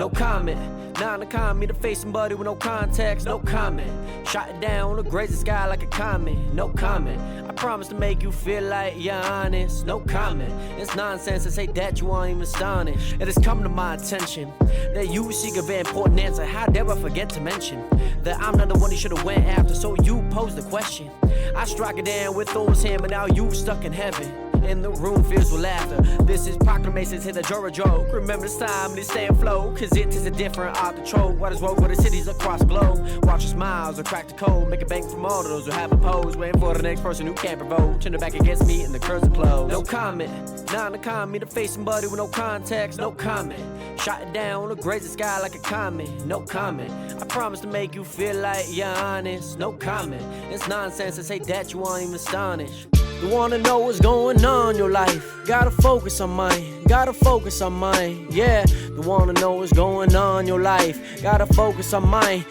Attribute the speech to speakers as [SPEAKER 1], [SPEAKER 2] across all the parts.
[SPEAKER 1] no comment. Nah, the comment, to face somebody with no context, no comment. Shot it down on the grazing sky like a comet, no comment. I promise to make you feel like you're honest, no comment. It's nonsense to say that you aren't even astonished. It has come to my attention that you seek a very important answer. How dare I forget to mention that I'm not the one you should have went after, so you posed the question. I strike it down with Thor's hammer, now you've stuck in heaven. And the room fills with laughter. This is proclamations, hit the Jora joke. Remember this time, this stay afloat, cause it is a different art control. What is woke with the cities across the globe? Watch your smiles or crack the code. Make a bank from all of those who have a pose. Waiting for the next person who can't provoke. Turn their back against me and the curves are closed. No comment, nah, the comment, to face somebody with no context, no comment. Shot it down on the grazing sky like a comet, no comment. I promise to make you feel like you're honest, no comment. It's nonsense to say that you aren't even astonished. You wanna know what's going on in your life? Gotta focus on mine, gotta focus on mine, yeah. You wanna know what's going on in your life? Gotta focus on mine,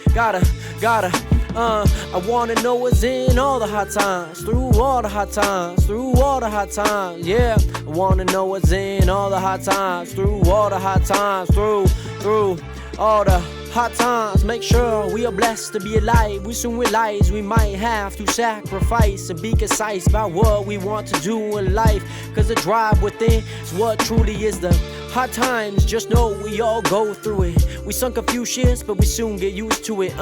[SPEAKER 1] I wanna know what's in all the hot times, through all the hot times, through all the hot times, yeah. I wanna know what's in all the hot times, through all the hot times, through all the hot times. Make sure we are blessed to be alive. We soon realize we might have to sacrifice and be concise about what we want to do in life, cause the drive within is what truly is the hot times. Just know we all go through it. We sunk a few shits, but we soon get used to it,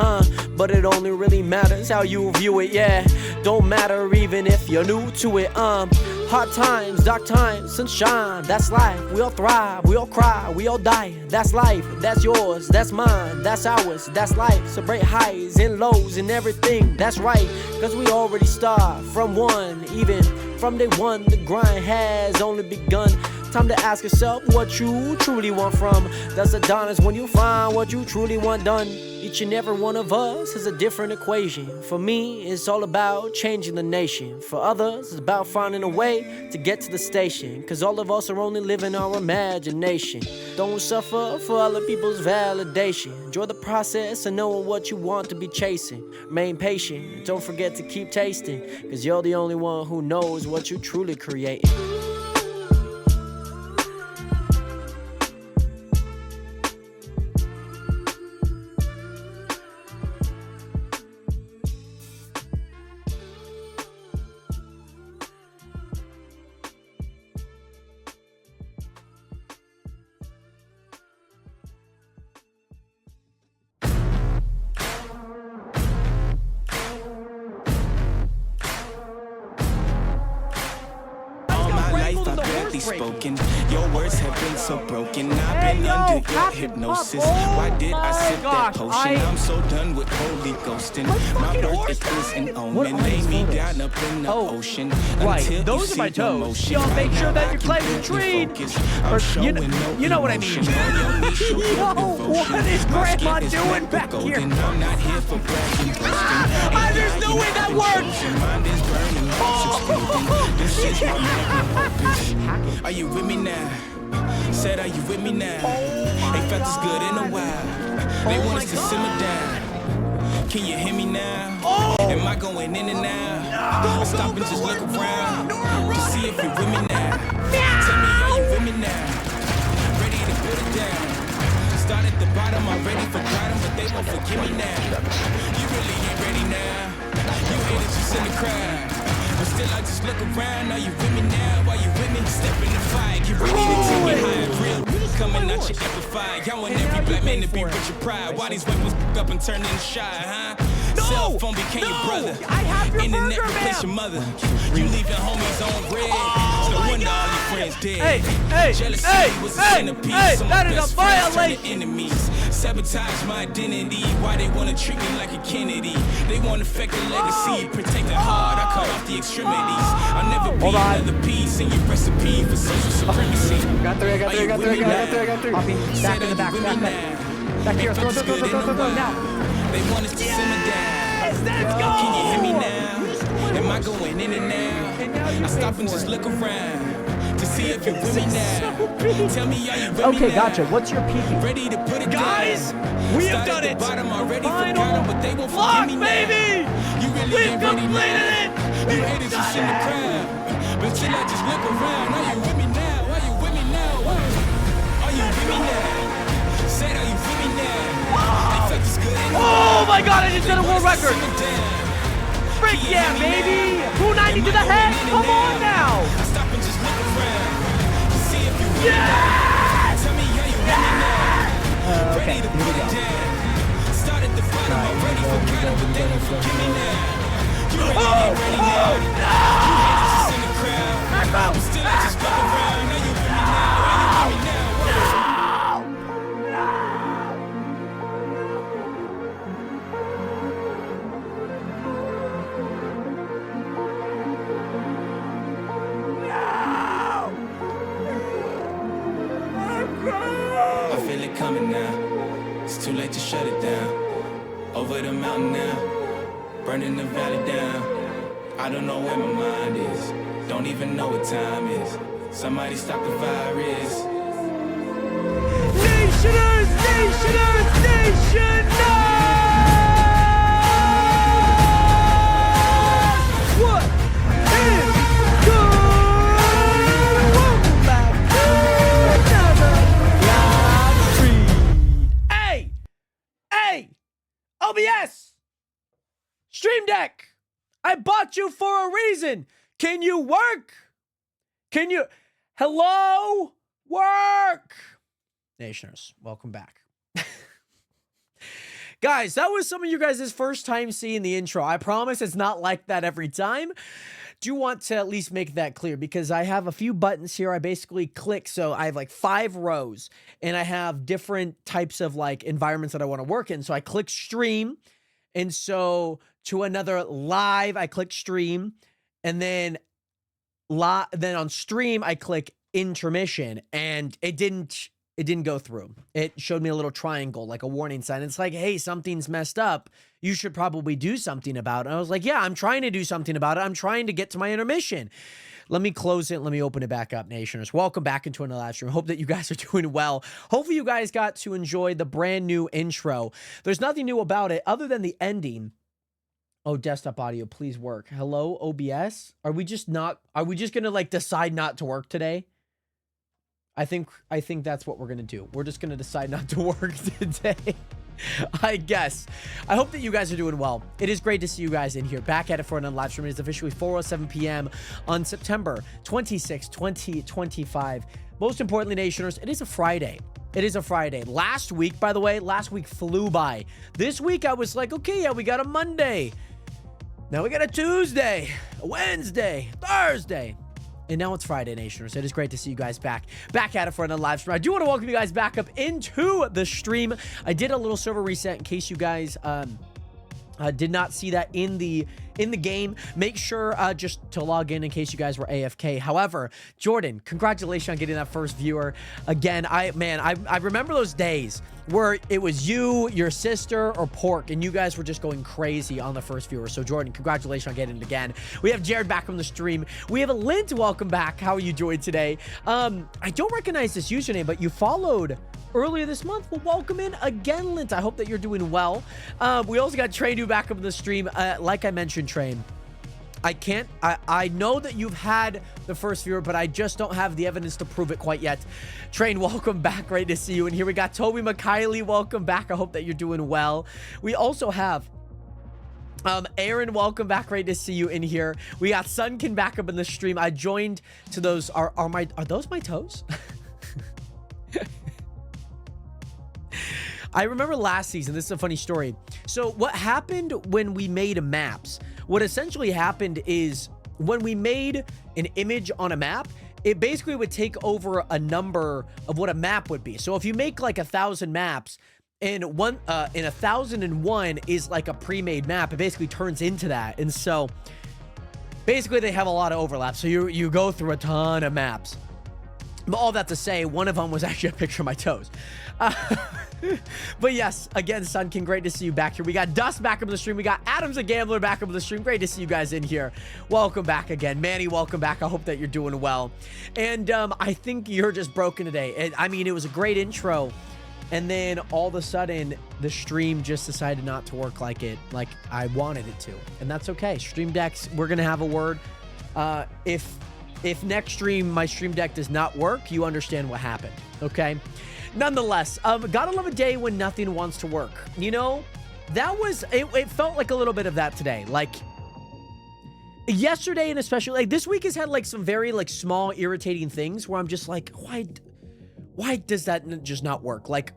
[SPEAKER 1] but it only really matters how you view it, yeah. Don't matter even if you're new to it, Hot times, dark times, sunshine, that's life. We all thrive, we all cry, we all die. That's life, that's yours, that's mine, that's ours, that's life. Celebrate highs and lows and everything, that's right. Cause we already start from one, even from day one. The grind has only begun. Time to ask yourself what you truly want from that's the dawn when you find what you truly want done. Each and every one of us has a different equation. For me, it's all about changing the nation. For others, it's about finding a way to get to the station. Cause all of us are only living our imagination. Don't suffer for other people's validation. Enjoy the process and knowing what you want to be chasing. Remain patient, don't forget to keep tasting. Cause you're the only one who knows what you truly creating.
[SPEAKER 2] Spoken. Your words have been so broken. I've been under your hypnosis. Why did I sip that potion? I'm so done with holy ghosting. My birth is an omen. Lay me down up in the ocean.
[SPEAKER 3] Right, those are my toes. Y'all make sure that you're claiming the tree. You know what I mean. Yo, what is Grandma doing back here?
[SPEAKER 2] I'm not here for bragging, boasting.
[SPEAKER 3] There's no way that works.
[SPEAKER 2] Are you with me now? Said, are you with me now? Ain't felt this good in a while. They want us to simmer down. Can you hear me now? Am I going in and out? Stop and just look around to see if you're with me now. Tell me, are you with me now? Ready to put it down. Start at the bottom, already forgot them, but they won't forgive me now. You really ain't ready now. You haters just in the crowd. But still I just look around. Are you with me now? Are you with me? Step in the fire, get ready to take me high. Real coming out your amplified. Y'all want every black man to be rich and pride. Why these weapons up and turn into shy, huh? Cell phone became your brother. Internet replaced your mother. You leaving homies on red. No wonder all your friends dead. Jealousy was a centerpiece. Some
[SPEAKER 3] that is
[SPEAKER 2] best
[SPEAKER 3] a
[SPEAKER 2] friends
[SPEAKER 3] violation.
[SPEAKER 2] turned to enemies. Sabotage my identity. Why they wanna treat me like a Kennedy? They wanna affect the legacy. Protect the heart, I cut off the extremities. I'll never be another piece in your recipe for social supremacy.
[SPEAKER 3] Got three. Poppy, back in the back. Back here, throw now.
[SPEAKER 2] They want us to simmer down.
[SPEAKER 3] Let's go!
[SPEAKER 2] Can you hear me now? Am I going in and out? I stop and just look around to see if you're with me now. Tell me, are you with me now?
[SPEAKER 3] Okay, gotcha. What's your peak?
[SPEAKER 2] Ready to put it
[SPEAKER 3] Guys,
[SPEAKER 2] down.
[SPEAKER 3] we have done it.
[SPEAKER 2] Bottom already
[SPEAKER 3] Final
[SPEAKER 2] forgot 'em, but they won't
[SPEAKER 3] block,
[SPEAKER 2] forgive me
[SPEAKER 3] baby.
[SPEAKER 2] now. You really
[SPEAKER 3] We've
[SPEAKER 2] ain't ready
[SPEAKER 3] completed
[SPEAKER 2] now.
[SPEAKER 3] it.
[SPEAKER 2] You haters just in the crowd. But still I just look around. Are you with me now? Are you with me now? Are you with me now? Said, are you with me now?
[SPEAKER 3] Oh my God, I just set a world record. Frick yeah, baby. 290 to the head. Come on now. Yes! Okay, here we go.
[SPEAKER 2] I feel it coming now. It's too late to shut it down. Over the mountain now, burning the valley down. I don't know where my mind is. Don't even know what time is. Somebody stop the virus.
[SPEAKER 3] Nationers, nationers, nationers! What is good? Welcome back to another live stream. Hey, OBS, Stream Deck. I bought you for a reason. Can you work? Can you? Hello? Work! Nationers, welcome back. Guys, that was some of you guys' first time seeing the intro. I promise it's not like that every time. Do want to at least make that clear because I have a few buttons here. I basically click, so I have like 5 rows and I have different types of like environments that I want to work in. So I click stream, and so to another live, I click stream, and then on stream, I click intermission, and it didn't go through. It showed me a little triangle, like a warning sign. It's like, hey, something's messed up. You should probably do something about it. And I was like, yeah, I'm trying to do something about it. I'm trying to get to my intermission. Let me close it. Let me open it back up, Nationers. Welcome back into another live stream. Hope that you guys are doing well. Hopefully you guys got to enjoy the brand new intro. There's nothing new about it other than the ending. Oh, desktop audio, please work. Hello, OBS? Are we just gonna like decide not to work today? I think that's what we're gonna do. We're just gonna decide not to work today. I guess. I hope that you guys are doing well. It is great to see you guys in here. Back at it for another live stream. It is officially 4:07 p.m. on September 26, 2025. Most importantly, Nationers, it is a Friday. It is a Friday. Last week, by the way, flew by. This week, I was like, okay, yeah, we got a Monday. Now we got a Tuesday, a Wednesday, Thursday. And now it's Friday, Nationers. It is great to see you guys back at it for another live stream. I do want to welcome you guys back up into the stream. I did a little server reset in case you guys did not see that in the game. Make sure just to log in case you guys were AFK. However, Jordan, congratulations on getting that first viewer. Again, I remember those days where it was you, your sister, or Pork, and you guys were just going crazy on the first viewer. So Jordan, congratulations on getting it again. We have Jared back on the stream. We have a Lint. Welcome back. How are you doing today? I don't recognize this username, but you followed earlier this month. Well, welcome in again, Lint. I hope that you're doing well. We also got Train new back up in the stream. Like I mentioned, Train, I know that you've had the first viewer, but I just don't have the evidence to prove it quite yet. Train, welcome back. Great to see you. And here we got Toby McKiley. Welcome back. I hope that you're doing well. We also have Aaron, welcome back. Great to see you in here. We got Sunkin back up in the stream. I joined to those. Are those my toes? I remember last season, this is a funny story. So what happened when we made maps, what essentially happened is when we made an image on a map, it basically would take over a number of what a map would be. So if you make like 1,000 maps and 1,001 is like a pre-made map, it basically turns into that. And so basically they have a lot of overlap. So you go through a ton of maps. But all that to say, one of them was actually a picture of my toes. But yes, again, Sunkin, great to see you back here. We got Dust back up in the stream. We got Adams a Gambler back up in the stream. Great to see you guys in here. Welcome back again. Manny, welcome back. I hope that you're doing well. And I think you're just broken today. I mean, it was a great intro. And then all of a sudden, the stream just decided not to work like I wanted it to. And that's okay. Stream Decks, we're going to have a word. If next stream, my Stream Deck does not work, you understand what happened, okay? Nonetheless, gotta love a day when nothing wants to work. You know, that was, it felt like a little bit of that today. Like, yesterday, and especially, like, this week has had, like, some very, like, small, irritating things where I'm just like, why does that just not work? Like,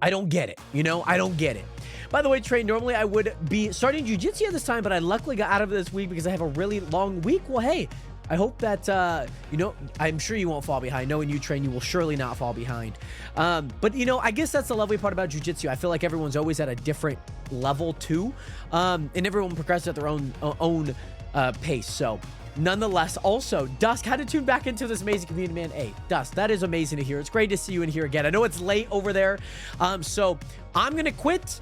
[SPEAKER 3] I don't get it, you know? I don't get it. By the way, Trey, normally I would be starting jiu-jitsu at this time, but I luckily got out of it this week because I have a really long week. Well, hey, I hope that, you know, I'm sure you won't fall behind. Knowing you train, you will surely not fall behind. But, you know, I guess that's the lovely part about jiu-jitsu. I feel like everyone's always at a different level, too. And everyone progresses at their own pace. So, nonetheless, also, Dusk had to tune back into this amazing community, man. Hey, Dusk, that is amazing to hear. It's great to see you in here again. I know it's late over there. So, I'm going to quit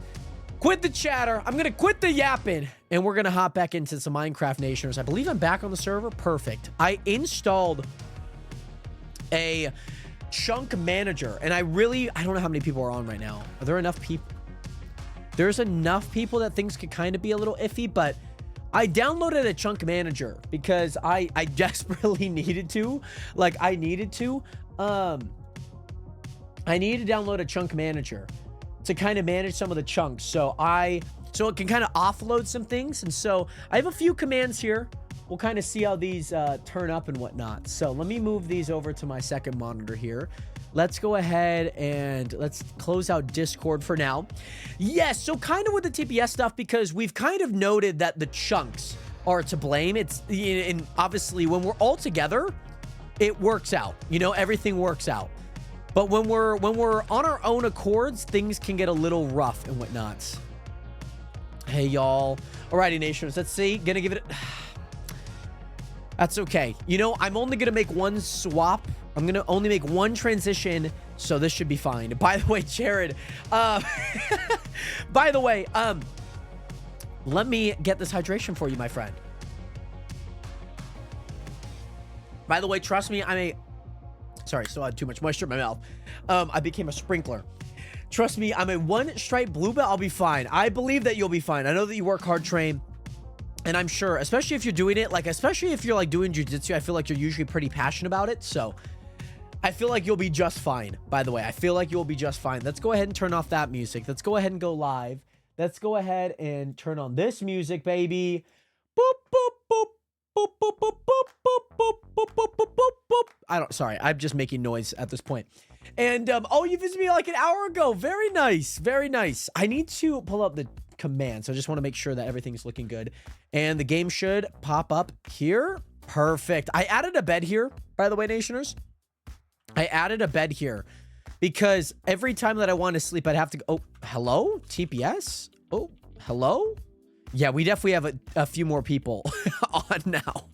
[SPEAKER 3] the chatter. I'm going to quit the yapping. And we're going to hop back into some Minecraft Nationers. I believe I'm back on the server. Perfect. I installed a chunk manager. And I don't know how many people are on right now. Are there enough people? There's enough people that things could kind of be a little iffy. But I downloaded a chunk manager because I desperately needed to. Like, I needed to. I needed to download a chunk manager to kind of manage some of the chunks. So it can kind of offload some things. And so I have a few commands here. We'll kind of see how these turn up and whatnot. So let me move these over to my second monitor here. Let's go ahead and let's close out Discord for now. Yes, so kind of with the TPS stuff, because we've kind of noted that the chunks are to blame. And obviously when we're all together, it works out. You know, everything works out. But when we're on our own accords, things can get a little rough and whatnot. Hey, y'all. Alrighty, Nationers. Let's see. Gonna give it... That's okay. You know, I'm only gonna make one swap. I'm gonna only make one transition, so this should be fine. By the way, Jared... by the way, let me get this hydration for you, my friend. By the way, trust me, Sorry, still had too much moisture in my mouth. I became a sprinkler. Trust me, I'm a one-stripe blue belt. I'll be fine. I believe that you'll be fine. I know that you work hard, Train. And I'm sure, especially if you're doing it, like, especially if you're, like, doing jiu-jitsu, I feel like you're usually pretty passionate about it. So, I feel like you'll be just fine, by the way. I feel like you'll be just fine. Let's go ahead and turn off that music. Let's go ahead and go live. Let's go ahead and turn on this music, baby. Boop, boop, boop. Boop, boop, boop, boop, boop, boop, boop, boop, boop, boop, boop. Sorry, I'm just making noise at this point. And, oh, you visited me like an hour ago. Very nice. Very nice. I need to pull up the command, so I just want to make sure that everything's looking good. And the game should pop up here. Perfect. I added a bed here, by the way, Nationers. I added a bed here because every time that I want to sleep, I'd have to go. Oh, hello? TPS? Oh, hello? Yeah, we definitely have a few more people on now.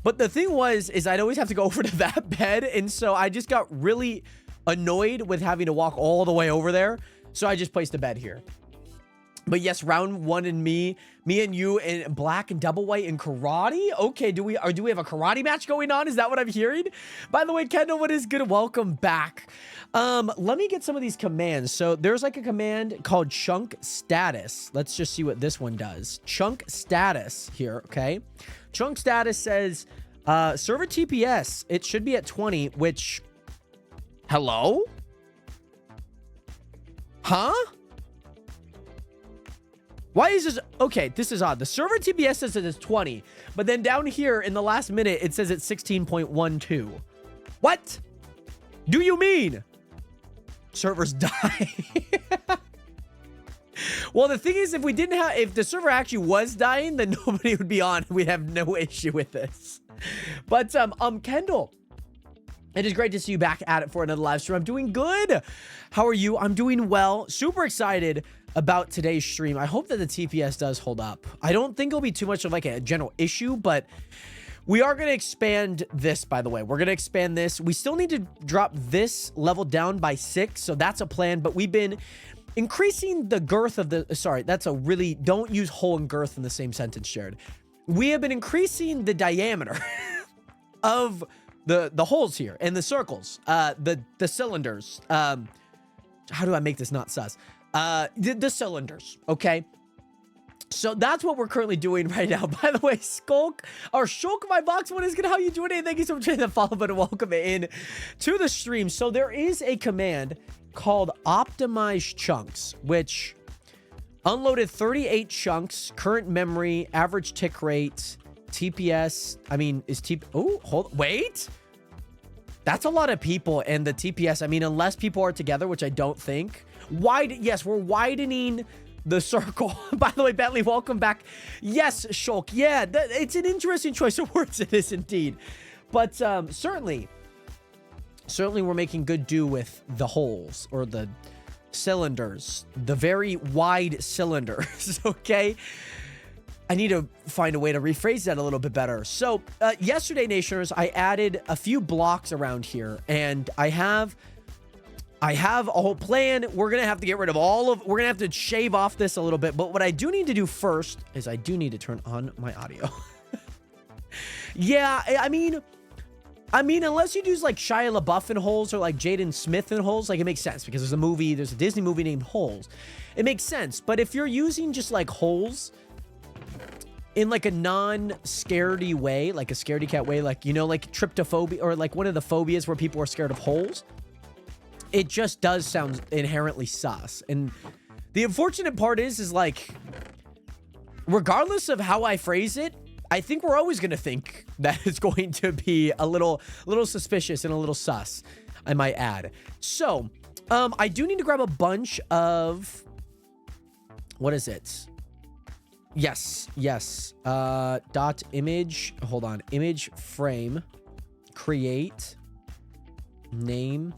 [SPEAKER 3] But the thing is I'd always have to go over to that bed. And so I just got really annoyed with having to walk all the way over there. So I just placed a bed here. But yes, round one and me and you and black and double white and karate. Okay, do we have a karate match going on? Is that what I'm hearing? By the way, Kendall, what is good? Welcome back. Let me get some of these commands. So there's like a command called chunk status. Let's just see what this one does. Chunk status here, okay? Chunk status says server TPS. It should be at 20, which hello? Huh? Why is this? Okay, this is odd. The server TPS says it is 20, but then down here in the last minute, it says it's 16.12. What do you mean? Servers die. Well, the thing is, if the server actually was dying, then nobody would be on. We'd have no issue with this. But, Kendall, it is great to see you back at it for another live stream. I'm doing good. How are you? I'm doing well. Super excited about today's stream. I hope that the TPS does hold up. I don't think it'll be too much of like a general issue, but we are going to expand this, by the way. We're going to expand this. We still need to drop this level down by 6, so that's a plan, but we've been increasing the girth of the... Sorry, that's a really... Don't use hole and girth in the same sentence, Jared. We have been increasing the diameter of the holes here and the circles, the cylinders. How do I make this not sus? The cylinders, okay? So that's what we're currently doing right now. By the way, Shulk, my box, what is good? How you doing? Hey, thank you so much for the follow button. Welcome in to the stream. So there is a command called optimize chunks, which Unloaded 38 chunks, current memory, average tick rate, TPS. I mean, is wait. That's a lot of people, and the TPS, I mean, unless people are together, which I don't think. Yes, we're widening the circle. By the way, Bentley, welcome back. Yes, Shulk. Yeah, it's an interesting choice of words. It is indeed. But certainly we're making good do with the holes or the cylinders, the very wide cylinders, okay? I need to find a way to rephrase that a little bit better. So yesterday, Nationers, I added a few blocks around here, and I have a whole plan. We're going to have to get rid of we're going to have to shave off this a little bit, but what I do need to do first is I do need to turn on my audio. Yeah, I mean, unless you do like Shia LaBeouf in Holes or like Jaden Smith in Holes, like it makes sense because there's a Disney movie named Holes. It makes sense. But if you're using just like Holes in like a non-scaredy way, like a scaredy cat way, like, you know, like tryptophobia or like one of the phobias where people are scared of holes, it just does sound inherently sus. And the unfortunate part is like, regardless of how I phrase it, I think we're always going to think that it's going to be a little suspicious and a little sus, I might add. So, I do need to grab a bunch of, what is it? Yes. Dot image, hold on, image frame, create, name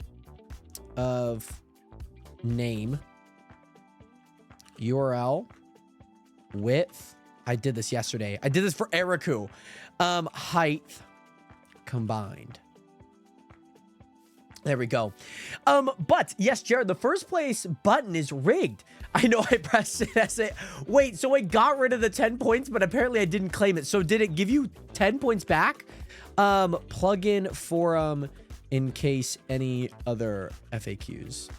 [SPEAKER 3] of name, URL, width. I did this yesterday. I did this for Eriku. Height combined. There we go. But yes, Jared, the first place button is rigged. I know I pressed it as it. Wait, so it got rid of the 10 points, but apparently I didn't claim it. So did it give you 10 points back? Plugin forum in case any other FAQs.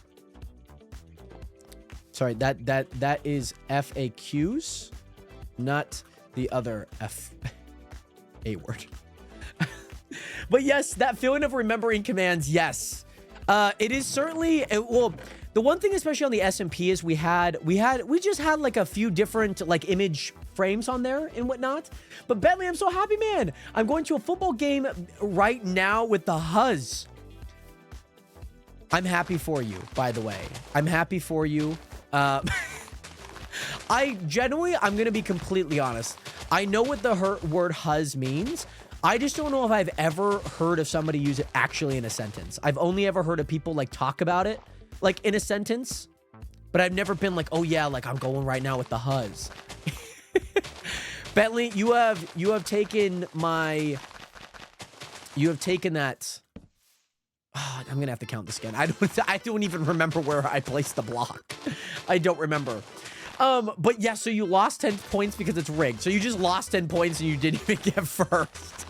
[SPEAKER 3] Sorry, that is FAQs, not the other A word. But yes, that feeling of remembering commands, yes. It is certainly, well, the one thing, especially on the SMP, is we just had like a few different like image frames on there and whatnot. But Bentley, I'm so happy, man. I'm going to a football game right now with the Huzz. I'm happy for you, by the way. I'm happy for you. I'm going to be completely honest. I know what the word Huzz means. I just don't know if I've ever heard of somebody use it actually in a sentence. I've only ever heard of people like talk about it like in a sentence, but I've never been like, oh yeah, like I'm going right now with the Huzz. Bentley, you have taken that. Oh, I'm gonna have to count this again. I don't even remember where I placed the block. I don't remember. But yeah, so you lost 10 points because it's rigged. So you just lost 10 points and you didn't even get first.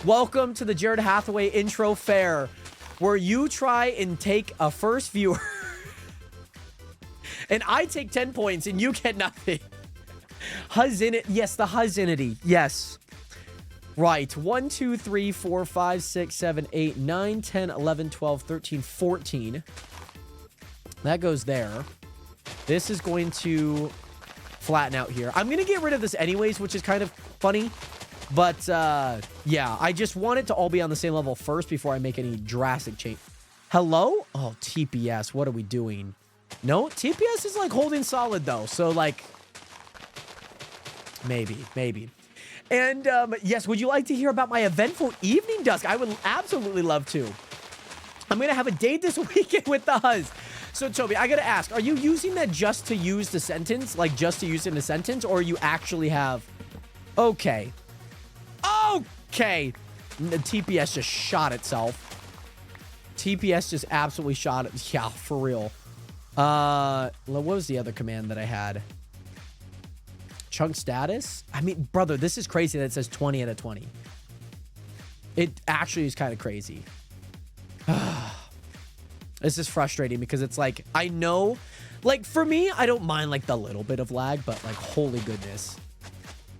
[SPEAKER 3] Welcome to the Jared Hathaway intro fair, where you try and take a first viewer and I take 10 points and you get nothing. Huzzinity. Yes, the Huzzinity. Yes. Right. 1, 2, 3, 4, 5, 6, 7, 8, 9, 10, 11, 12, 13, 14. That goes there. This is going to flatten out here. I'm going to get rid of this anyways, which is kind of funny. But, yeah, I just want it to all be on the same level first before I make any drastic change. Hello? Oh, TPS. What are we doing? No, TPS is, like, holding solid, though. So, like, maybe. And, yes, would you like to hear about my eventful evening dusk? I would absolutely love to. I'm going to have a date this weekend with the Huzz. So, Toby, I got to ask, are you using that just to use the sentence? Like, just to use it in a sentence? Or you actually have... Okay. The TPS just shot itself. TPS just absolutely shot it. Yeah, for real. What was the other command that I had? Chunk status? I mean, brother, this is crazy that it says 20 out of 20. It actually is kind of crazy. This is frustrating because it's like, I know, like, for me, I don't mind, like, the little bit of lag, but, like, holy goodness.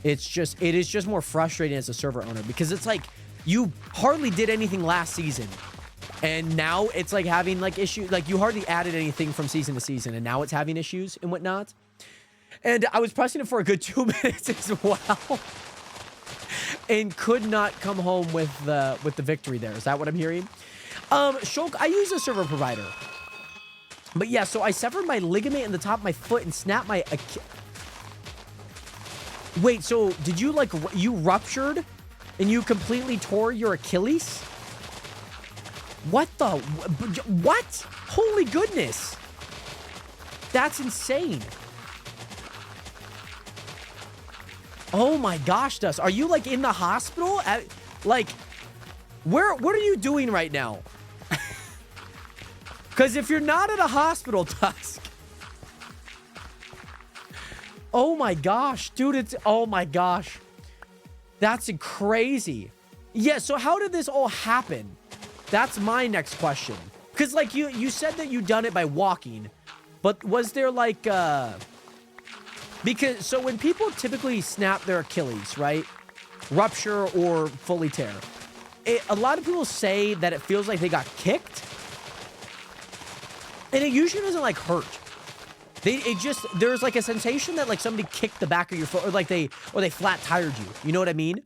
[SPEAKER 3] It is just more frustrating as a server owner because it's like, you hardly did anything last season. And now it's, like, having, like, issues. Like, you hardly added anything from season to season, and now it's having issues and whatnot. And I was pressing it for a good 2 minutes as well. And could not come home with the victory there. Is that what I'm hearing? Shulk, I use a server provider. But yeah, so I severed my ligament in the top of my foot and snapped my... Wait, so did you, like, you ruptured and you completely tore your Achilles? What the... What? Holy goodness. That's insane. Oh my gosh, Dust. Are you, like, in the hospital? Like, what are you doing right now? Because if you're not at a hospital, Tusk. Oh my gosh, dude, oh my gosh. That's crazy. Yeah, so how did this all happen? That's my next question. Because, like, you said that you done it by walking. But was there, like, because, so when people typically snap their Achilles, right? Rupture or fully tear. A lot of people say that it feels like they got kicked. And it usually doesn't, like, hurt. There's, like, a sensation that, like, somebody kicked the back of your foot, or, like, they flat tired you. You know what I mean?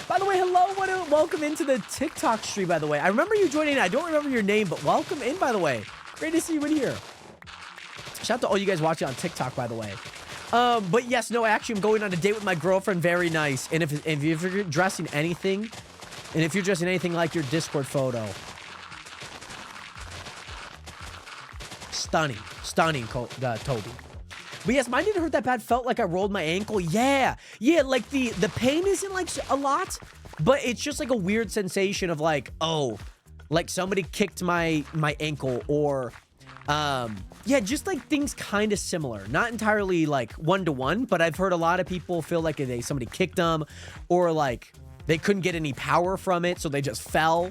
[SPEAKER 3] By the way, hello, welcome into the TikTok stream, by the way. I remember you joining. I don't remember your name, but welcome in, by the way. Great to see you in here. Shout out to all you guys watching on TikTok, by the way. But yes, no, actually, I'm going on a date with my girlfriend. Very nice. And if you're dressing anything, and if you're dressing anything like your Discord photo, stunning, Toby. But yes, mine didn't hurt that bad. Felt like I rolled my ankle. Yeah, like the pain isn't like a lot, but it's just like a weird sensation of like, oh, like somebody kicked my ankle, or yeah, just like things kind of similar. Not entirely like one-to-one, but I've heard a lot of people feel like somebody kicked them, or like they couldn't get any power from it, so they just fell.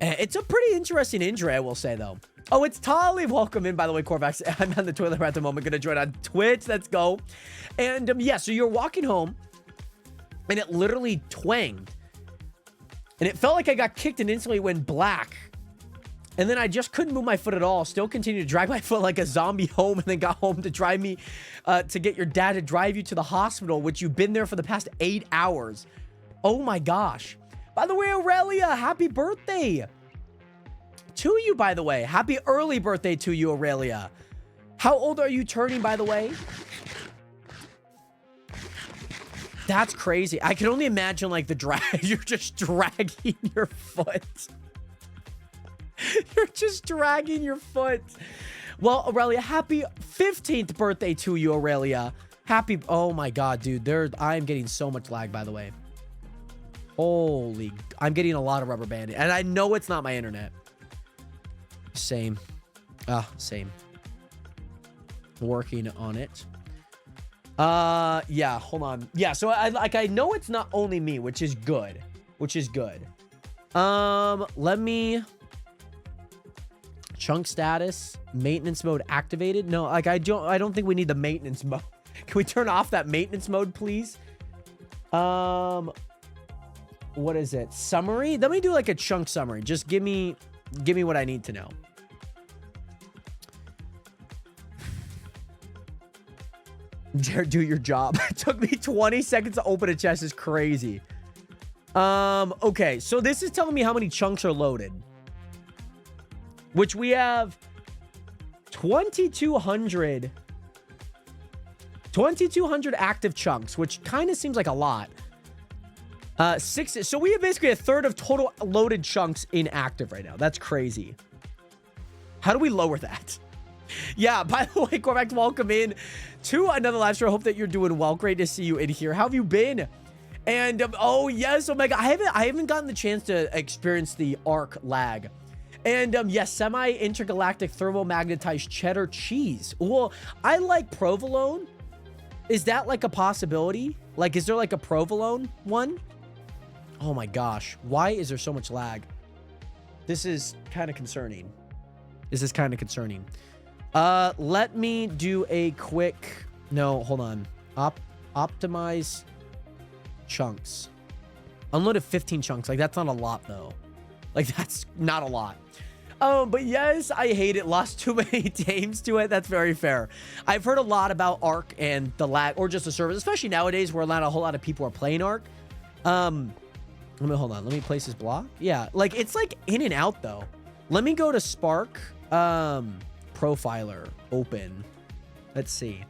[SPEAKER 3] It's a pretty interesting injury, I will say, though. Oh, it's Tali. Welcome in, by the way, Corvax. I'm on the toilet at the moment. Gonna join on Twitch. Let's go. And yeah, so you're walking home, and it literally twanged. And it felt like I got kicked and instantly went black. And then I just couldn't move my foot at all. Still continued to drag my foot like a zombie home, and then got home to drive me, to get your dad to drive you to the hospital, which you've been there for the past 8 hours. Oh my gosh. By the way, Aurelia, happy birthday to you, by the way. Happy early birthday to you, Aurelia. How old are you turning, by the way? That's crazy. I can only imagine, like, the drag. You're just dragging your foot. You're just dragging your foot. Well, Aurelia, happy 15th birthday to you, Aurelia. Happy... Oh, my God, dude. I'm getting so much lag, by the way. Holy... I'm getting a lot of rubber banding. And I know it's not my internet. Same. Same. Working on it. Yeah, hold on. Yeah, so I know it's not only me, which is good. Let me... Chunk status, maintenance mode activated. No, like I don't think we need the maintenance mode. Can we turn off that maintenance mode, please? What is it? Summary? Let me do like a chunk summary. Just give me what I need to know. Jared, do your job. It took me 20 seconds to open a chest. Is crazy. Okay, so this is telling me how many chunks are loaded. Which we have 2,200 active chunks, which kind of seems like a lot. So we have basically a third of total loaded chunks inactive right now. That's crazy. How do we lower that? Yeah, by the way, Corvax, welcome in to another live stream. I hope that you're doing well. Great to see you in here. How have you been? And oh yes, oh my God, I haven't gotten the chance to experience the arc lag. And yes, semi-intergalactic thermomagnetized cheddar cheese. Well, I like provolone. Is that like a possibility? Like, is there like a provolone one? Oh my gosh, why is there so much lag? This is kind of concerning. Let me do a quick... No, hold on. Optimize chunks. Unloaded 15 chunks. Like, that's not a lot, though. Like, that's not a lot. But yes, I hate it. Lost too many games to it. That's very fair. I've heard a lot about Ark and the lag, or just the service, especially nowadays where not a whole lot of people are playing Ark. Let me hold on. Let me place this block. Yeah, like it's like in and out though. Let me go to Spark. Profiler open. Let's see.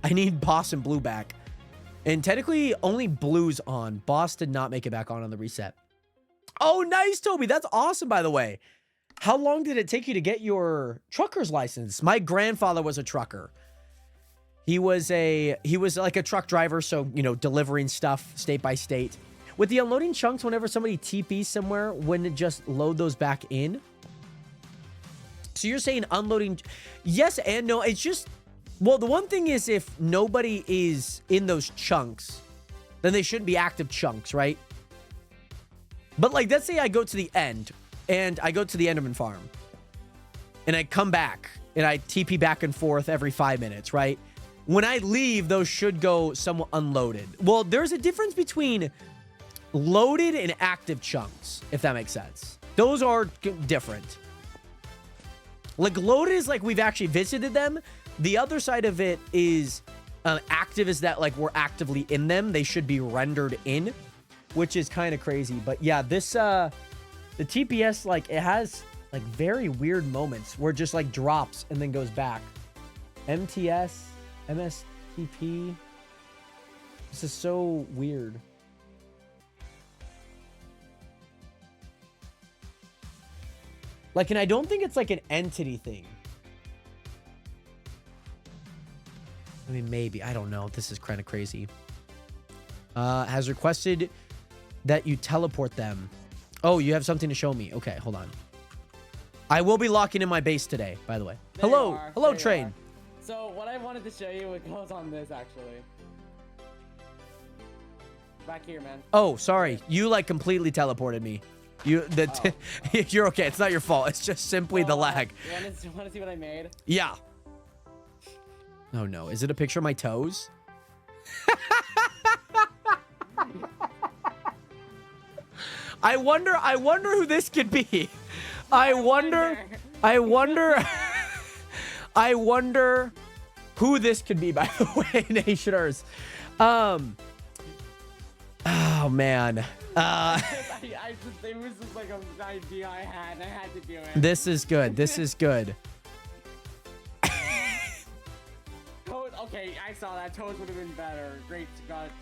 [SPEAKER 3] I need Boss and Blue back. And technically only Blue's on. Boss did not make it back on the reset. Oh, nice, Toby. That's awesome, by the way. How long did it take you to get your trucker's license? My grandfather was a trucker. He was like a truck driver, so, you know, delivering stuff state by state. With the unloading chunks, whenever somebody TPs somewhere, wouldn't it just load those back in? So you're saying unloading... Yes and no. It's just... Well, the one thing is if nobody is in those chunks, then they shouldn't be active chunks, right? But, like, let's say I go to the end... And I go to the Enderman farm. And I come back. And I TP back and forth every 5 minutes, right? When I leave, those should go somewhat unloaded. Well, there's a difference between loaded and active chunks, if that makes sense. Those are different. Like, loaded is like we've actually visited them. The other side of it is active is that, like, we're actively in them. They should be rendered in, which is kind of crazy. But, yeah, this... The TPS, like, it has, like, very weird moments where it just, like, drops and then goes back. MTS, MSTP. This is so weird. Like, and I don't think it's, like, an entity thing. I mean, maybe. I don't know. This is kind of crazy. Has requested that you teleport them. Oh, you have something to show me. Okay, hold on. I will be locking in my base today, by the way.
[SPEAKER 4] There
[SPEAKER 3] Hello. Hello, Train.
[SPEAKER 4] So what I wanted to show you, it goes on this, actually. Back here, man.
[SPEAKER 3] Oh, sorry. You, like, completely teleported me. You're okay. It's not your fault. It's just simply the lag.
[SPEAKER 4] You want to see what I made?
[SPEAKER 3] Yeah. Oh, no. Is it a picture of my toes? I wonder who this could be. I wonder who this could be, by the way, Nationers. Oh man.
[SPEAKER 4] It was just like an idea I had, and I had to do it.
[SPEAKER 3] This is good. This is good.
[SPEAKER 4] Okay, I saw that. Toads would have been better. Great,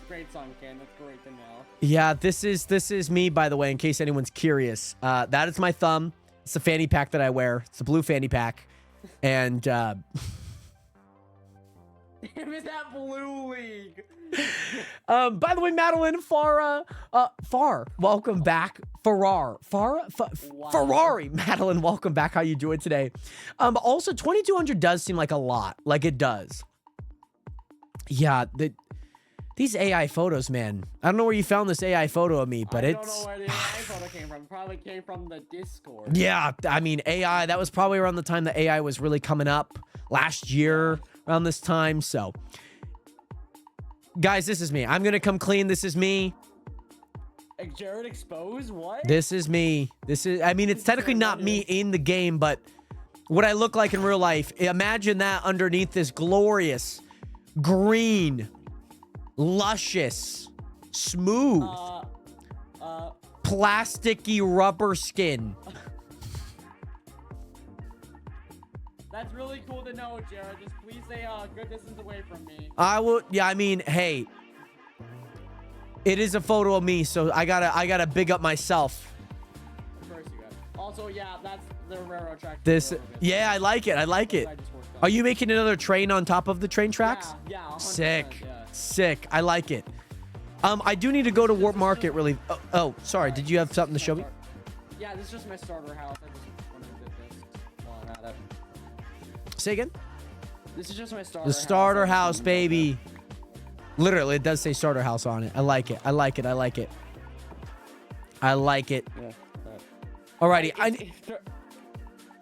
[SPEAKER 4] great song, Ken. That's great to know.
[SPEAKER 3] Yeah, this is me, by the way, in case anyone's curious. That is my thumb. It's the fanny pack that I wear. It's a blue fanny pack. And,
[SPEAKER 4] Damn it, that Blue League.
[SPEAKER 3] by the way, Madeline, Far, welcome back. Ferrari, Madeline, welcome back. How you doing today? Also, 2,200 does seem like a lot. Like, it does. Yeah, these AI photos, man. I don't know where you found this AI photo of me, but
[SPEAKER 4] I don't know where the AI photo came from. Probably came from the Discord.
[SPEAKER 3] Yeah, I mean, AI, that was probably around the time that AI was really coming up last year around this time. So, guys, this is me. I'm going to come clean. This is me.
[SPEAKER 4] Jared exposed? What?
[SPEAKER 3] This is me. I mean, it's technically not me in the game, but what I look like in real life. Imagine that underneath this glorious, green, luscious, smooth, plasticky rubber skin.
[SPEAKER 4] That's really cool to know, Jared. Just please stay a good distance away from me.
[SPEAKER 3] I will. Yeah, I mean, hey, it is a photo of me, so I gotta big up myself.
[SPEAKER 4] Of course you got. Also, yeah, that's the railroad track.
[SPEAKER 3] Yeah, I like it. I like it. Are you making another train on top of the train tracks?
[SPEAKER 4] Yeah, 100%,
[SPEAKER 3] sick,
[SPEAKER 4] yeah.
[SPEAKER 3] Sick. I like it. I do need to go to Warp Market really. Oh, sorry. Did you have something to show me?
[SPEAKER 4] Yeah, this is just my starter house. I just wanted to do this while I'm at it.
[SPEAKER 3] Say again?
[SPEAKER 4] This is just my starter
[SPEAKER 3] house. The starter house, baby. Literally, it does say starter house on it. I like it. I like it. I like it. I like it.
[SPEAKER 4] Yeah.
[SPEAKER 3] Alrighty.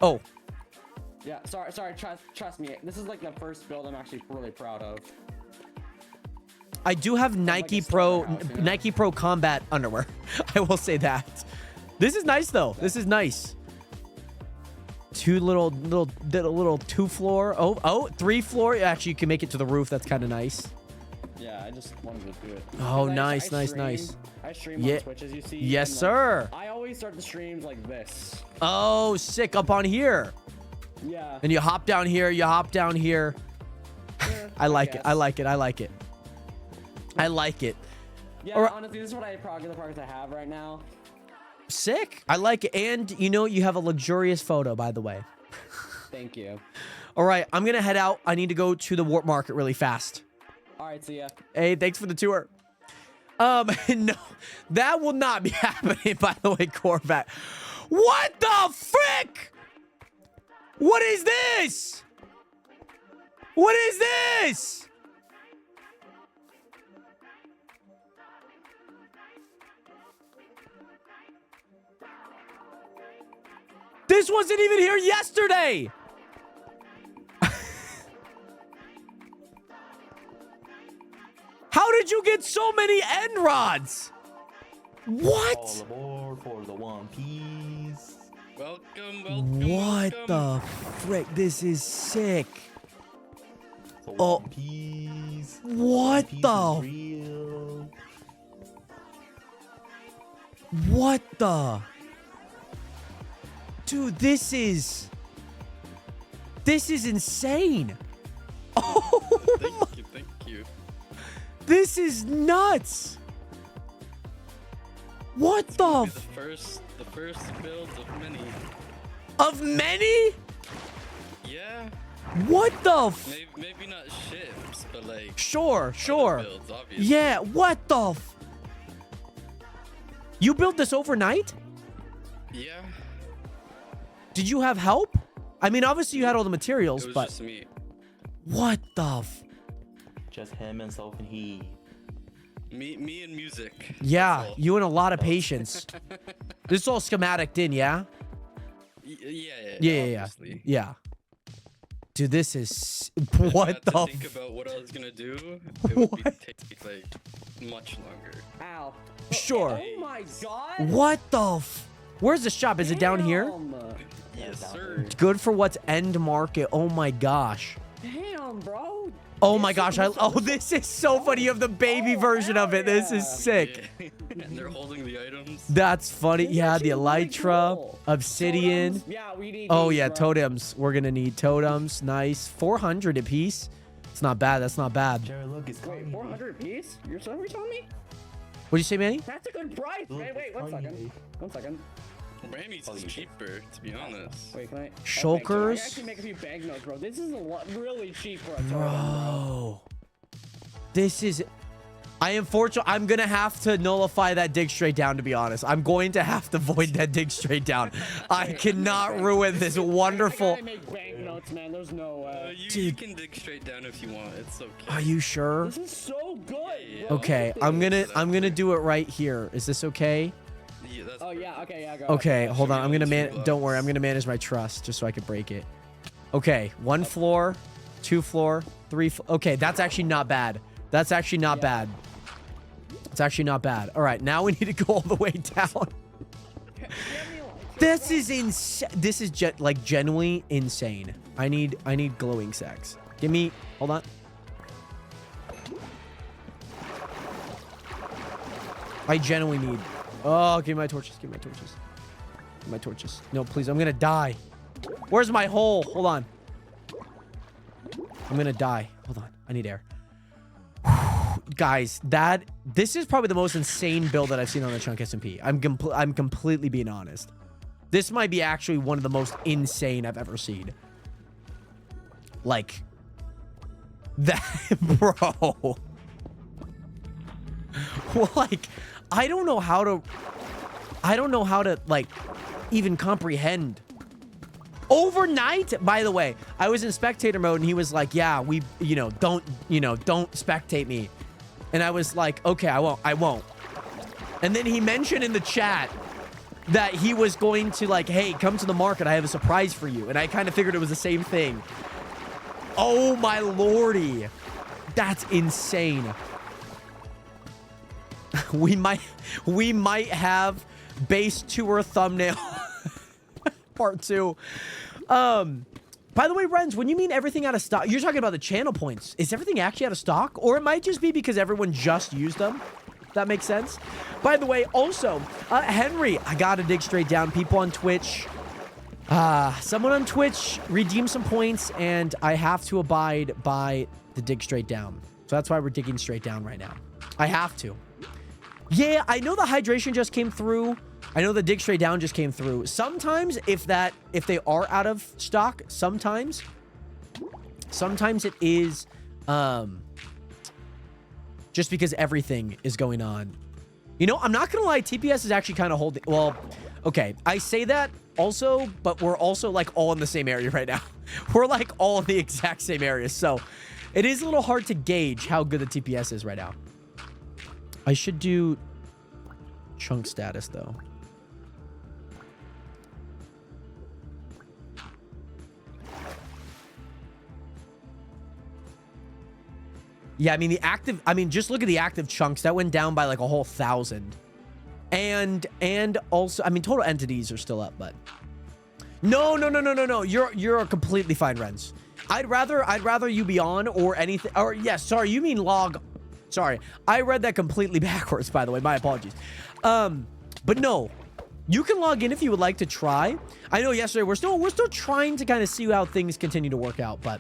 [SPEAKER 3] Oh.
[SPEAKER 4] Yeah. Sorry. Trust me. This is like the first build I'm actually really proud of.
[SPEAKER 3] I do have Nike Pro Combat underwear. I will say that. This is nice though. This is nice. Two little 2 floor. Oh, 3 floor. Actually, you can make it to the roof. That's kind of nice.
[SPEAKER 4] Yeah, I just wanted to do it.
[SPEAKER 3] Oh,
[SPEAKER 4] 'Cause
[SPEAKER 3] nice,
[SPEAKER 4] I
[SPEAKER 3] nice,
[SPEAKER 4] stream-
[SPEAKER 3] nice.
[SPEAKER 4] I stream
[SPEAKER 3] Yeah.
[SPEAKER 4] on Twitch, as you see.
[SPEAKER 3] Yes,
[SPEAKER 4] and,
[SPEAKER 3] sir.
[SPEAKER 4] I always start the streams like this.
[SPEAKER 3] Oh, sick. Up on here.
[SPEAKER 4] Yeah.
[SPEAKER 3] And you hop down here. You hop down here.
[SPEAKER 4] Yeah,
[SPEAKER 3] I like it. I
[SPEAKER 4] guess.
[SPEAKER 3] like it. I like it. I like it.
[SPEAKER 4] Yeah,
[SPEAKER 3] Alright.
[SPEAKER 4] honestly, this is what the progress I have right now.
[SPEAKER 3] Sick. I like it. And you know, you have a luxurious photo, by the way.
[SPEAKER 4] Thank you.
[SPEAKER 3] All right, I'm gonna head out. I need to go to the warp market really fast.
[SPEAKER 4] All right, see ya.
[SPEAKER 3] Hey, thanks for the tour. No, that will not be happening, by the way, Corvette. What the frick? What is this? What is this? This wasn't even here yesterday. How did you get so many end rods?
[SPEAKER 5] All
[SPEAKER 3] What?
[SPEAKER 5] aboard for the One Piece.
[SPEAKER 6] Welcome.
[SPEAKER 3] What the frick? This is sick.
[SPEAKER 5] The
[SPEAKER 3] Oh.
[SPEAKER 5] One Piece.
[SPEAKER 3] What
[SPEAKER 5] One Piece
[SPEAKER 3] the?
[SPEAKER 5] is real.
[SPEAKER 3] What the? Dude, this is insane. Oh,
[SPEAKER 6] Thank you.
[SPEAKER 3] this is nuts. What the?
[SPEAKER 6] The first build of many.
[SPEAKER 3] Of many?
[SPEAKER 6] Yeah,
[SPEAKER 3] What the?
[SPEAKER 6] maybe not ships, but like
[SPEAKER 3] Sure.
[SPEAKER 6] other builds, obviously.
[SPEAKER 3] Yeah, what the? You built this overnight?
[SPEAKER 6] Yeah,
[SPEAKER 3] Did you have help? I mean, obviously you had all the materials,
[SPEAKER 6] it was
[SPEAKER 3] but
[SPEAKER 6] just me.
[SPEAKER 3] what the?
[SPEAKER 5] Just him, himself, and he.
[SPEAKER 6] Me and music.
[SPEAKER 3] Yeah,
[SPEAKER 6] That's all.
[SPEAKER 3] you and a lot of patience. This is all schematic in, yeah? Yeah.
[SPEAKER 6] Obviously.
[SPEAKER 3] Yeah. Dude, this is
[SPEAKER 6] If I
[SPEAKER 3] what
[SPEAKER 6] had to
[SPEAKER 3] the?
[SPEAKER 6] think about what I was gonna do, it would be take like much longer.
[SPEAKER 4] Ow.
[SPEAKER 3] Sure.
[SPEAKER 4] Oh my god.
[SPEAKER 3] What the? Where's the shop? Is it down here?
[SPEAKER 4] Damn.
[SPEAKER 6] Yes,
[SPEAKER 5] down
[SPEAKER 6] sir.
[SPEAKER 5] there.
[SPEAKER 3] Good for what's end market. Oh my gosh.
[SPEAKER 4] Damn, bro.
[SPEAKER 3] Oh my gosh. This is so funny. You have the baby
[SPEAKER 4] Oh,
[SPEAKER 3] version of it.
[SPEAKER 4] hell
[SPEAKER 3] This is
[SPEAKER 4] yeah.
[SPEAKER 3] sick.
[SPEAKER 6] Yeah. And they're holding the items.
[SPEAKER 3] That's funny.
[SPEAKER 4] It's
[SPEAKER 3] Yeah,
[SPEAKER 4] actually
[SPEAKER 3] the
[SPEAKER 4] really
[SPEAKER 3] Elytra,
[SPEAKER 4] cool.
[SPEAKER 3] Obsidian.
[SPEAKER 4] Totems? Yeah, we need
[SPEAKER 3] Oh
[SPEAKER 4] these,
[SPEAKER 3] yeah,
[SPEAKER 4] bro.
[SPEAKER 3] totems. We're gonna need totems. Nice. 400 a piece. It's not bad. That's not bad.
[SPEAKER 5] Jared, look, it's
[SPEAKER 4] Wait,
[SPEAKER 5] Kanye.
[SPEAKER 4] 400 a piece? You're telling me?
[SPEAKER 3] What'd you say, Manny?
[SPEAKER 4] That's a good price.
[SPEAKER 5] Look,
[SPEAKER 4] Wait,
[SPEAKER 5] it's
[SPEAKER 4] one
[SPEAKER 5] Kanye.
[SPEAKER 4] second. 1 second.
[SPEAKER 6] Grammy's is cheaper, to be honest.
[SPEAKER 4] Wait, can I?
[SPEAKER 3] Shulkers?
[SPEAKER 4] Okay, so I can actually make a few banknotes, bro. This is a lot, really cheap for a totem, bro.
[SPEAKER 3] Bro. This is... I'm gonna have to nullify that dig straight down, to be honest. I'm going to have to void that dig straight down. I cannot ruin this
[SPEAKER 4] I
[SPEAKER 3] wonderful...
[SPEAKER 4] gotta make banknotes, man. There's no way.
[SPEAKER 6] You
[SPEAKER 3] Dude.
[SPEAKER 6] can dig straight down if you want. It's okay.
[SPEAKER 3] Are you sure?
[SPEAKER 4] This is so good,
[SPEAKER 6] Yeah.
[SPEAKER 4] bro.
[SPEAKER 3] Okay,
[SPEAKER 4] Look at this.
[SPEAKER 3] I'm gonna do it right here. Is this okay?
[SPEAKER 6] Yeah, that's
[SPEAKER 4] Oh yeah, okay, yeah, go.
[SPEAKER 3] Okay, hold on. I'm gonna
[SPEAKER 6] Should we
[SPEAKER 3] don't worry. I'm gonna manage my trust just so I can break it. Okay, 1 floor, 2 floor, 3. Okay, that's actually not bad. That's actually not bad. It's actually not bad. All right, now we need to go all the way down. This is insane. This is like genuinely insane. I need glowing sacks. Give me. Hold on. I genuinely need. Oh, give me my torches. Give me my torches. Give me my torches. No, please. I'm gonna die. Where's my hole? Hold on. I'm gonna die. Hold on. I need air. Guys, this is probably the most insane build that I've seen on the Chunk SMP. I'm completely being honest. This might be actually one of the most insane I've ever seen. Like that, bro. Like, I don't know how to like even comprehend. Overnight, by the way, I was in spectator mode and he was like, yeah, don't spectate me. And I was like, okay, I won't. And then he mentioned in the chat that he was going to like, hey, come to the market. I have a surprise for you. And I kind of figured it was the same thing. Oh my lordy. That's insane. We might have base tour thumbnail part 2. By the way, Renz, when you mean everything out of stock, you're talking about the channel points. Is everything actually out of stock? Or it might just be because everyone just used them. That makes sense. By the way, also, Henry, I gotta dig straight down. People on Twitch. Someone on Twitch redeemed some points, and I have to abide by the dig straight down. So that's why we're digging straight down right now. I have to. Yeah, I know the hydration just came through. I know the dig straight down just came through. Sometimes if they are out of stock, sometimes it is just because everything is going on. You know, I'm not gonna lie, TPS is actually kind of holding. Well, okay, I say that also, but we're also like all in the same area right now. We're like all in the exact same area, so it is a little hard to gauge how good the TPS is right now. I should do chunk status though. Yeah, I mean, just look at the active chunks. That went down by like a whole 1,000. And also, I mean, total entities are still up, but no. You're completely fine, Renz. I'd rather you be on or anything, or yes, sorry, you mean log. Sorry, I read that completely backwards, by the way. My apologies. But no, you can log in if you would like to try. I know yesterday we're still trying to kind of see how things continue to work out, but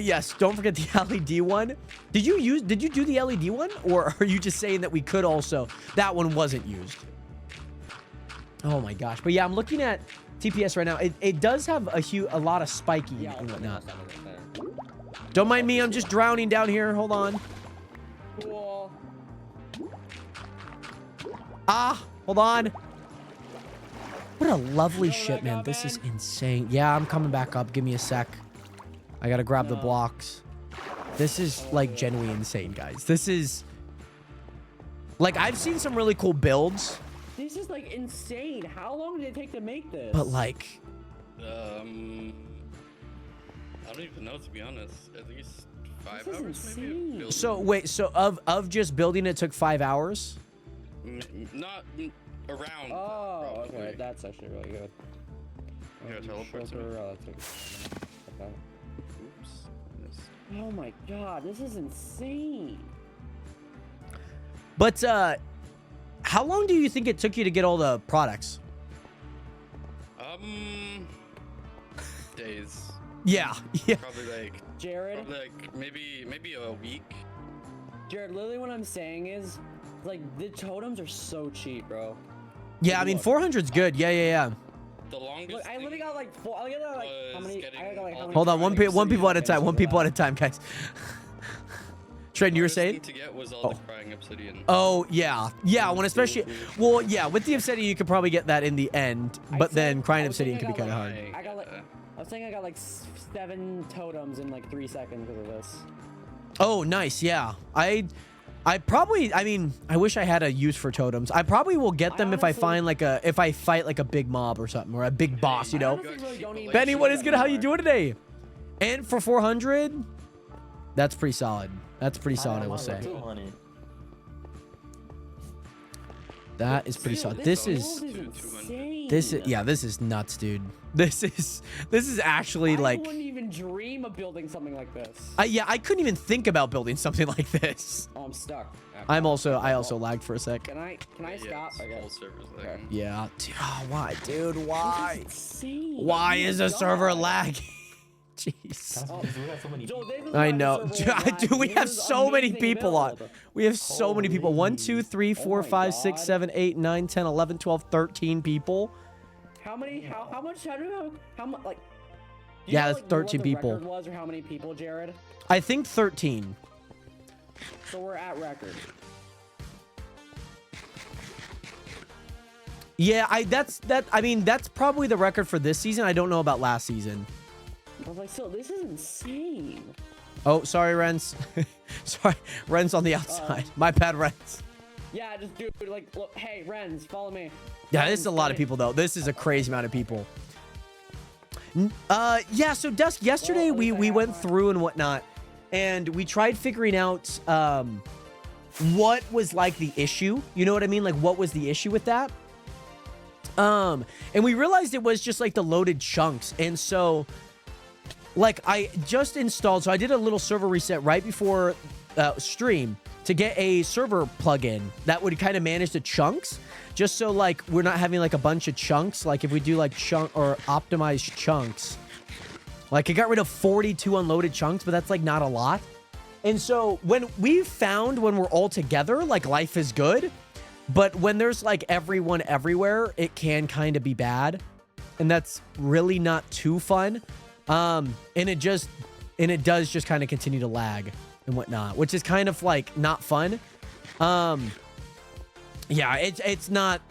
[SPEAKER 3] yes, don't forget the LED one. Did you do the LED one, or are you just saying that we could also? That one wasn't used. Oh my gosh. But yeah, I'm looking at TPS right now. It does have a lot of spiky and whatnot. Don't mind me, I'm just drowning down here. Hold on.
[SPEAKER 4] Cool.
[SPEAKER 3] Hold on. What a lovely ship, man. This is insane. Yeah, I'm coming back up. Give me a sec. I gotta grab the blocks. This is like genuinely insane, guys. This is like, I've seen some really cool builds.
[SPEAKER 4] This is like insane. How long did it take to make this?
[SPEAKER 3] But like,
[SPEAKER 6] I don't even know, to be honest. At least 5
[SPEAKER 4] This is
[SPEAKER 6] hours, maybe.
[SPEAKER 4] insane.
[SPEAKER 6] of building.
[SPEAKER 3] so wait, so of just building it took 5 hours?
[SPEAKER 6] Not around.
[SPEAKER 4] Oh,
[SPEAKER 6] probably.
[SPEAKER 4] okay. That's actually really good.
[SPEAKER 6] Here, teleport to me.
[SPEAKER 4] Okay.
[SPEAKER 6] Oops. Yes.
[SPEAKER 4] Oh my god, this is insane.
[SPEAKER 3] But how long do you think it took you to get all the products?
[SPEAKER 6] Days.
[SPEAKER 3] Yeah.
[SPEAKER 6] Probably like
[SPEAKER 4] Jared,
[SPEAKER 6] maybe a week.
[SPEAKER 4] Jared, literally what I'm saying is, like, the totems are so cheap, bro.
[SPEAKER 3] Yeah, I mean, 400's good. Yeah.
[SPEAKER 6] The longest.
[SPEAKER 4] Look, I literally got like four. I got like how many? I got like how many?
[SPEAKER 3] Hold on, one people at a time. One people at a
[SPEAKER 4] time.
[SPEAKER 3] time, guys. Trent, you were
[SPEAKER 6] hardest thing
[SPEAKER 3] saying?
[SPEAKER 6] to get was all the crying obsidian.
[SPEAKER 3] Oh, yeah. Yeah, when especially... Well, yeah, with the obsidian, you could probably get that in the end. But then crying obsidian could be kind of hard.
[SPEAKER 4] I got like, I was saying I got like 7 totems in like 3 seconds because of this.
[SPEAKER 3] Oh, nice. Yeah. I probably... I mean, I wish I had a use for totems. I probably will get them if I
[SPEAKER 4] honestly-
[SPEAKER 3] find like a... If I fight like a big mob or something. Or a big boss, you know?
[SPEAKER 4] honestly really don't even
[SPEAKER 3] Benny, what
[SPEAKER 4] see
[SPEAKER 3] is
[SPEAKER 4] that
[SPEAKER 3] good? How you
[SPEAKER 4] anymore.
[SPEAKER 3] doing today? And for 400... That's pretty solid. That's pretty solid, I will say.
[SPEAKER 5] 200.
[SPEAKER 3] That is pretty solid.
[SPEAKER 4] Dude,
[SPEAKER 3] This
[SPEAKER 4] build
[SPEAKER 3] is...
[SPEAKER 4] insane.
[SPEAKER 3] This is... Yeah, this is nuts, dude. This is actually
[SPEAKER 4] I
[SPEAKER 3] like...
[SPEAKER 4] wouldn't even dream of building something like this.
[SPEAKER 3] Yeah, I couldn't even think about building something like this.
[SPEAKER 4] Oh, I'm stuck.
[SPEAKER 3] I also lagged for a sec.
[SPEAKER 4] Can I stop? I
[SPEAKER 6] All
[SPEAKER 4] guess.
[SPEAKER 6] servers
[SPEAKER 4] Okay.
[SPEAKER 6] lagging.
[SPEAKER 3] Yeah. Oh, why, dude? Why?
[SPEAKER 4] This is insane.
[SPEAKER 3] Why
[SPEAKER 4] Oh
[SPEAKER 3] is
[SPEAKER 4] my
[SPEAKER 3] a server
[SPEAKER 4] God.
[SPEAKER 3] lagging? Jeez.
[SPEAKER 4] Oh.
[SPEAKER 5] Because we have so many
[SPEAKER 4] Joel,
[SPEAKER 5] people.
[SPEAKER 4] this is
[SPEAKER 3] I
[SPEAKER 4] why
[SPEAKER 3] know.
[SPEAKER 4] the server was
[SPEAKER 3] Dude, we
[SPEAKER 4] lagging.
[SPEAKER 3] have
[SPEAKER 4] This is
[SPEAKER 3] so many
[SPEAKER 4] amazing
[SPEAKER 3] people on.
[SPEAKER 4] build.
[SPEAKER 3] We have so many people. 1, 2, 3, 4,
[SPEAKER 4] my
[SPEAKER 3] 5, 6,
[SPEAKER 4] God.
[SPEAKER 3] 7, 8, 9, 10, 11, 12, 13 people.
[SPEAKER 4] How many? How much? How much? Like. do you
[SPEAKER 3] Yeah,
[SPEAKER 4] know,
[SPEAKER 3] that's
[SPEAKER 4] like,
[SPEAKER 3] 13
[SPEAKER 4] what the
[SPEAKER 3] people.
[SPEAKER 4] record was or how many people, Jared?
[SPEAKER 3] I think 13.
[SPEAKER 4] So we're at record.
[SPEAKER 3] Yeah, I mean, that's probably the record for this season. I don't know about last season.
[SPEAKER 4] I was like, so this is insane.
[SPEAKER 3] Oh, sorry, Renz. Sorry, Renz on the outside. My bad, Renz.
[SPEAKER 4] Yeah, just dude, like, look, hey, Renz, follow me.
[SPEAKER 3] Yeah, this is a
[SPEAKER 4] Renz,
[SPEAKER 3] lot of people, though. This is a crazy amount of people. Yeah, so Dusk, yesterday
[SPEAKER 4] Well, at least I
[SPEAKER 3] we
[SPEAKER 4] have
[SPEAKER 3] went
[SPEAKER 4] mine.
[SPEAKER 3] through and whatnot, and we tried figuring out what was like the issue. You know what I mean? Like, what was the issue with that? And we realized it was just like the loaded chunks. And so like I just installed, so I did a little server reset right before stream to get a server plugin that would kind of manage the chunks, just so like we're not having like a bunch of chunks. Like if we do like chunk or optimized chunks, like it got rid of 42 unloaded chunks, but that's like not a lot. And so when we found when we're all together, like life is good, but when there's like everyone everywhere, it can kind of be bad. And that's really not too fun. And it does just kind of continue to lag and whatnot, which is kind of like not fun. Yeah, it's not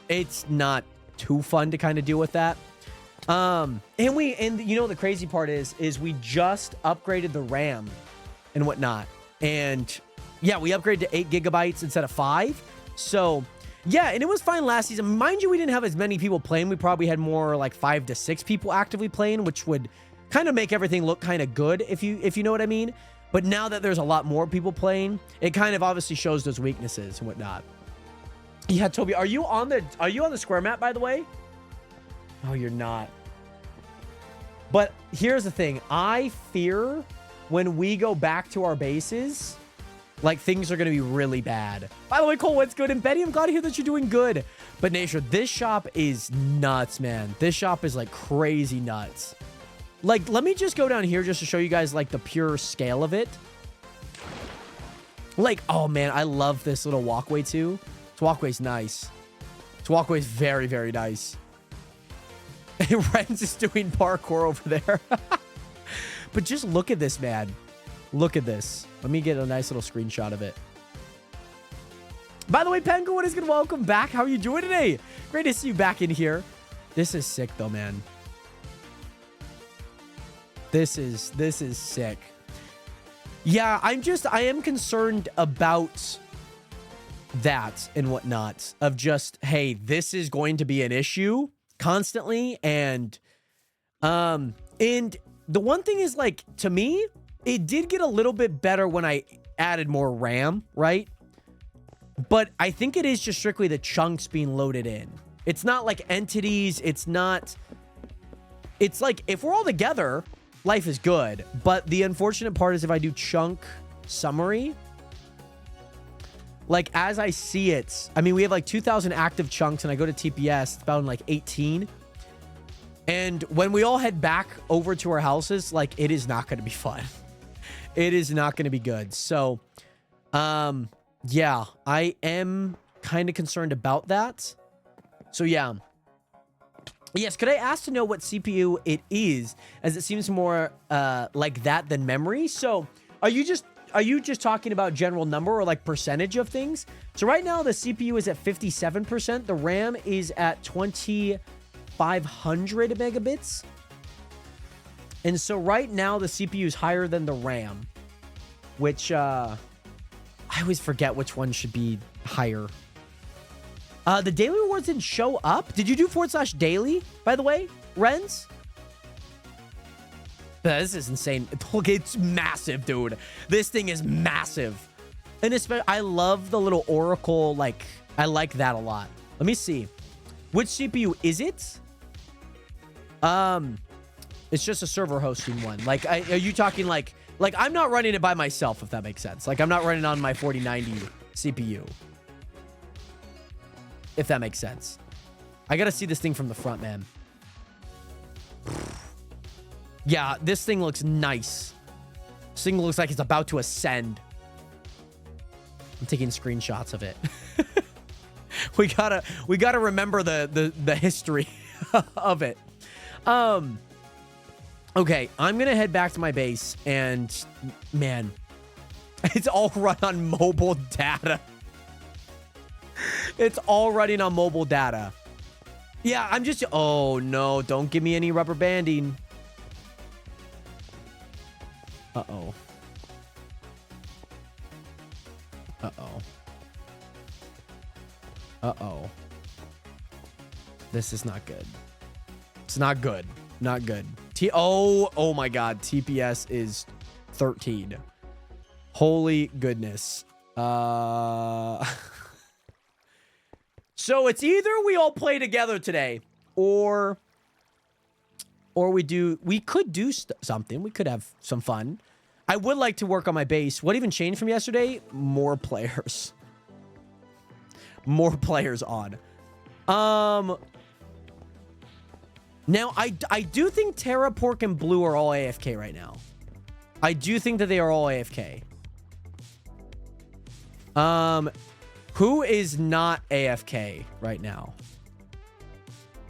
[SPEAKER 3] too fun to kind of deal with that. And you know, the crazy part is we just upgraded the RAM and whatnot. And yeah, we upgraded to 8 gigabytes instead of 5. So yeah, and it was fine last season. Mind you, we didn't have as many people playing. We probably had more like 5 to 6 people actively playing, which would kind of make everything look kind of good, if you know what I mean. But now that there's a lot more people playing, it kind of obviously shows those weaknesses and whatnot. Yeah, Toby, are you on the square map, by the way? Oh, you're not. But here's the thing. I fear when we go back to our bases, like things are going to be really bad. By the way, Cole, what's good? And Betty, I'm glad to hear that you're doing good. But Nature, this shop is nuts, man. This shop is like crazy nuts. Like, let me just go down here just to show you guys like the pure scale of it. Like, oh man, I love this little walkway too. This walkway's nice. This walkway's very, very nice. Renz is doing parkour over there. But just look at this, man. Look at this. Let me get a nice little screenshot of it. By the way, Penguin, what is good? Welcome back. How are you doing today? Great to see you back in here. This is sick though, man. This is sick. Yeah, I am concerned about that and whatnot, of just, hey, this is going to be an issue constantly. And the one thing is, like, to me, it did get a little bit better when I added more RAM, right? But I think it is just strictly the chunks being loaded in. It's not like entities. It's like if we're all together, life is good. But the unfortunate part is if I do chunk summary, like as I see it, I mean, we have like 2,000 active chunks and I go to TPS, it's about like 18. And when we all head back over to our houses, like it is not going to be fun. It is not going to be good. So, yeah, I am kind of concerned about that. So yeah. Yes, could I ask to know what CPU it is, as it seems more like that than memory? So are you just talking about general number or like percentage of things? So right now the CPU is at 57%. The RAM is at 2,500 megabits. And so right now the CPU is higher than the RAM, which I always forget which one should be higher. The daily rewards didn't show up. Did you do /daily, by the way, Renz? This is insane. Look, it's massive, dude. This thing is massive. And especially, I love the little Oracle, like, I like that a lot. Let me see. Which CPU is it? It's just a server hosting one. Like, are you talking like I'm not running it by myself, if that makes sense. Like, I'm not running on my 4090 CPU. If that makes sense. I gotta see this thing from the front, man. Yeah, this thing looks nice. This thing looks like it's about to ascend. I'm taking screenshots of it. we gotta remember the history of it. Okay, I'm gonna head back to my base, and man, it's all run on mobile data. It's all running on mobile data. Yeah, I'm just... Oh, no. Don't give me any rubber banding. Uh-oh. Uh-oh. Uh-oh. This is not good. It's not good. Not good. Oh my God. TPS is 13. Holy goodness. So it's either we all play together today or we could do something. We could have some fun. I would like to work on my base. What even changed from yesterday? More players. More players on. Now, I do think Terra, Pork, and Blue are all AFK right now. I do think that they are all AFK. Who is not AFK right now?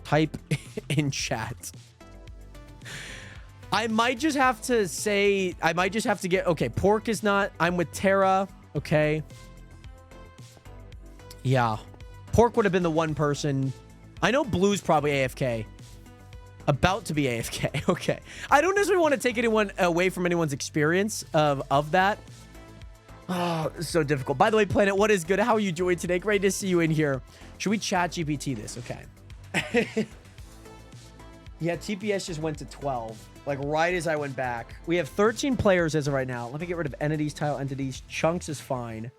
[SPEAKER 3] Type in chat. I might just have to say, I might just have to get, okay, Pork is not, I'm with Terra, okay. Yeah. Pork would have been the one person. I know Blue's probably AFK. About to be AFK. Okay. I don't necessarily want to take anyone away from anyone's experience of that. Oh, it's so difficult. By the way, Planet, what is good? How are you doing today? Great to see you in here. Should we chat GPT this? Okay. Yeah, TPS just went to 12. Like right as I went back. We have 13 players as of right now. Let me get rid of entities, tile entities. Chunks is fine.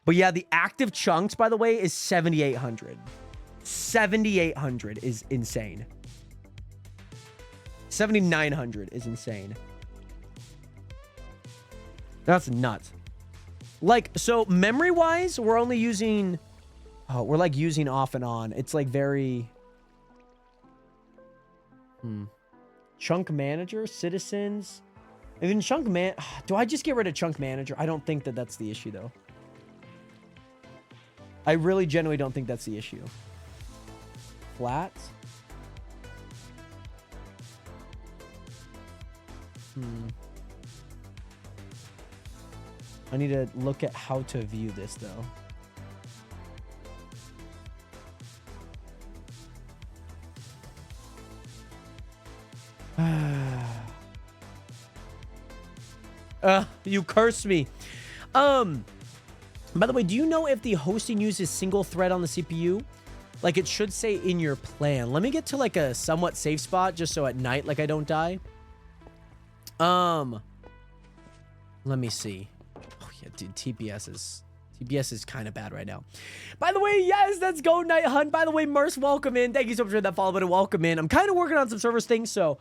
[SPEAKER 3] But yeah, the active chunks, by the way, is 7,800. 7,800 is insane. 7,900 is insane. That's nuts. Like, so memory-wise, we're only using... Oh, we're like using off and on. It's like very... Chunk manager, citizens. And then chunk man... Do I just get rid of chunk manager? I don't think that that's the issue, though. I really genuinely don't think that's the issue. Flats. I need to look at how to view this, though. You cursed me. By the way, do you know if the hosting uses single thread on the CPU? Like it should say in your plan. Let me get to like a somewhat safe spot just so at night like I don't die. Let me see. Oh yeah, dude, TPS is kind of bad right now. By the way, yes, let's go Night Hunt. By the way, Merce, welcome in. Thank you so much for that follow button. Welcome in. I'm kind of working on some servers things, so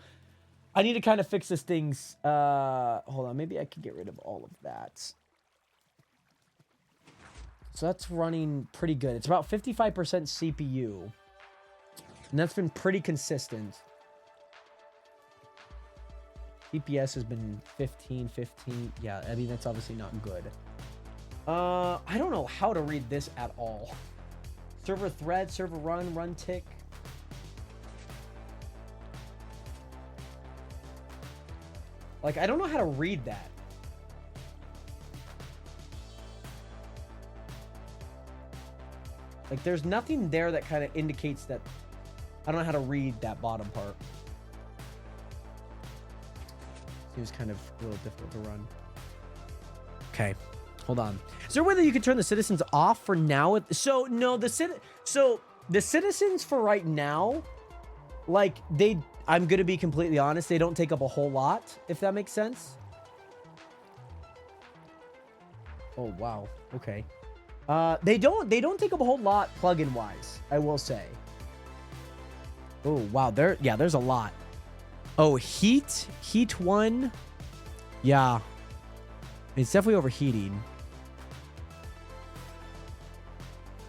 [SPEAKER 3] I need to kind of fix this things. Hold on, maybe I could get rid of all of that. So that's running pretty good. It's about 55% CPU. And that's been pretty consistent. TPS has been 15. Yeah, I mean, that's obviously not good. I don't know how to read this at all. Server thread, server run tick. Like, I don't know how to read that. Like, there's nothing there that kind of indicates that... I don't know how to read that bottom part. Seems kind of a little difficult to run. Okay, hold on. Is there a way that you could turn the citizens off for now? So, no, the citizens for right now, like, I'm going to be completely honest, they don't take up a whole lot, if that makes sense. Oh, wow. Okay. They don't take up a whole lot plugin wise, I will say. Oh, wow. There's a lot. Oh, heat 1. Yeah. It's definitely overheating.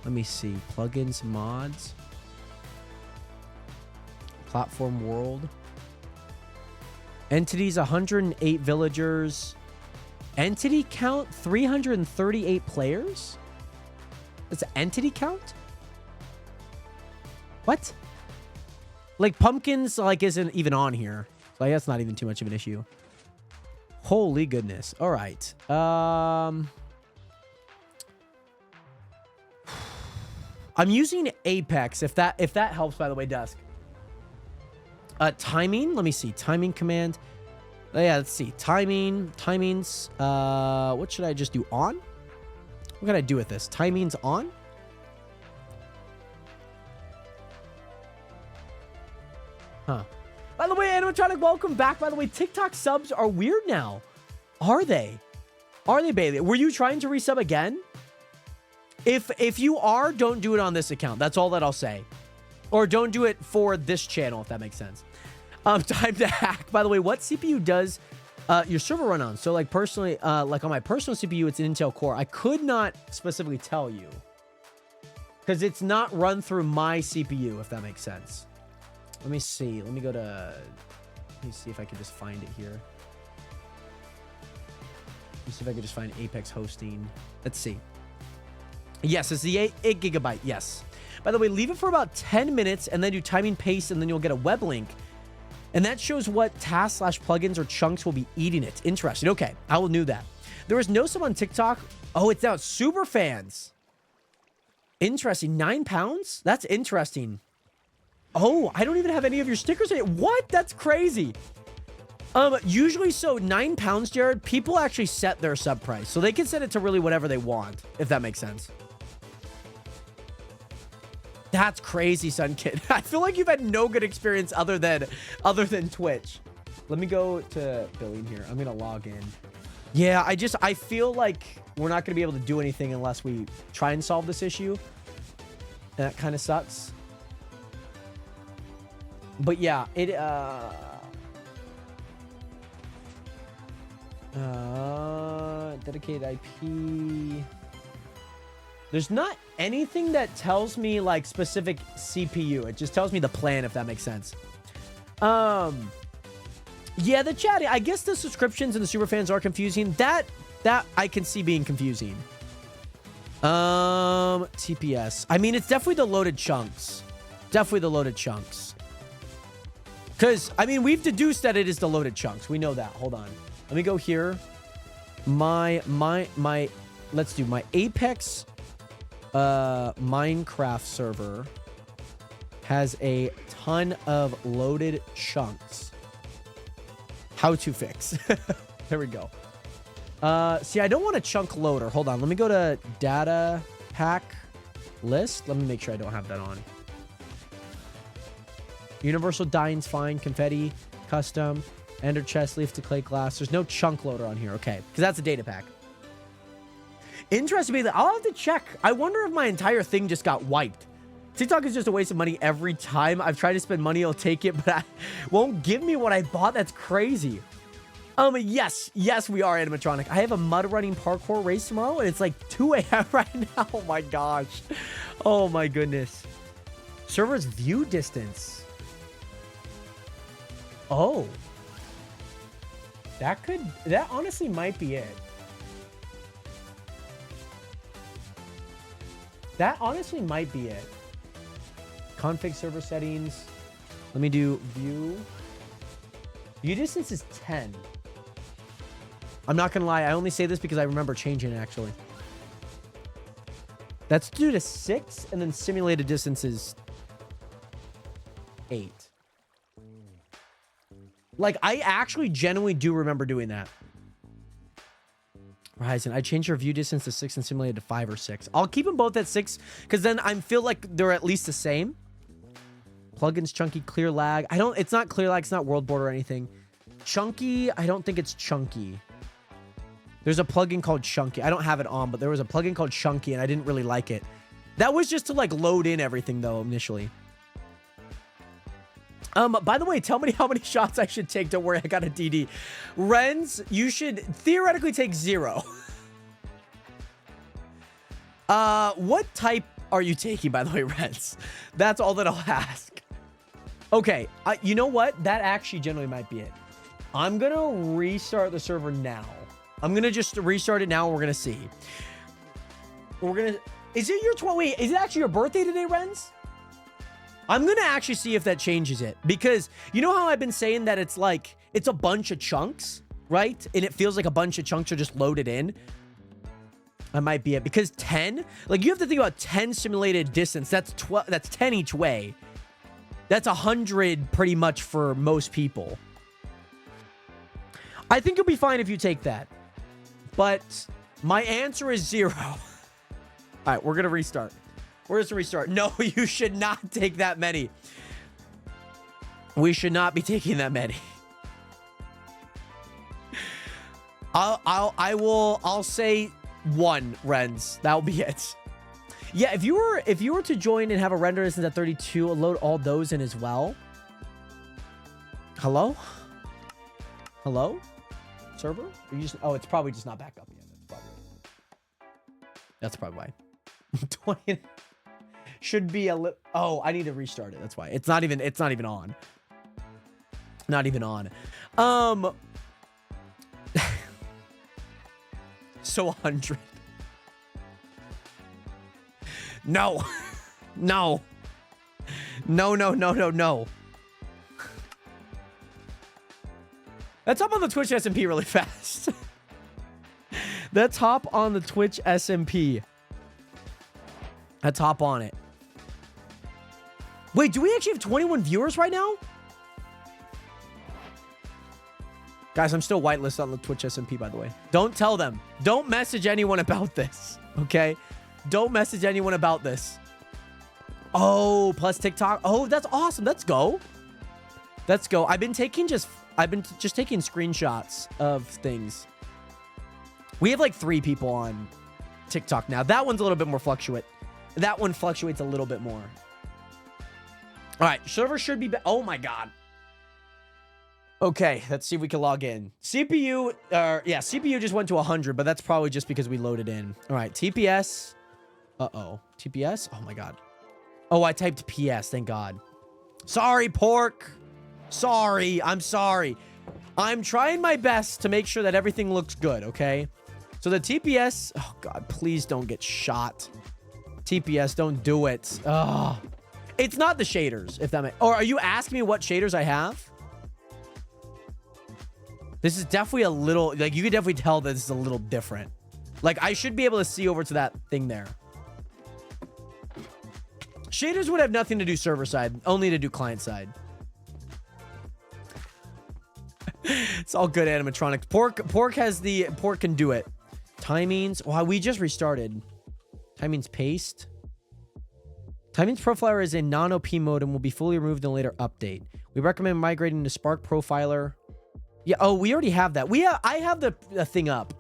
[SPEAKER 3] Let me see. Plugins, mods. Platform world. Entities, 108 villagers. Entity count, 338 players? That's an entity count? What? Like, pumpkins, like, isn't even on here. So I guess that's not even too much of an issue. Holy goodness. All right. I'm using Apex, if that helps, by the way, Dusk. Timing. Let me see. Timing command. Yeah, let's see. Timings. What should I just do? On? What can I do with this? Timing's on? Huh. By the way, Animatronic, welcome back. By the way, TikTok subs are weird now. Are they? Are they, Bailey? Were you trying to resub again? If you are, don't do it on this account. That's all that I'll say. Or don't do it for this channel, if that makes sense. Time to hack. By the way, what CPU does your server run on? So like personally, like on my personal CPU, it's an Intel Core. I could not specifically tell you because it's not run through my CPU, if that makes sense. Let me see. Let me go to, let me see if I can just find it here. Let me see if I can just find Apex hosting. Let's see. Yes, it's the 8 gigabyte. Yes. By the way, leave it for about 10 minutes and then do timing paste, and then you'll get a web link. And that shows what tasks / plugins or chunks will be eating it. Interesting. Okay, I will knew that. There is no sub on TikTok. Oh, it's out. Super fans. Interesting. £9? That's interesting. Oh, I don't even have any of your stickers. What? That's crazy. Usually, so £9, Jared, people actually set their sub price. So they can set it to really whatever they want, if that makes sense. That's crazy, Sunkid. I feel like you've had no good experience other than Twitch. Let me go to billing here. I'm gonna log in. Yeah, I feel like we're not gonna be able to do anything unless we try and solve this issue. And that kind of sucks. But yeah, it dedicated IP. There's not anything that tells me like specific CPU. It just tells me the plan, if that makes sense. Yeah, the chat, I guess the subscriptions and the super fans are confusing. That I can see being confusing. TPS. I mean, it's definitely the loaded chunks. Definitely the loaded chunks. Because, I mean, we've deduced that it is the loaded chunks. We know that. Hold on. Let me go here. Let's do my Apex Minecraft server has a ton of loaded chunks. How to fix. There we go. See, I don't want a chunk loader. Hold on. Let me go to data pack list. Let me make sure I don't have that on. Universal Dying's fine. Confetti, custom, ender chest, leaf to clay glass. There's no chunk loader on here. Okay, because that's a data pack. Interesting. I'll have to check. I wonder if my entire thing just got wiped. TikTok is just a waste of money every time. I've tried to spend money, I'll take it, but I won't give me what I bought. That's crazy. Yes, we are animatronic. I have a mud running parkour race tomorrow, and it's like 2 a.m. right now. Oh my gosh. Oh my goodness. Server's view distance. Oh. That honestly might be it. That honestly might be it. Config server settings. Let me do view. View distance is 10. I'm not going to lie. I only say this because I remember changing it, actually. That's due to 6, and then simulated distance is 8. Like, I actually genuinely do remember doing that. Ryzen, I changed your view distance to 6 and simulated to 5 or 6. I'll keep them both at 6 because then I feel like they're at least the same. Plugins, chunky, clear lag. It's not clear lag. It's not world border or anything. Chunky, I don't think it's chunky. There's a plugin called Chunky. I don't have it on, but there was a plugin called Chunky and I didn't really like it. That was just to like load in everything though initially. By the way, tell me how many shots I should take. Don't worry, I got a DD. Renz, you should theoretically take 0. What type are you taking, by the way, Renz? That's all that I'll ask. Okay, you know what? That actually generally might be it. I'm gonna restart the server now. I'm gonna just restart it now and we're gonna see. Is it your wait, is it actually your birthday today, Renz? I'm going to actually see if that changes it. Because you know how I've been saying that it's like, it's a bunch of chunks, right? And it feels like a bunch of chunks are just loaded in. That might be it. Because 10, like you have to think about 10 simulated distance. That's 10 each way. That's 100 pretty much for most people. I think you'll be fine if you take that. But my answer is 0. All right, we're going to restart. We're just gonna restart. No, you should not take that many. We should not be taking that many. I'll say 1, Renz. That'll be it. Yeah, if you were to join and have a render distance at 32, load all those in as well. Hello? Hello? Server? Are you just, oh, it's probably just not back up yet. That's probably why. 20 should be a little. Oh, I need to restart it. That's why. It's not even on. Not even on. So 100. No. No. No, no, no, no, no. Let's hop on the Twitch SMP really fast. Let's hop on the Twitch SMP. Let's hop on it. Wait, do we actually have 21 viewers right now? Guys, I'm still whitelisted on the Twitch SMP, by the way. Don't tell them. Don't message anyone about this, okay? Don't message anyone about this. Oh, plus TikTok. Oh, that's awesome. Let's go. Let's go. I've been just taking screenshots of things. We have like 3 people on TikTok now. That one's a little bit more fluctuate. That one fluctuates a little bit more. All right, server should be oh my god. Okay, let's see if we can log in. CPU, yeah, CPU just went to 100, but that's probably just because we loaded in. All right, TPS. Uh-oh, TPS? Oh my god. Oh, I typed PS, thank god. Sorry, Pork. Sorry, I'm sorry. I'm trying my best to make sure that everything looks good, okay? So the TPS, oh god, please don't get shot. TPS, don't do it. Oh, it's not the shaders, if that makes, or are you asking me what shaders I have? This is definitely a little, like, you can definitely tell that this is a little different. Like, I should be able to see over to that thing there. Shaders would have nothing to do server side, only to do client side. It's all good animatronics. Pork can do it. Timings. Wow, we just restarted. Timings paste. Timings profiler is in non-OP mode and will be fully removed in a later update. We recommend migrating to Spark profiler. Yeah. Oh, we already have that. I have the thing up.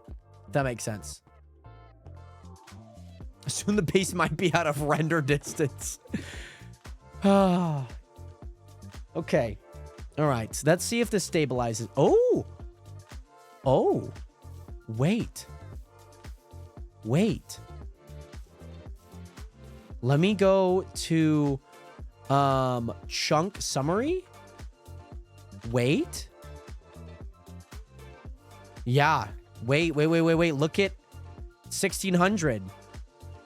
[SPEAKER 3] If that makes sense. Soon the base might be out of render distance. Okay. All right. So let's see if this stabilizes. Oh. Oh. Wait. Wait. Let me go to chunk summary. Wait. Yeah. Wait. Look at 1600.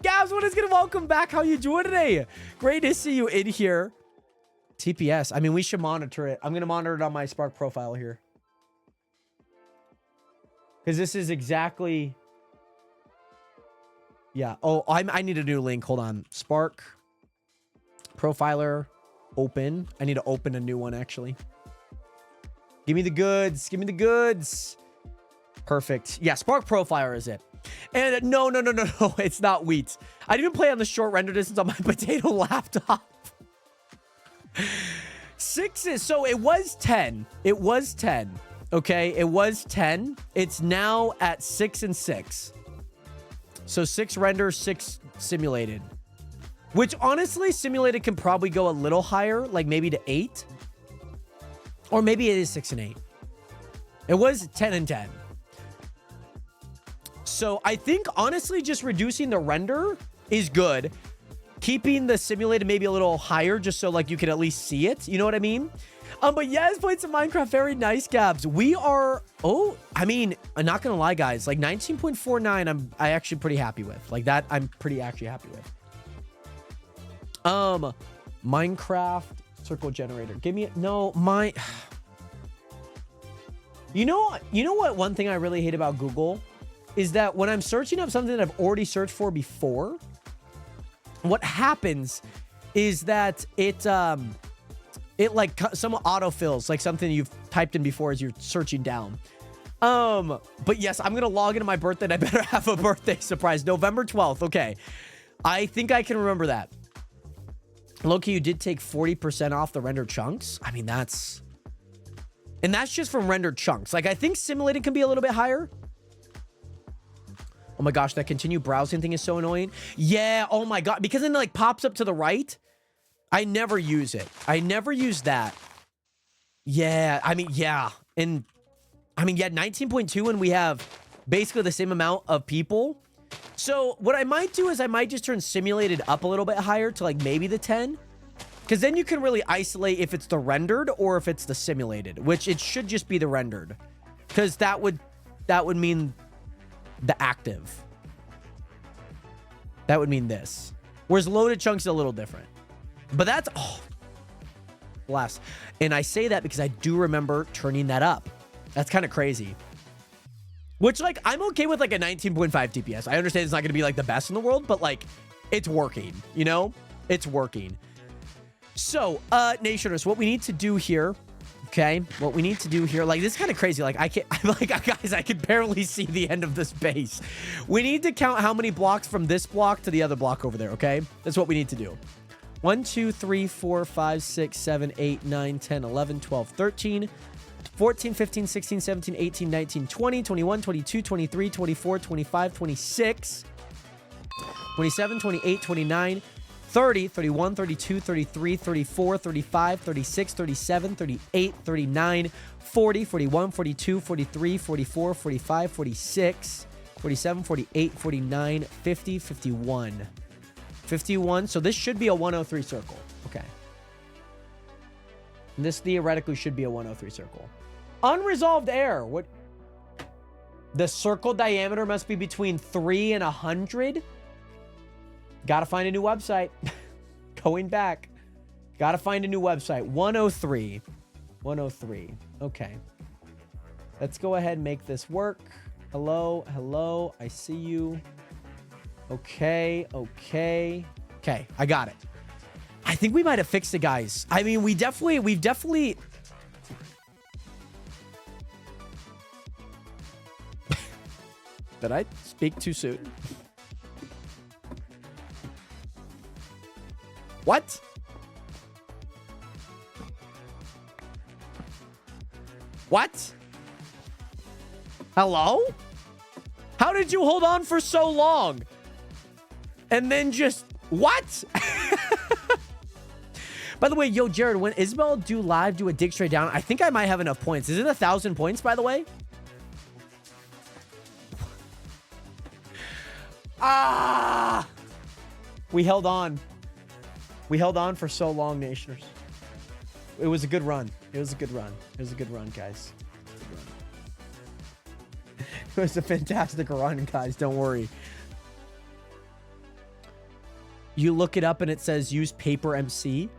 [SPEAKER 3] Gabs, what is good? Welcome back. How you doing today? Great to see you in here. TPS. I mean, we should monitor it. I'm going to monitor it on my Spark profile here. Because this is exactly... Yeah. Oh, I need a new link. Hold on. Spark. Profiler. Open. I need to open a new one, actually. Give me the goods. Give me the goods. Perfect. Yeah, Spark Profiler is it. And no. It's not wheat. I didn't even play on the short render distance on my potato laptop. 6 is... So it was 10. It was 10. Okay? It was 10. It's now at 6 and 6. So 6 render, 6 simulated. Which honestly, simulated can probably go a little higher, like maybe to 8. Or maybe it is 6 and 8. It was 10 and 10. So I think honestly, just reducing the render is good. Keeping the simulated maybe a little higher, just so like you can at least see it. You know what I mean? But yes, played some Minecraft. Very nice, Gabs. We are, oh, I mean, I'm not gonna lie, guys. Like 19.49, I'm actually pretty happy with. Like that, I'm pretty actually happy with. Minecraft circle generator. Give me no, my. You know what? One thing I really hate about Google is that when I'm searching up something that I've already searched for before, what happens is that it like some autofills like something you've typed in before as you're searching down. But yes, I'm gonna log into my birthday and I better have a birthday surprise. November 12th. Okay. I think I can remember that. Loki, you did take 40% off the rendered chunks. I mean, that's just from rendered chunks. Like, I think simulated can be a little bit higher. Oh my gosh, that continue browsing thing is so annoying. Yeah, oh my god, because then it like pops up to the right. I never use it. I never use that. Yeah, I mean, yeah. And I mean, yeah, 19.2 and we have basically the same amount of people. So what I might do is I might just turn simulated up a little bit higher to like maybe the 10. Because then you can really isolate if it's the rendered or if it's the simulated, which it should just be the rendered. Because that would mean the active. That would mean this. Whereas loaded chunks is a little different. But that's, oh, blast. And I say that because I do remember turning that up. That's kind of crazy. Which, like, I'm okay with, like, a 19.5 TPS. I understand it's not going to be, like, the best in the world, but, like, it's working, you know? It's working. So, Nationers, what we need to do here, okay? What we need to do here, like, this is kind of crazy. Like, I'm like, guys, I can barely see the end of this base. We need to count how many blocks from this block to the other block over there, okay? That's what we need to do. 1, 2, 3, 4, 5, 6, 7, 8, 9, 10, 11, 12, 13, 14, 15, 16, 17, 18, 19, 20, 21, 22, 23, 24, 25, 26, 27, 28, 29, 30, 31, 32, 33, 34, 35, 36, 37, 38, 39, 40, 41, 42, 43, 44, 45, 46, 47, 48, 49, 50, 51. 51. So this should be a 103 circle. Okay. And this theoretically should be a 103 circle. Unresolved error. What? The circle diameter must be between 3 and 100. Gotta find a new website. Going back. Gotta find a new website. 103. 103. Okay. Let's go ahead and make this work. Hello. Hello. I see you. Okay. Okay. Okay. I got it. I think we might have fixed it, guys. I mean, we've definitely... Did I speak too soon? What? What? Hello? How did you hold on for so long? And then just... What? By the way, yo, Jared, when Isabel do live, do a dig straight down, I think I might have enough points. Is it 1,000 points, by the way? Ah! We held on. We held on for so long, Nationers. It was a good run. It was a good run. It was a good run, guys. It was a fantastic run, guys. Don't worry. You look it up and it says use Paper MC.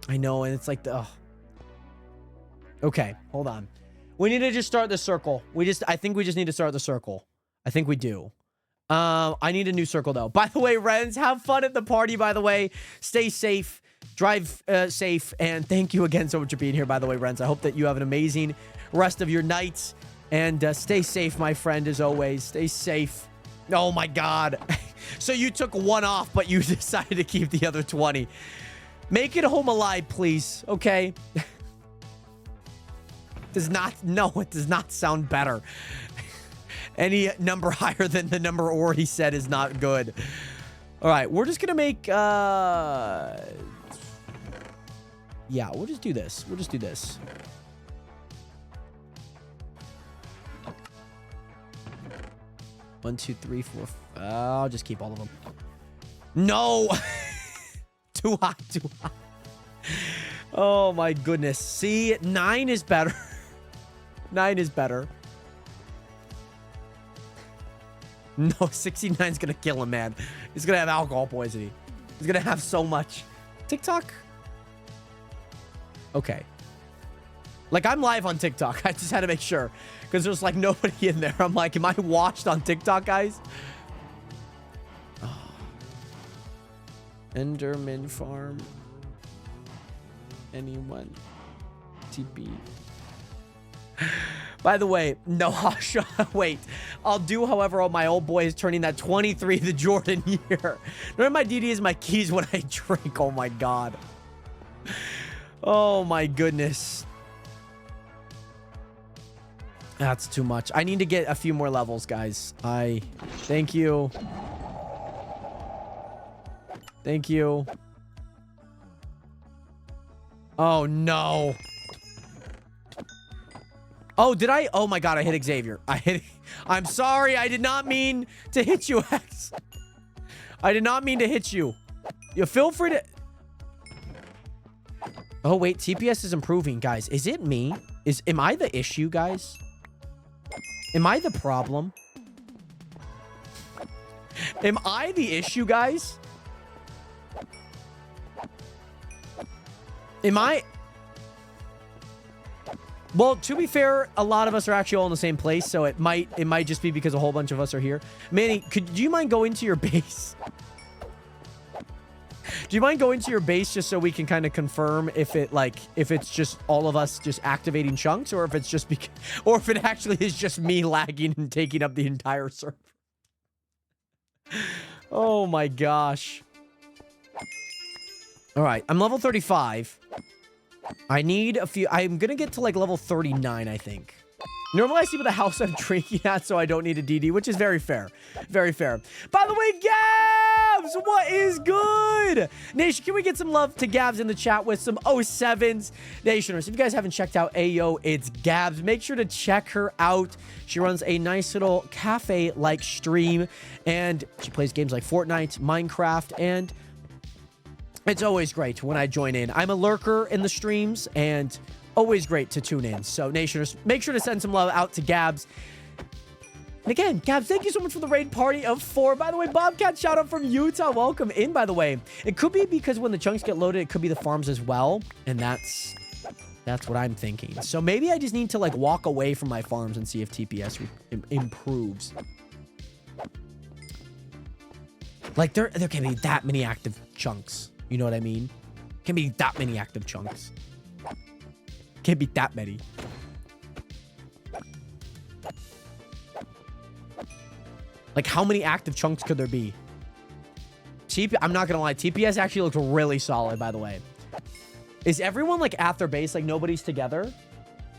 [SPEAKER 3] I know, and it's like the... Oh. Okay, hold on. We need to just start the circle. I think we just need to start the circle. I think we do. I need a new circle, though. By the way, Renz, have fun at the party, by the way. Stay safe. Drive safe. And thank you again so much for being here, by the way, Renz. I hope that you have an amazing rest of your night. And stay safe, my friend, as always. Stay safe. Oh, my God. So you took one off, but you decided to keep the other 20. Make it home alive, please. Okay? Does not... No, it does not sound better. Any number higher than the number already said is not good. All right, we're just gonna make... Yeah, we'll just do this. We'll just do this. One, two, three, four... I'll just keep all of them. No! Too high, too high. Oh, my goodness. See, 9 is better. 9 is better. No, 69 is going to kill him, man. He's going to have alcohol poisoning. He's going to have so much. TikTok? Okay. Like, I'm live on TikTok. I just had to make sure. Because there's, like, nobody in there. I'm like, am I watched on TikTok, guys? Oh. Enderman Farm. Anyone? TP. By the way, no, wait. I'll do, however, my old boy is turning that 23 the Jordan year. None of my DD is my keys when I drink. Oh, my God. Oh, my goodness. That's too much. I need to get a few more levels, guys. Thank you. Thank you. Oh, no. Oh, did I? Oh, my God. I hit Xavier. I'm sorry. I did not mean to hit you, X. I did not mean to hit you. You feel free to... Oh, wait. TPS is improving, guys. Is it me? Am I the issue, guys? Am I the problem? Am I the issue, guys? Am I... Well, to be fair, a lot of us are actually all in the same place, so it might just be because a whole bunch of us are here. Manny, do you mind going to your base? Do you mind going to your base just so we can kind of confirm if it's just all of us just activating chunks, or if it's just or if it actually is just me lagging and taking up the entire server? Oh my gosh. All right, I'm level 35. I need a few. I'm gonna get to like level 39, I think. Normally I sleep at the house I'm drinking at, so I don't need a DD, which is very fair. Very fair. By the way, Gabs, what is good? Nation, can we get some love to Gabs in the chat with some 07s? Nationers, if you guys haven't checked out Ayo, it's Gabs. Make sure to check her out. She runs a nice little cafe-like stream, and she plays games like Fortnite, Minecraft, and it's always great when I join in. I'm a lurker in the streams, and always great to tune in. So, Nationers, make sure to send some love out to Gabs. And again, Gabs, thank you so much for the raid party of 4. By the way, Bobcat, shout out from Utah. Welcome in, by the way. It could be because when the chunks get loaded, it could be the farms as well. And that's what I'm thinking. So maybe I just need to, like, walk away from my farms and see if TPS improves. Like, there can't be that many active chunks. You know what I mean? Can't be that many active chunks. Can't be that many. Like, how many active chunks could there be? I'm not gonna lie, TPS actually looks really solid, by the way. Is everyone, like, at their base? Like, nobody's together?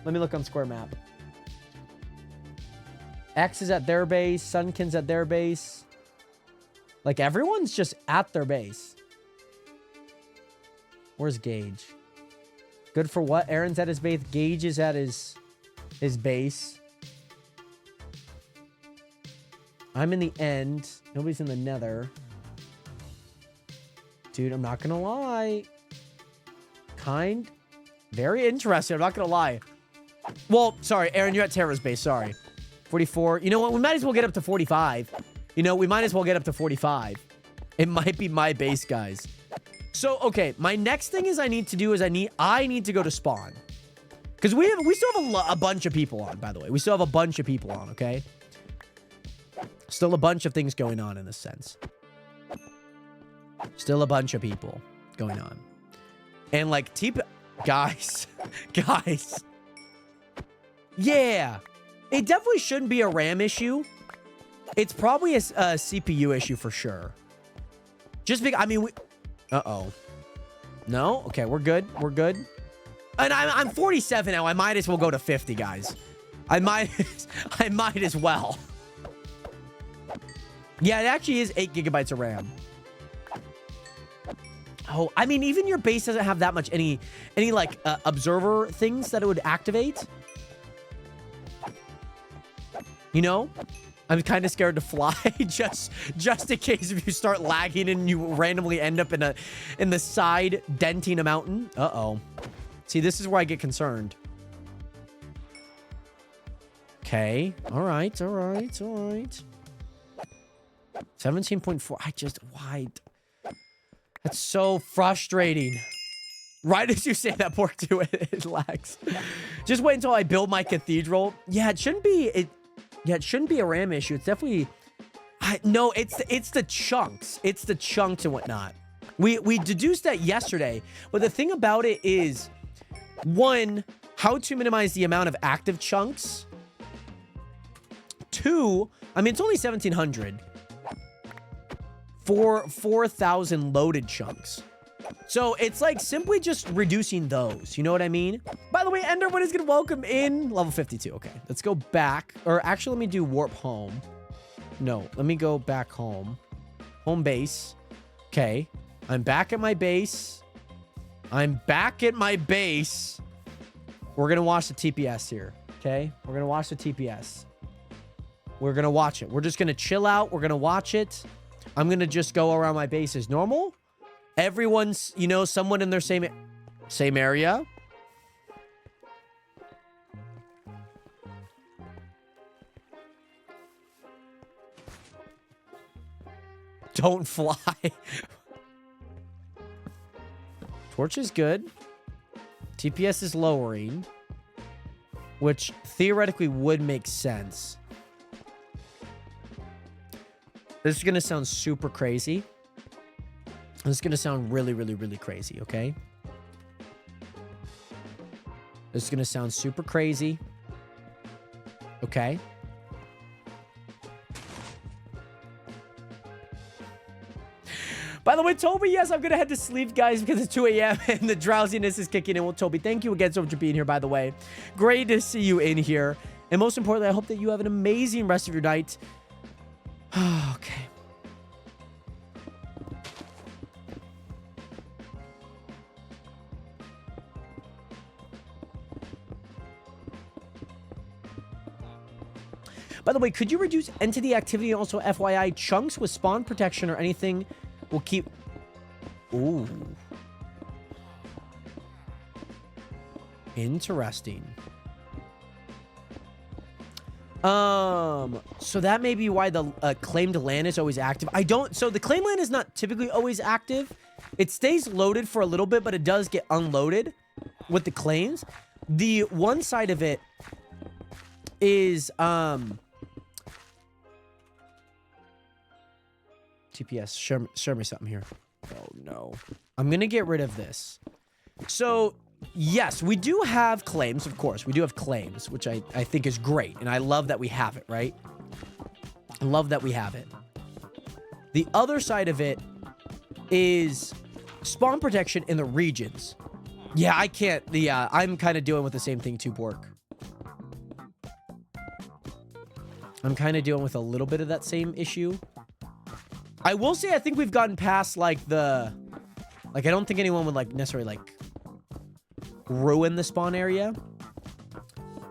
[SPEAKER 3] Let me look on Square Map. X is at their base. Sunkin's at their base. Like, everyone's just at their base. Where's Gage? Good for what? Aaron's at his base. Gage is at his base. I'm in the end. Nobody's in the nether. Dude, I'm not gonna lie. Very interesting. I'm not gonna lie. Well, sorry, Aaron, you're at Terra's base. Sorry. 44. You know what? We might as well get up to 45. You know, we might as well get up to 45. It might be my base, guys. So, okay, my next thing is I need to go to spawn. Because we still have a bunch of people on, by the way. We still have a bunch of people on, okay? Still a bunch of things going on in this sense. Still a bunch of people going on. And, like, guys. Guys. Yeah. It definitely shouldn't be a RAM issue. It's probably a CPU issue for sure. Just because, I mean, uh-oh. No? Okay, we're good. We're good. And I'm 47 now. I might as well go to 50, guys. I might as well. Yeah, it actually is 8 gigabytes of RAM. Oh, I mean, even your base doesn't have that much any like observer things that it would activate. You know? I'm kind of scared to fly just in case if you start lagging and you randomly end up in the side denting a mountain. Uh-oh. See, this is where I get concerned. Okay. All right. 17.4. Why? That's so frustrating. Right as you say that, Pork 2, it lags. Just wait until I build my cathedral. Yeah, it shouldn't be... Yeah, it shouldn't be a RAM issue. It's definitely... No, it's the chunks. It's the chunks and whatnot. We deduced that yesterday. But the thing about it is, 1, how to minimize the amount of active chunks. 2, I mean, it's only 1,700. For 4,000 loaded chunks. So it's like simply just reducing those. You know what I mean? By the way, Enderwood is going to welcome in level 52. Okay, let's go back. Or actually, let me do warp home. No, let me go back home. Home base. Okay, I'm back at my base. I'm back at my base. We're going to watch the TPS here. Okay, we're going to watch the TPS. We're going to watch it. We're just going to chill out. We're going to watch it. I'm going to just go around my base as normal. Everyone's, you know, someone in their same area. Don't fly. Torch is good. TPS is lowering, which theoretically would make sense. This is going to sound super crazy. This is going to sound really, really, really crazy, okay? This is going to sound super crazy. Okay? By the way, Toby, yes, I'm going to head to sleep, guys, because it's 2 a.m. and the drowsiness is kicking in. Well, Toby, thank you again so much for being here, by the way. Great to see you in here. And most importantly, I hope that you have an amazing rest of your night. Okay. By the way, could you reduce entity activity and also FYI chunks with spawn protection or anything will keep... Ooh. Interesting. So that may be why the claimed land is always active. So the claimed land is not typically always active. It stays loaded for a little bit, but it does get unloaded with the claims. The one side of it is, TPS, show me something here. Oh, no. I'm going to get rid of this. So, yes, we do have claims, of course. We do have claims, which I think is great. And I love that we have it, right? I love that we have it. The other side of it is spawn protection in the regions. Yeah, I can't. I'm kind of dealing with the same thing too, Bork. I'm kind of dealing with a little bit of that same issue. I will say I think we've gotten past, like, I don't think anyone would, like, necessarily, like, ruin the spawn area.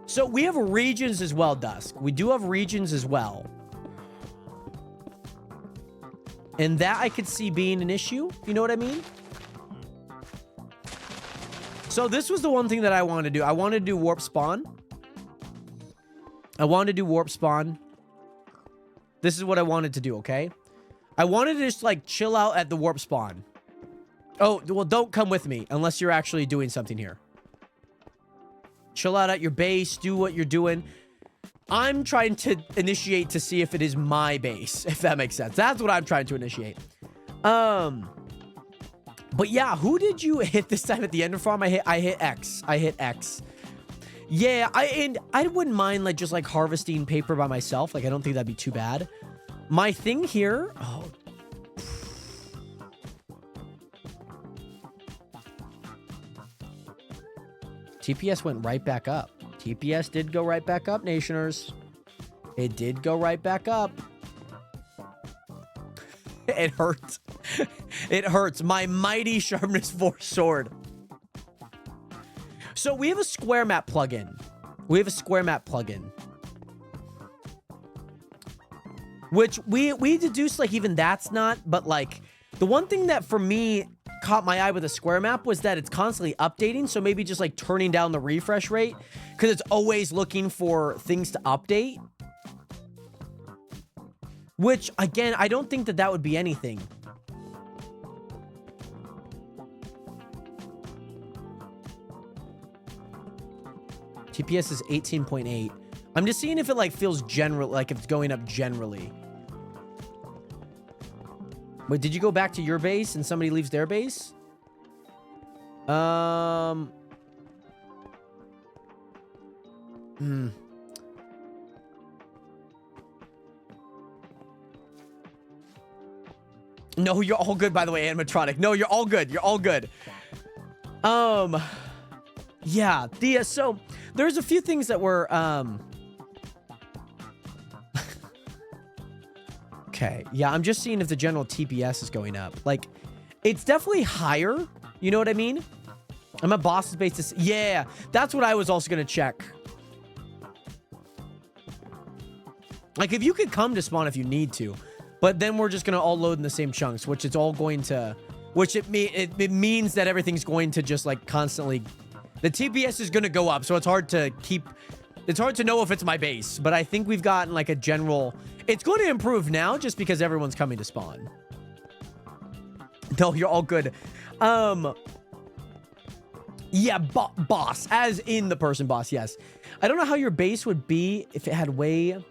[SPEAKER 3] So we have regions as well, Dusk. We do have regions as well. And that I could see being an issue. You know what I mean? So this was the one thing that I wanted to do. I wanted to do warp spawn. I wanted to do warp spawn. This is what I wanted to do, okay? I wanted to just, like, chill out at the warp spawn. Oh, well, don't come with me unless you're actually doing something here. Chill out at your base. Do what you're doing. I'm trying to initiate to see if it is my base, if that makes sense. That's what I'm trying to initiate. But yeah, who did you hit this time at the Ender Farm? I hit X. I hit X. Yeah, I wouldn't mind, like, just, like, harvesting paper by myself. Like, I don't think that'd be too bad. My thing here... Oh. TPS went right back up. TPS did go right back up, Nationers. It did go right back up. It hurts. It hurts. My mighty Sharpness 4 sword. So we have a square map plugin. We have a square map plugin. Which we deduced, like, even that's not, but, like, the one thing that for me caught my eye with a square map was that it's constantly updating. So maybe just, like, turning down the refresh rate because it's always looking for things to update. Which, again, I don't think that that would be anything. TPS is 18.8. I'm just seeing if it, like, feels general, like if it's going up generally. Wait, did you go back to your base and somebody leaves their base? No, you're all good, by the way, animatronic. No, you're all good. You're all good. Yeah, so there's a few things that were, okay. Yeah, I'm just seeing if the general TPS is going up. Like, it's definitely higher. You know what I mean? I'm at boss's base. Yeah, that's what I was also going to check. Like, if you could come to spawn if you need to. But then we're just going to all load in the same chunks, which it's all going to... Which it means that everything's going to just, like, constantly... The TPS is going to go up, so it's hard to keep... It's hard to know if it's my base. But I think we've gotten, like, a general... It's going to improve now just because everyone's coming to spawn. No, you're all good. Yeah, boss. As in the person boss, yes. I don't know how your base would be if it had way...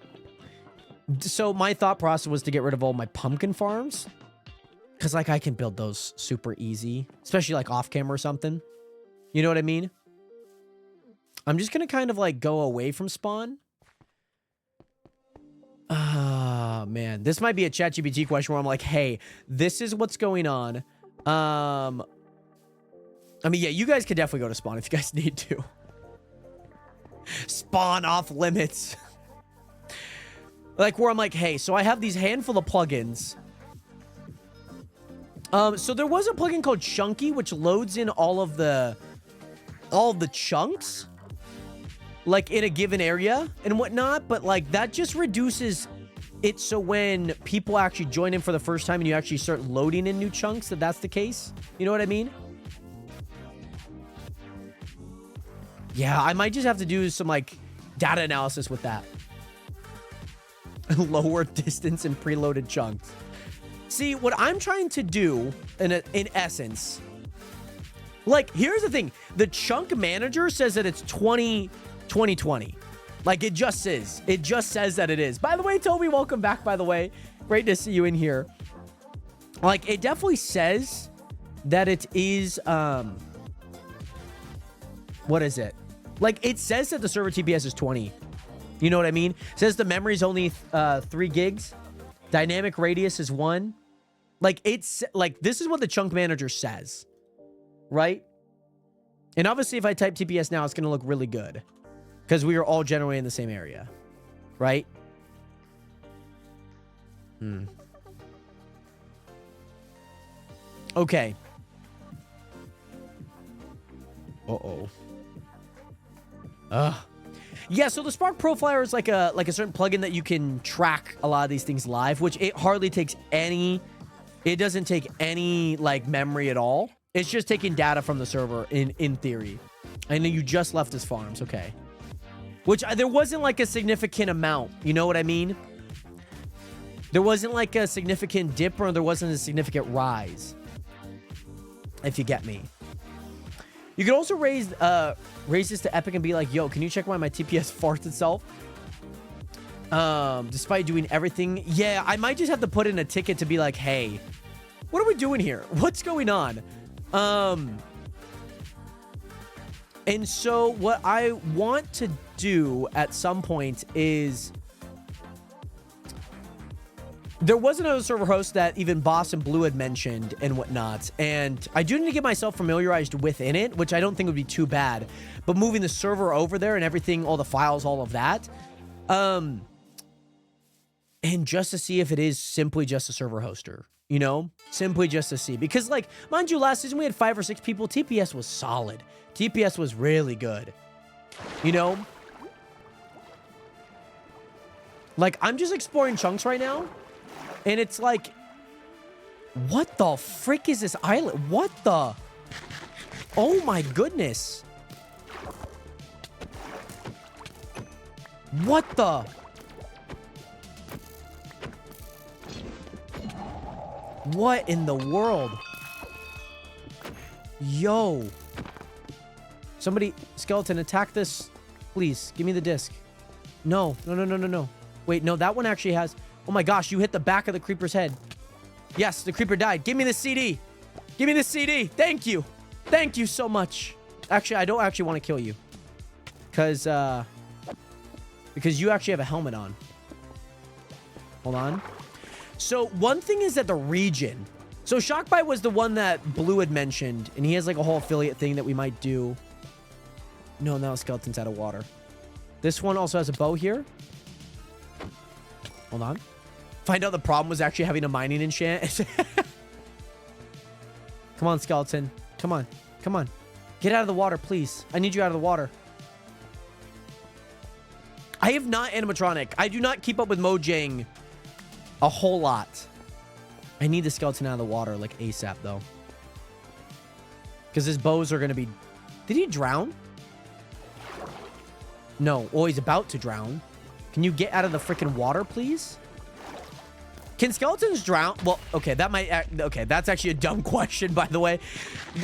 [SPEAKER 3] So my thought process was to get rid of all my pumpkin farms. Because, like, I can build those super easy. Especially, like, off camera or something. You know what I mean? I'm just going to kind of, like, go away from spawn. Ah, man. This might be a ChatGPT question where I'm like, hey, this is what's going on. I mean, yeah, you guys could definitely go to spawn if you guys need to. Spawn off limits. Like, where I'm like, hey, so I have these handful of plugins. So there was a plugin called Chunky, which loads in all of the chunks, like, in a given area and whatnot. But, like, that just reduces it so when people actually join in for the first time and you actually start loading in new chunks, that's the case. You know what I mean? Yeah, I might just have to do some, like, data analysis with that. Lower distance and preloaded chunks. See, what I'm trying to do, in essence, like, here's the thing. The chunk manager says that it's 2020. Like, it just is. It just says that it is. By the way, Toby, welcome back, by the way. Great to see you in here. Like, it definitely says that it is, what is it? Like, it says that the server TPS is 20. You know what I mean? It says the memory's only 3 gigs. Dynamic radius is 1. Like, it's like, this is what the chunk manager says, right? And obviously, if I type TPS now, it's going to look really good because we are all generally in the same area, right? Okay. Yeah, so the Spark Profiler is like a certain plugin that you can track a lot of these things live, which it hardly takes any... It doesn't take any, like, memory at all. It's just taking data from the server in theory. I know you just left his farms. Okay. Which, there wasn't, like, a significant amount. You know what I mean? There wasn't, like, a significant dip or there wasn't a significant rise. If you get me. You can also raise this to Epic and be like, yo, can you check why my TPS farts itself? Despite doing everything. Yeah, I might just have to put in a ticket to be like, hey, what are we doing here? What's going on? And so what I want to do at some point is... There was another server host that even Boss and Blue had mentioned and whatnot. And I do need to get myself familiarized within it, which I don't think would be too bad. But moving the server over there and everything, all the files, all of that. And just to see if it is simply just a server hoster, you know, simply just to see, because, like, mind you, last season we had 5 or 6 people. TPS was solid. TPS was really good, you know, like, I'm just exploring chunks right now and it's like, what the frick is this island? What the, oh my goodness, what the, what in the world? Yo. Somebody, skeleton, attack this. Please, give me the disc. No, no, no, no, no, no. Wait, no, that one actually has... Oh my gosh, you hit the back of the creeper's head. Yes, the creeper died. Give me the CD. Give me the CD. Thank you. Thank you so much. Actually, I don't actually want to kill you. Because you actually have a helmet on. Hold on. So one thing is that the region. So Shockbite was the one that Blue had mentioned, and he has like a whole affiliate thing that we might do. No, now Skeleton's out of water. This one also has a bow here. Hold on. Find out the problem was actually having a mining enchant. Come on, Skeleton. Come on. Come on. Get out of the water, please. I need you out of the water. I have not animatronic. I do not keep up with Mojang a whole lot. I need the skeleton out of the water like ASAP though. Because his bows are going to be... Did he drown? No. Oh, he's about to drown. Can you get out of the freaking water, please? Can skeletons drown? Well, okay, that might... Okay, that's actually a dumb question, by the way.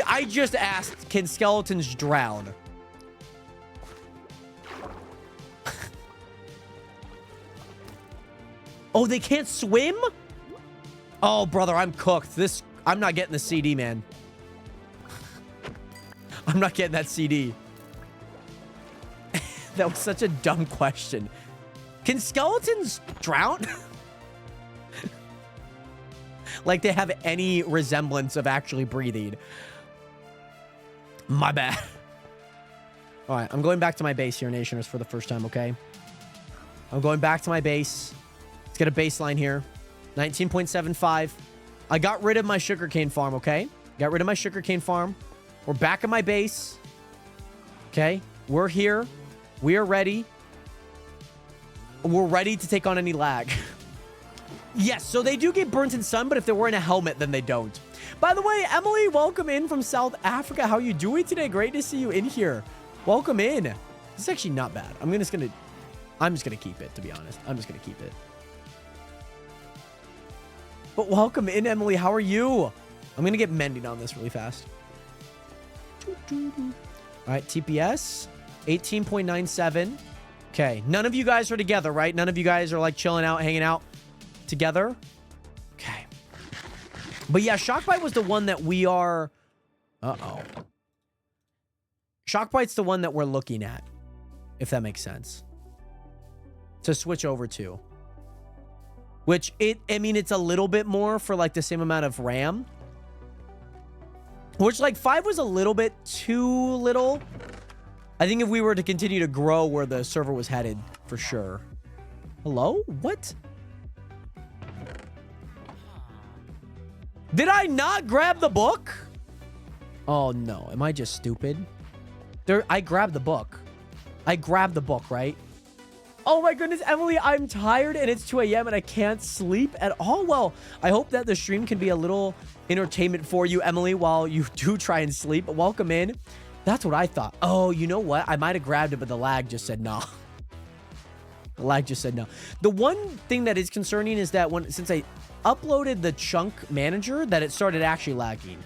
[SPEAKER 3] I just asked, can skeletons drown? Oh, they can't swim? Oh, brother, I'm cooked. I'm not getting the CD, man. I'm not getting that CD. That was such a dumb question. Can skeletons drown? Like they have any resemblance of actually breathing. My bad. All right, I'm going back to my base here, Nationers, for the first time, okay? I'm going back to my base. Let's get a baseline here. 19.75. I got rid of my sugarcane farm, okay? Got rid of my sugarcane farm. We're back at my base. Okay? We're here. We are ready. We're ready to take on any lag. Yes, so they do get burnt in sun, but if they're wearing a helmet, then they don't. By the way, Emily, welcome in from South Africa. How are you doing today? Great to see you in here. Welcome in. This is actually not bad. I'm just gonna keep it, to be honest. I'm just gonna keep it. But welcome in, Emily. How are you? I'm gonna get mending on this really fast. All right, TPS 18.97. Okay, none of you guys are together, right? None of you guys are like chilling out, hanging out together. Okay. But yeah, Shockbite was the one that we are... Uh-oh. Shockbite's the one that we're looking at, if that makes sense, to switch over to. Which, I mean, it's a little bit more for like the same amount of RAM. Which, like, 5 was a little bit too little. I think if we were to continue to grow where the server was headed, for sure. Hello? What? Did I not grab the book? Oh, no. Am I just stupid? I grabbed the book. I grabbed the book, right? Oh my goodness, Emily, I'm tired and it's 2 a.m. and I can't sleep at all. Well, I hope that the stream can be a little entertainment for you, Emily, while you do try and sleep. But welcome in. That's what I thought. Oh, you know what? I might have grabbed it, but the lag just said no. The lag just said no. The one thing that is concerning is that since I uploaded the chunk manager, that it started actually lagging.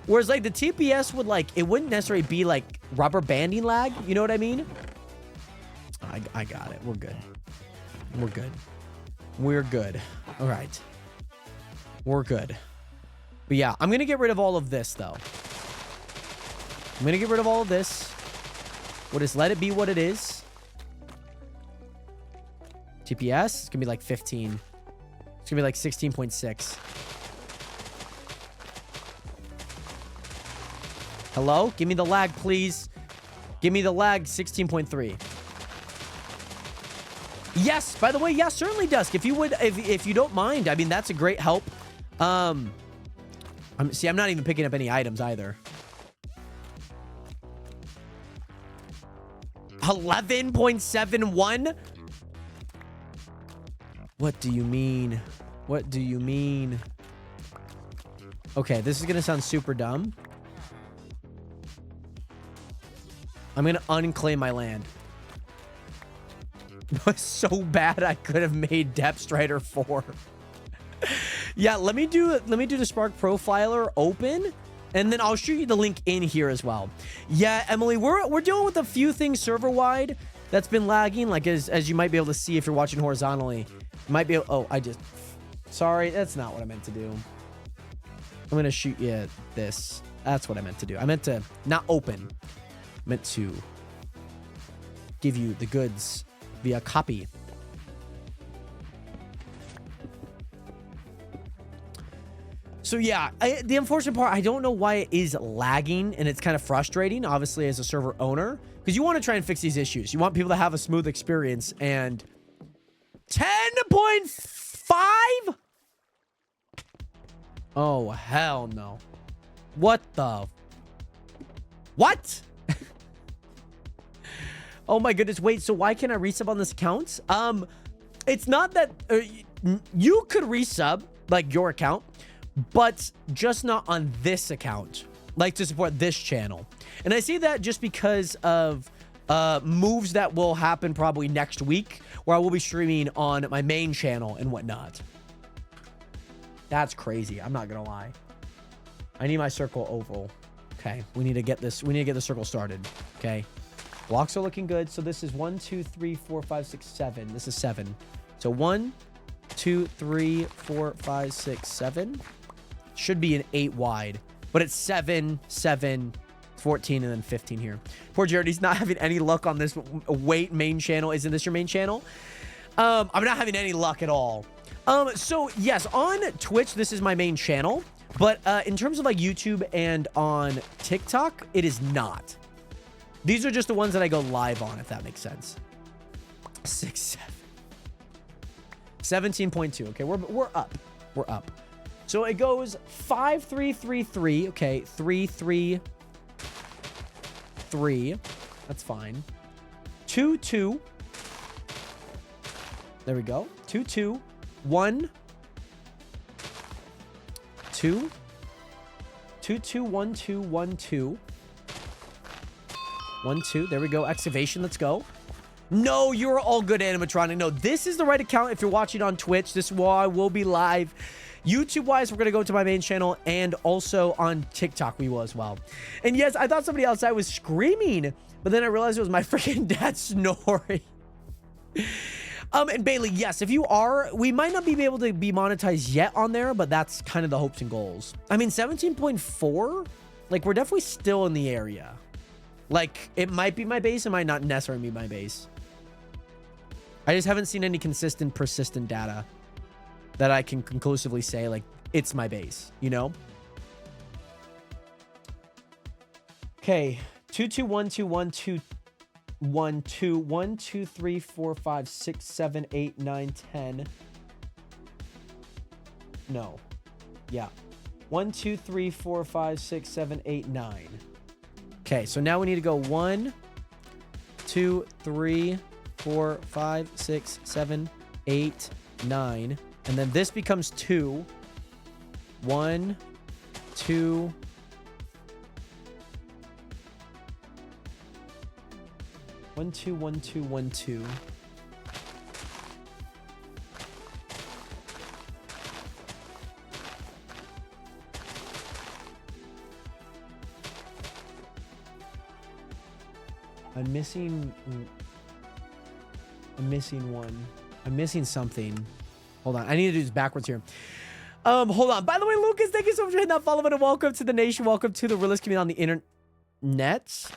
[SPEAKER 3] Whereas like the TPS would it wouldn't necessarily be like rubber banding lag. You know what I mean? I got it. We're good. We're good. We're good. All right. We're good. But yeah, I'm going to get rid of all of this, though. I'm going to get rid of all of this. We'll just let it be what it is. TPS, it's going to be like 15. It's going to be like 16.6. Hello? Give me the lag, please. Give me the lag, 16.3. Yes, by the way, yeah, certainly, Dusk. If you would, if you don't mind, I mean, that's a great help. I'm not even picking up any items either. 11.71. What do you mean? What do you mean? Okay, this is gonna sound super dumb. I'm gonna unclaim my land. It was so bad I could have made Depth Strider 4. Yeah, let me do the Spark Profiler open, and then I'll shoot you the link in here as well. Yeah, Emily, we're dealing with a few things server-wide that's been lagging, like as you might be able to see if you're watching horizontally. You might be able, sorry, that's not what I meant to do. I'm gonna shoot you this. That's what I meant to do. I meant to not open. I meant to give you the goods via copy. So yeah, the unfortunate part, I don't know why it is lagging, and it's kind of frustrating, obviously, as a server owner, because you want to try and fix these issues. You want people to have a smooth experience, and 10.5? Oh, hell no. What the? What? Oh my goodness. Wait, so why can't I resub on this account? It's not that you could resub like your account, but just not on this account, like to support this channel. And I see that just because of moves that will happen probably next week, where I will be streaming on my main channel and whatnot. That's crazy. I'm not gonna lie. I need my circle oval. Okay, we need to get this. We need to get the circle started. Okay, blocks are looking good. So this is 1, 2, 3, 4, 5, 6, 7. This is 7. So 1, 2, 3, 4, 5, 6, 7. Should be an 8 wide, but it's 7, 7, 14, and then 15 here. Poor Jared, he's not having any luck on this. Wait, main channel. Isn't this your main channel? I'm not having any luck at all. So yes, on Twitch, this is my main channel, but in terms of like YouTube and on TikTok, it is not. These are just the ones that I go live on, if that makes sense. 6, 7. 17.2. Okay, we're up. We're up. So it goes 5, 3, 3, 3. Okay, 3, 3, 3. That's fine. 2, 2. There we go. 2, 2. 1, 2, 2, 2, 1, 2, 1, 2, 1, 2. There we go. Excavation. Let's go. No, you're all good, animatronic. No, this is the right account. If you're watching on Twitch, this is why I will be live. YouTube wise, we're gonna go to my main channel, and also on TikTok we will as well. And yes, I thought somebody outside was screaming, but then I realized it was my freaking dad snoring. And Bailey, yes, if you are, we might not be able to be monetized yet on there, but that's kind of the hopes and goals. I mean, 17.4, like we're definitely still in the area. Like it might be my base, it might not necessarily be my base. I just haven't seen any consistent, persistent data that I can conclusively say like it's my base, you know? Okay, 2, 2, 1, 2, 1, 2, 1, 2, 1, 2, 3, 4, 5, 6, 7, 8, 9, 10. No. Yeah. 1, 2, 3, 4, 5, 6, 7, 8, 9. Okay, so now we need to go 1, 2, 3, 4, 5, 6, 7, 8, 9. And then this becomes 2. 1, 2. One, two, 1, 2, 1, 2. I'm missing one. I'm missing something. Hold on. I need to do this backwards here. Hold on. By the way, Lucas, thank you so much for hitting that follow button. Welcome to the nation. Welcome to the realist community on the internet.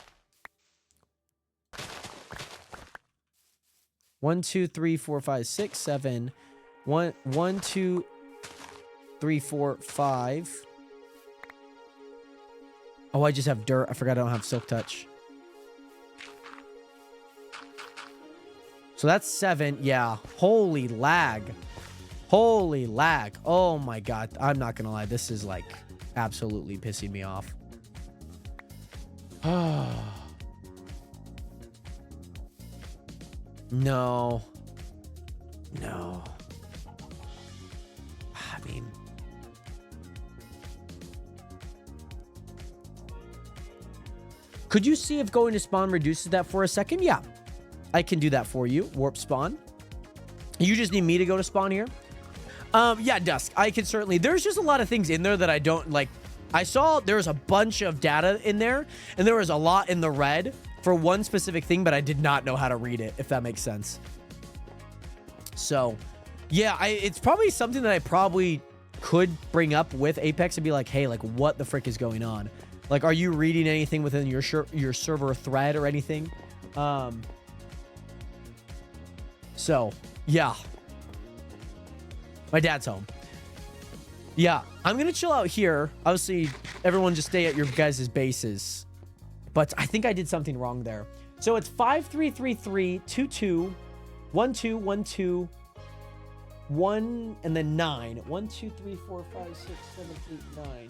[SPEAKER 3] 1, 2, 3, 4, 5, 6, 7. 1, 2, 3, 4, 5. Oh, I just have dirt. I forgot I don't have silk touch. So that's 7. Yeah. Holy lag. Holy lag. Oh my god. I'm not gonna lie. This is like absolutely pissing me off. No. No. I mean, could you see if going to spawn reduces that for a second? Yeah, I can do that for you. Warp spawn. You just need me to go to spawn here. Yeah, Dusk, I can certainly. There's just a lot of things in there that I don't like. I saw there was a bunch of data in there, and there was a lot in the red for one specific thing, but I did not know how to read it, if that makes sense. So, yeah, it's probably something that I probably could bring up with Apex and be like, hey, like, what the frick is going on? Like, are you reading anything within your server thread or anything? So, yeah. My dad's home. Yeah, I'm gonna chill out here. Obviously, everyone just stay at your guys' bases. But I think I did something wrong there. So it's 5-3-3-3-2-2-1-2-1-2, and then 9. 1, 2, 3, 4, 5, 6, 7, 8, 9.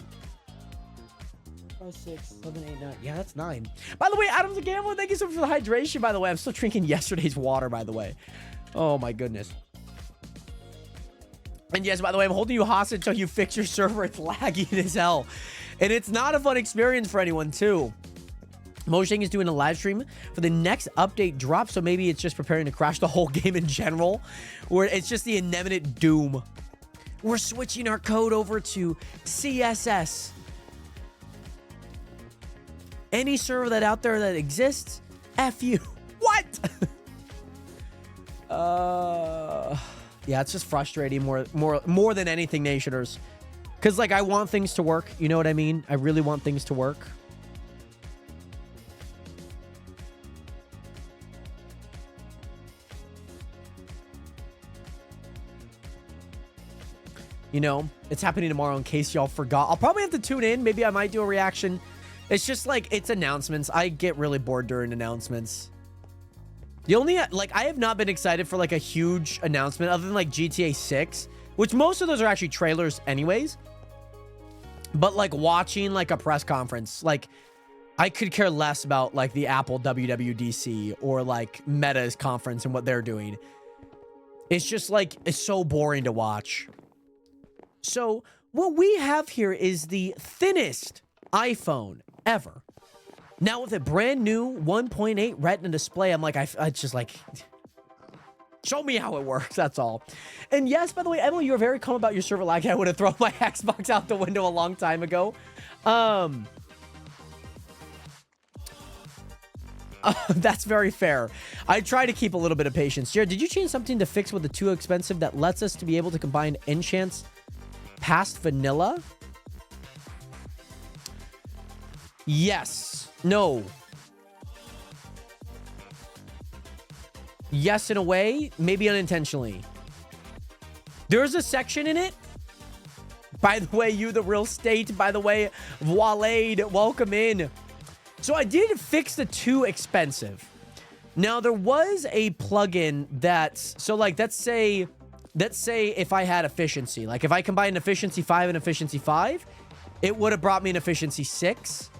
[SPEAKER 3] 5, 6, 7, 8, 9. Yeah, that's 9. By the way, Adam's a gambler. Thank you so much for the hydration, by the way. I'm still drinking yesterday's water, by the way. Oh, my goodness. And yes, by the way, I'm holding you hostage until you fix your server. It's laggy as hell. And it's not a fun experience for anyone, too. Mojang is doing a live stream for the next update drop, so maybe it's just preparing to crash the whole game in general, where it's just the inevitable doom. We're switching our code over to CSS. Any server that out there that exists, F you. What? Yeah, it's just frustrating more than anything, Nationers. Because, like, I want things to work. You know what I mean? I really want things to work. You know, it's happening tomorrow in case y'all forgot. I'll probably have to tune in. Maybe I might do a reaction. It's just like, it's announcements. I get really bored during announcements. The only, like, I have not been excited for, like, a huge announcement other than, like, GTA 6, which most of those are actually trailers anyways. But, like, watching, like, a press conference, like, I could care less about, like, the Apple WWDC or, like, Meta's conference and what they're doing. It's just, like, it's so boring to watch. So, what we have here is the thinnest iPhone ever. Now, with a brand new 1.8 Retina display, I'm like, I just like, show me how it works, that's all. And yes, by the way, Emily, you were very calm about your server lag. I would have thrown my Xbox out the window a long time ago. That's very fair. I try to keep a little bit of patience. Jared, did you change something to fix with the too expensive that lets us to be able to combine enchants past vanilla? Yes. No. Yes, in a way. Maybe unintentionally. There's a section in it. By the way, you the real state. By the way, Waleed, welcome in. So I did fix the too expensive. Now, there was a plugin that's... So, like, let's say if I had efficiency. Like, if I combined efficiency 5 and efficiency 5, it would have brought me an efficiency 6.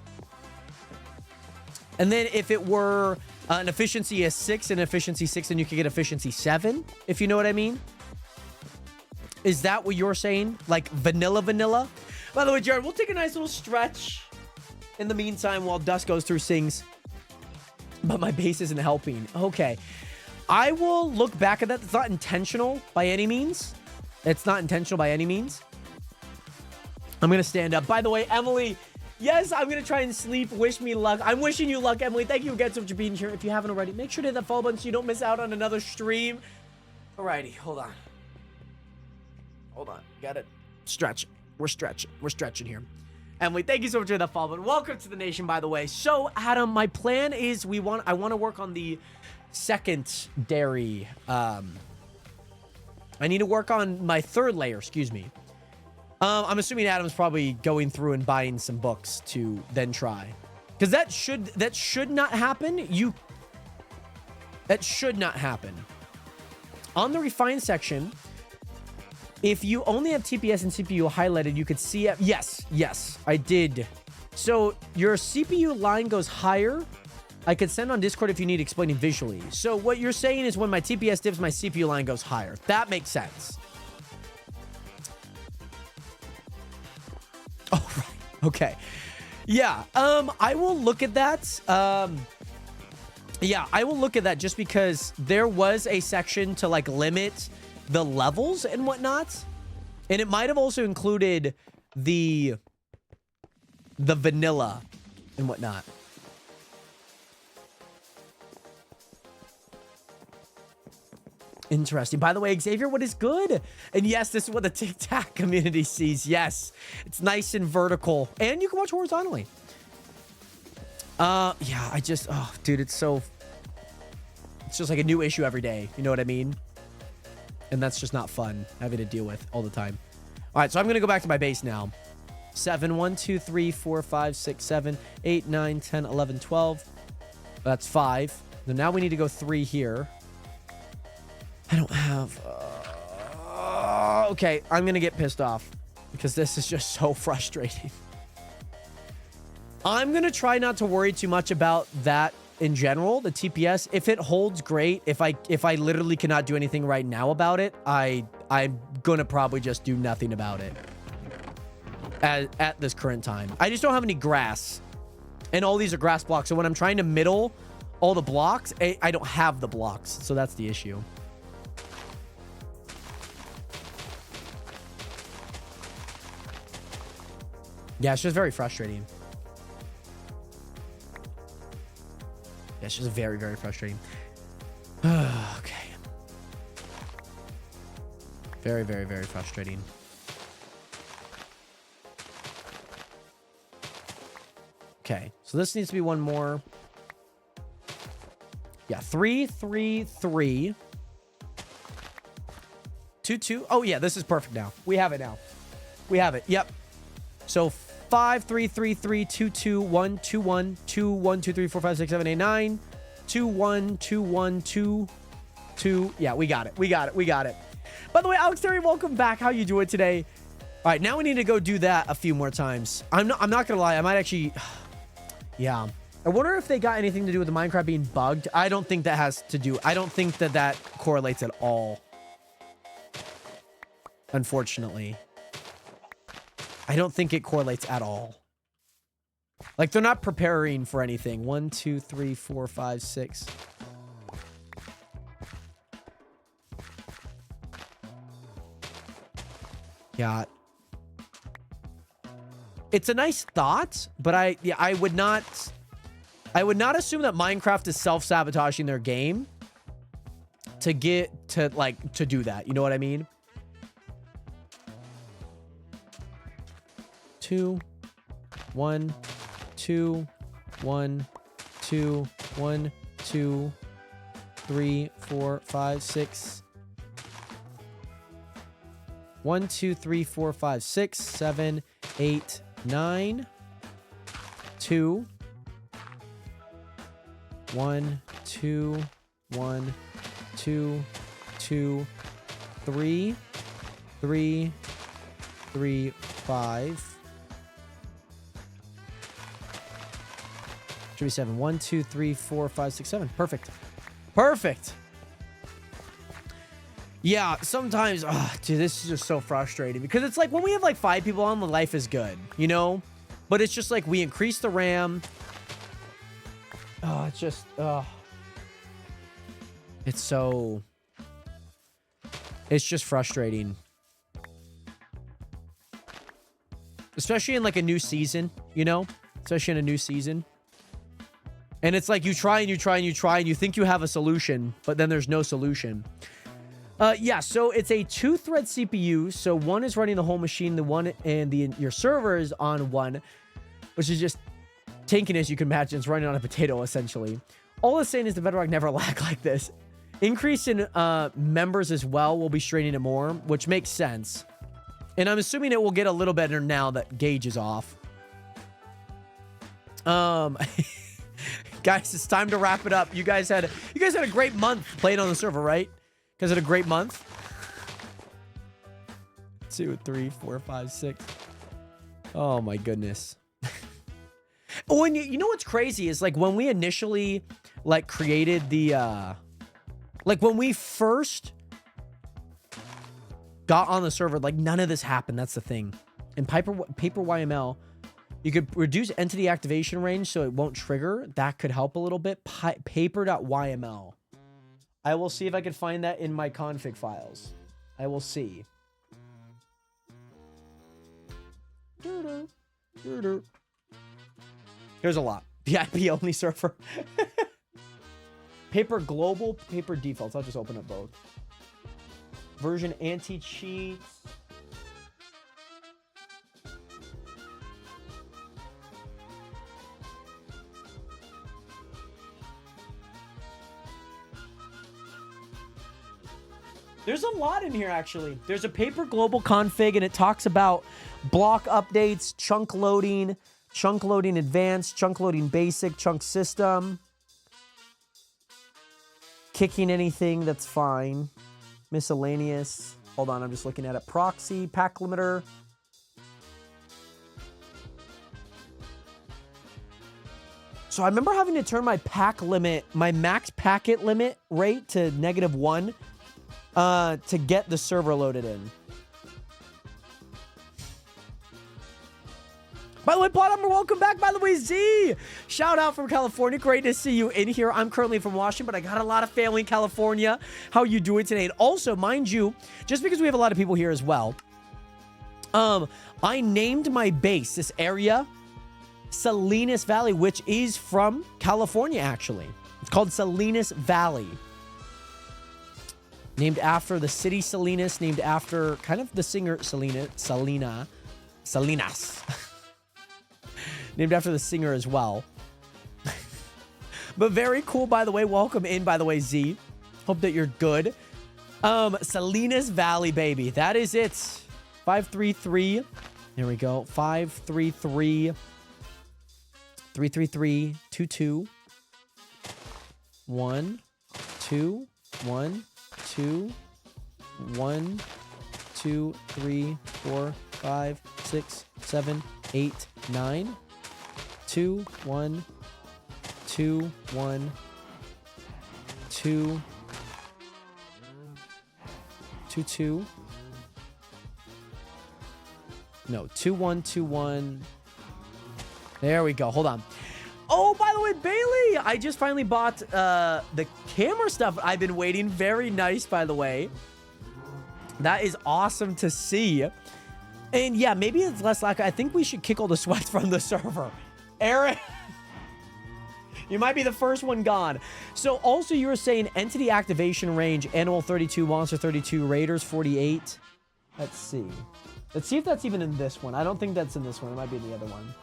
[SPEAKER 3] And then if it were an efficiency 6 and efficiency 6, then you could get efficiency 7, if you know what I mean. Is that what you're saying? Like vanilla? By the way, Jared, we'll take a nice little stretch in the meantime while Dust goes through things. But my base isn't helping. Okay. I will look back at that. It's not intentional by any means. It's not intentional by any means. I'm going to stand up. By the way, Emily... Yes, I'm going to try and sleep. Wish me luck. I'm wishing you luck, Emily. Thank you again so much for being here. If you haven't already, make sure to hit that follow button so you don't miss out on another stream. Alrighty, hold on. Hold on. Got it. Stretch. We're stretching here. Emily, thank you so much for that follow button. Welcome to the nation, by the way. So, Adam, my plan is I want to work on the secondary. I need to work on my third layer, excuse me. I'm assuming Adam's probably going through and buying some books to then try. Because that should not happen. That should not happen. On the refine section, if you only have TPS and CPU highlighted, you could see it. Yes, I did. So your CPU line goes higher. I could send on Discord if you need explaining visually. So what you're saying is when my TPS dips, my CPU line goes higher. That makes sense. Oh, right. Okay. Yeah. I will look at that. Yeah, I will look at that just because there was a section to like limit the levels and whatnot. And it might have also included the vanilla and whatnot. Interesting. By the way, Xavier, what is good? And yes, this is what the TikTok community sees. Yes, it's nice and vertical. And you can watch horizontally. Yeah, dude, it's just like a new issue every day. You know what I mean? And that's just not fun having to deal with all the time. All right, so I'm going to go back to my base now. 7, 1, 2, 3, 4, 5, 6, 7, 8, 9, 10, 11, 12. That's 5. Then now we need to go 3 here. I don't have... okay, I'm going to get pissed off because this is just so frustrating. I'm going to try not to worry too much about that in general, the TPS. If it holds, great. If I literally cannot do anything right now about it, I'm going to probably just do nothing about it at this current time. I just don't have any grass. And all these are grass blocks. So when I'm trying to middle all the blocks, I don't have the blocks. So that's the issue. Yeah, it's just very frustrating. Yeah, it's just very, very frustrating. Okay. Very, very, very frustrating. Okay, so this needs to be one more. Yeah, 3, 3, 3. 2, 2. Oh, yeah, this is perfect now. We have it now. We have it. Yep. So 5, 3, 3, 3, 2, 2, 1, 2, 1, 2, 1, 2, 3, 4, 5, 6, 7, 8, 9. 2, 1, 2, 1, 2, 2. Yeah, we got it. We got it. We got it. By the way, Alex Terry, welcome back. How you doing today? All right, now we need to go do that a few more times. I'm not gonna lie. I might actually... Yeah. I wonder if they got anything to do with the Minecraft being bugged. I don't think that has to do... I don't think that that correlates at all. Unfortunately. I don't think it correlates at all. Like, they're not preparing for anything. 1, 2, 3, 4, 5, 6. Yeah. It's a nice thought, but I would not assume that Minecraft is self-sabotaging their game to get to to do that. You know what I mean? 2, 1, 2, 1, 2, 1, 2, 3, 4, 5, 6. 1, 2, 3, 4, 5, 6, 7, 8, 9. 2. 1, 2, 1, 2, 2, 3, 3, 3, 5. Should be 7. 1, 2, 3, 4, 5, 6, 7. Perfect. Perfect. Yeah, sometimes, dude, this is just so frustrating because it's like when we have like 5 people on, the life is good, you know? But it's just like we increase the RAM. Oh, it's just, it's just frustrating. Especially in like a new season, you know? Especially in a new season. And it's like you try and you try and you try and you think you have a solution, but then there's no solution. Yeah, so it's a 2-thread CPU. So one is running the whole machine, the one and your server is on one, which is just tanking, as you can imagine. It's running on a potato, essentially. All it's saying is the Bedrock never lag like this. Increase in members as well will be straining it more, which makes sense. And I'm assuming it will get a little better now that Gauge is off. Guys, it's time to wrap it up. You guys had a great month playing on the server, right? Guys had a great month. 2, 3, 4, 5, 6. Oh my goodness. Oh, and you know what's crazy is like when we initially like created the like when we first got on the server, like none of this happened. That's the thing. In Paper YML, you could reduce entity activation range so it won't trigger. That could help a little bit. Paper.yml. I will see if I can find that in my config files. I will see. There's a lot. The IP only server. Paper global, paper defaults. I'll just open up both. Version anti-cheats. There's a lot in here, actually. There's a paper global config, and it talks about block updates, chunk loading advanced, chunk loading basic, chunk system. Kicking anything, that's fine. Miscellaneous. Hold on, I'm just looking at it. Proxy, pack limiter. So I remember having to turn my pack limit, my max packet limit rate to -1 to get the server loaded in. By the way, Plot Armor, welcome back. By the way, Z, shout out from California. Great to see you in here. I'm currently from Washington, but I got a lot of family in California. How you doing today? And also, mind you, just because we have a lot of people here as well, I named my base, this area, Salinas Valley, which is from California, actually. It's called Salinas Valley. Named after the city Salinas, named after kind of the singer Salinas. Named after the singer as well. But very cool, by the way. Welcome in, by the way, Z. Hope that you're good. Salinas Valley, baby. That is it. 533. There we go. 533. 333 22 1 2 1 2 1 2 3 4 5 6 7 8 9 2 1 2 1 2 2 2 no 2 1 2 1. There we go. Hold on. Oh, by the way, Bailey, I just finally bought the camera stuff I've been waiting. Very nice, by the way. That is awesome to see. And yeah, maybe it's less like I think we should kick all the sweats from the server. Aaron, you might be the first one gone. So also you were saying entity activation range, Animal 32, Monster 32, Raiders 48. Let's see. Let's see if that's even in this one. I don't think that's in this one. It might be in the other one.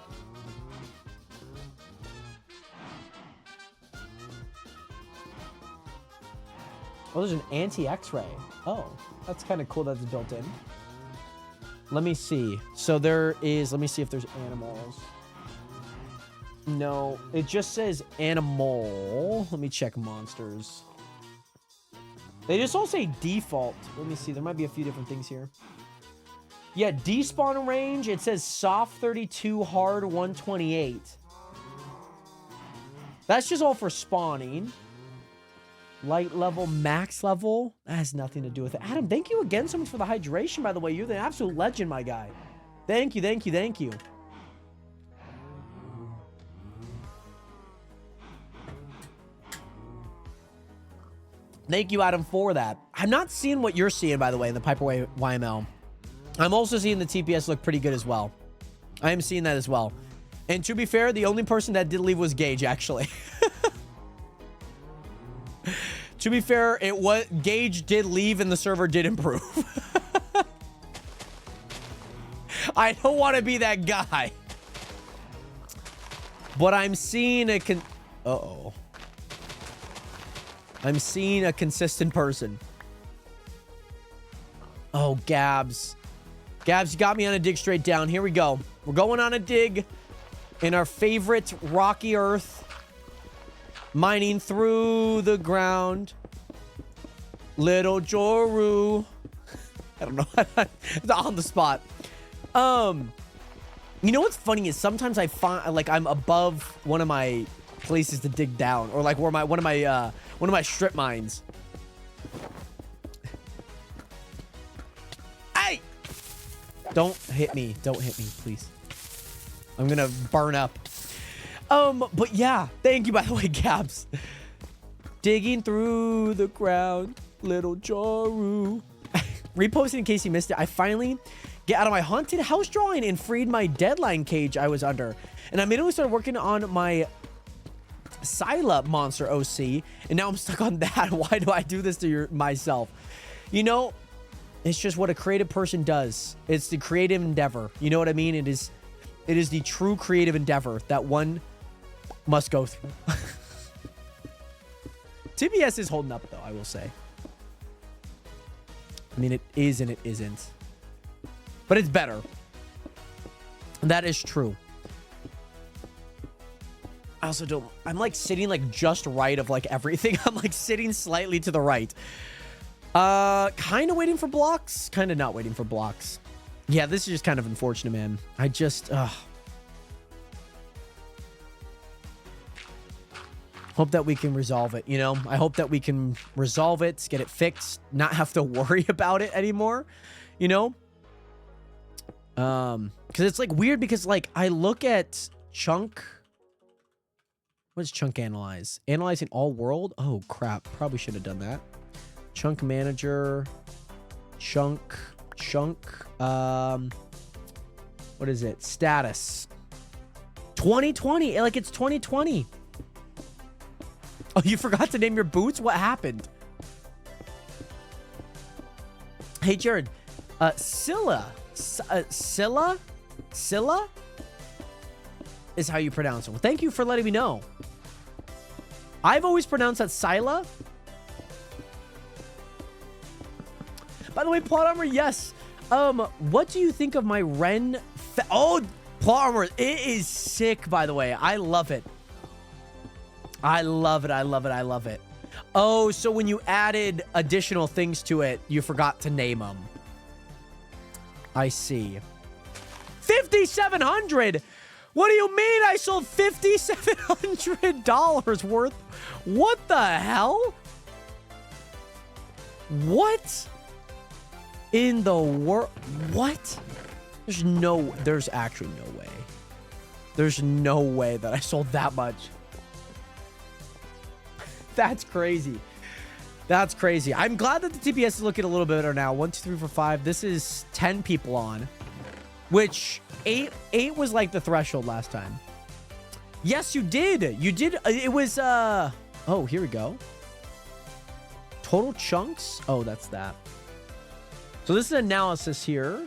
[SPEAKER 3] Oh, there's an anti-X-ray. Oh, that's kind of cool that it's built in. Let me see. So there is, let me see if there's animals. No, it just says animal. Let me check monsters. They just all say default. Let me see. There might be a few different things here. Yeah, despawn range. It says soft 32, hard 128. That's just all for spawning. Light level, max level. That has nothing to do with it. Adam, thank you again so much for the hydration, by the way. You're the absolute legend, my guy. Thank you, thank you, thank you. Thank you, Adam, for that. I'm not seeing what you're seeing, by the way, in the Piperway YML. I'm also seeing the TPS look pretty good as well. I am seeing that as well. And to be fair, the only person that did leave was Gage, actually. To be fair, Gage did leave and the server did improve. I don't want to be that guy. But I'm seeing a uh-oh. I'm seeing a consistent person. Oh, Gabs. Gabs, you got me on a dig straight down. Here we go. We're going on a dig in our favorite rocky earth. Mining through the ground. Little Joru. I don't know. It's on the spot. You know what's funny is sometimes I find like I'm above one of my places to dig down, or like where one of my strip mines. Hey! Don't hit me. Don't hit me, please. I'm gonna burn up. But yeah, thank you, by the way, Gabs. Digging through the ground, little Joru. Reposting in case you missed it. I finally get out of my haunted house drawing and freed my deadline cage I was under. And I immediately started working on my Scylla monster OC. And now I'm stuck on that. Why do I do this to myself? You know, it's just what a creative person does. It's the creative endeavor. You know what I mean? It is the true creative endeavor that one must go through. TBS is holding up, though, I will say. I mean, it is and it isn't. But it's better. That is true. I also don't... I'm like sitting like just right of like everything. I'm like sitting slightly to the right. Kind of waiting for blocks. Kind of not waiting for blocks. Yeah, this is just kind of unfortunate, man. I just... hope that we can resolve it, you know? I hope that we can resolve it, get it fixed, not have to worry about it anymore, you know? Because it's like weird because like I look at chunk... What does chunk analyze? Analyzing all world? Oh, crap. Probably should have done that. Chunk manager. Chunk. What is it? Status. 2020. Like, it's 2020. Oh, you forgot to name your boots? What happened? Hey, Jared. Scylla is how you pronounce it. Well, thank you for letting me know. I've always pronounced that Scylla. By the way, plot armor, yes. What do you think of my Ren? Oh, plot armor, it is sick. By the way, I love it. I love it. Oh, so when you added additional things to it, you forgot to name them. I see. 5,700. What do you mean I sold $5,700 worth? What the hell? What in the world? What? There's actually no way. There's no way that I sold that much. That's crazy. That's crazy. I'm glad that the TPS is looking a little bit better now. 1, 2, 3, 4, 5. This is 10 people on. Which, 8 was like the threshold last time. Yes, you did. You did. It was, oh, here we go. Total chunks. Oh, that's that. So this is analysis here.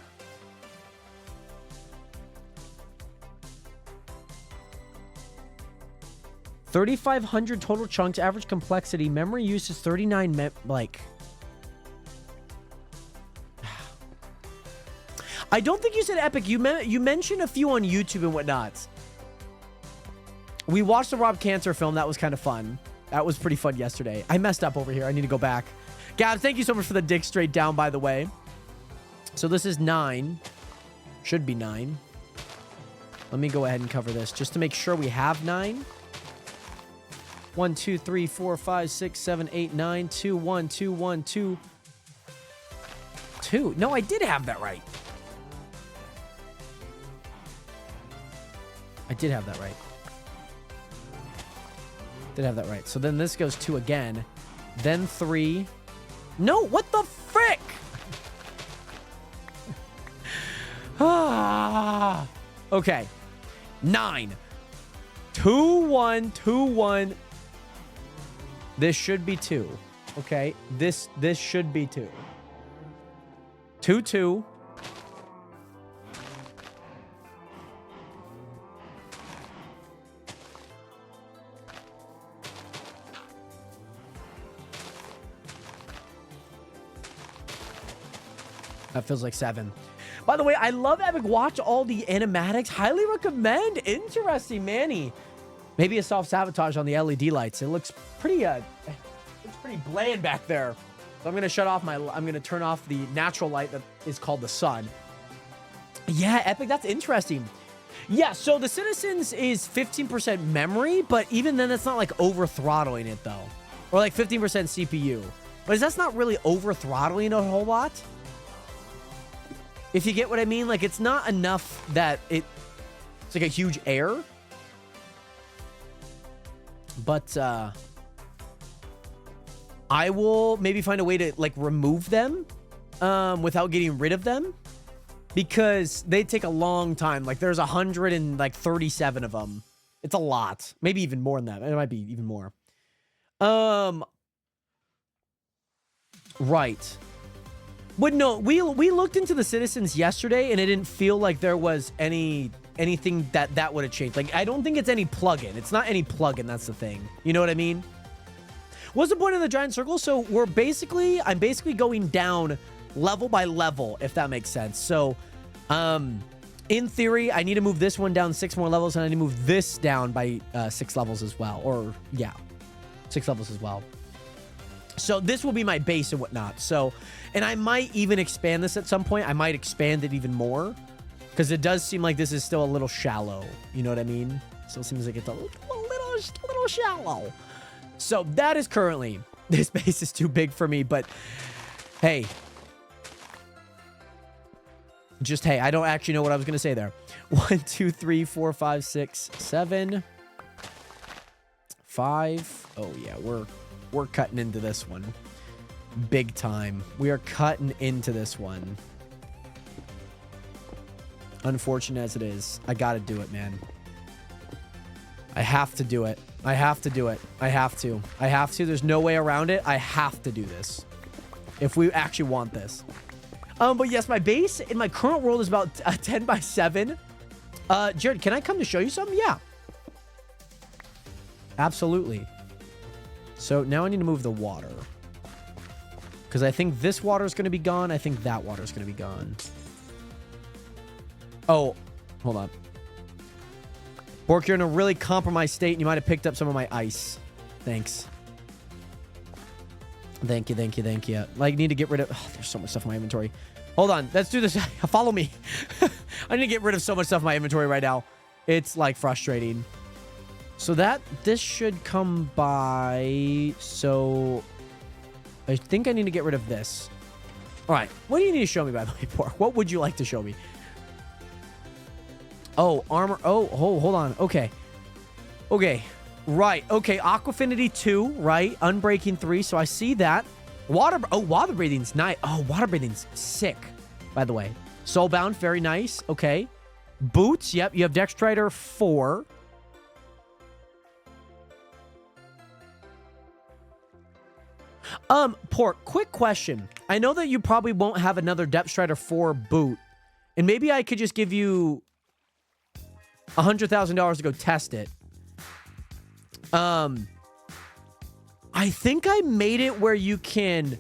[SPEAKER 3] $3,500 total chunks. Average complexity. Memory use is 39. Like... I don't think you said epic. You mentioned a few on YouTube and whatnot. We watched the Rob Cancer film. That was kind of fun. That was pretty fun yesterday. I messed up over here. I need to go back. Gab, thank you so much for the dig straight down, by the way. So this is 9. Should be 9. Let me go ahead and cover this just to make sure we have 9. 1, 2, 3, 4, 5, 6, 7, 8, 9. 2, 1, 2, 1, 2. 2. No, I did have that right. I did have that right. Did have that right. So then this goes 2 again. Then 3. No, what the frick? Okay. 9. 2, 1, 2, 1. This should be 2. Okay. This should be 2. 2, 2. That feels like 7. By the way, I love Epic. Watch all the animatics. Highly recommend. Interesting, Manny. Maybe a soft sabotage on the LED lights. It looks pretty bland back there. So I'm gonna shut off I'm gonna turn off the natural light that is called the sun. Yeah, Epic. That's interesting. Yeah. So the Citizens is 15% memory, but even then, it's not like over throttling it though, or like 15% CPU. But that's not really over throttling a whole lot. If you get what I mean, like it's not enough that it's like a huge error. But I will maybe find a way to like remove them without getting rid of them, because they take a long time. Like there's 137 of them. It's a lot. Maybe even more than that. It might be even more. Right. But no, we looked into the Citizens yesterday, and it didn't feel like there was anything that would have changed. Like, I don't think it's any plugin. It's not any plugin. That's the thing. You know what I mean? What's the point of the giant circle? So I'm basically going down level by level, if that makes sense. So, in theory, I need to move this one down 6 more levels, and I need to move this down by 6 levels as well. Or, yeah, 6 levels as well. So this will be my base and whatnot. So, and I might even expand this at some point. I might expand it even more, because it does seem like this is still a little shallow. You know what I mean? Still seems like it's a little shallow. So that is currently, this base is too big for me, but hey. Just, hey, I don't actually know what I was going to say there. 1, 2, 3, 4, 5, 6, 7, 5. Oh, yeah, we're cutting into this one. Big time. We are cutting into this one. Unfortunate as it is. I got to do it, man. I have to do it. I have to do it. I have to. I have to. There's no way around it. I have to do this. If we actually want this. But yes, my base in my current world is about 10 by 7. Jared, can I come to show you something? Yeah. Absolutely. So now I need to move the water. Because I think this water is going to be gone. I think that water is going to be gone. Oh, hold on. Bork, you're in a really compromised state, and you might have picked up some of my ice. Thanks. Thank you, thank you, thank you. Like, need to get rid of... Oh, there's so much stuff in my inventory. Hold on. Let's do this. Follow me. I need to get rid of so much stuff in my inventory right now. It's, like, frustrating. So this should come by... So, I think I need to get rid of this. All right. What do you need to show me, by the way, Pork? What would you like to show me? Oh, armor. Oh, hold on. Okay. Okay. Right. Okay. Aquafinity 2, right? Unbreaking 3. So I see that. Water breathing's nice. Oh, water breathing's sick, by the way. Soulbound, very nice. Okay. Boots. Yep. You have Dextrider 4. Pork, quick question. I know that you probably won't have another Depthstrider 4 boot. And maybe I could just give you $100,000 to go test it. I think I made it where you can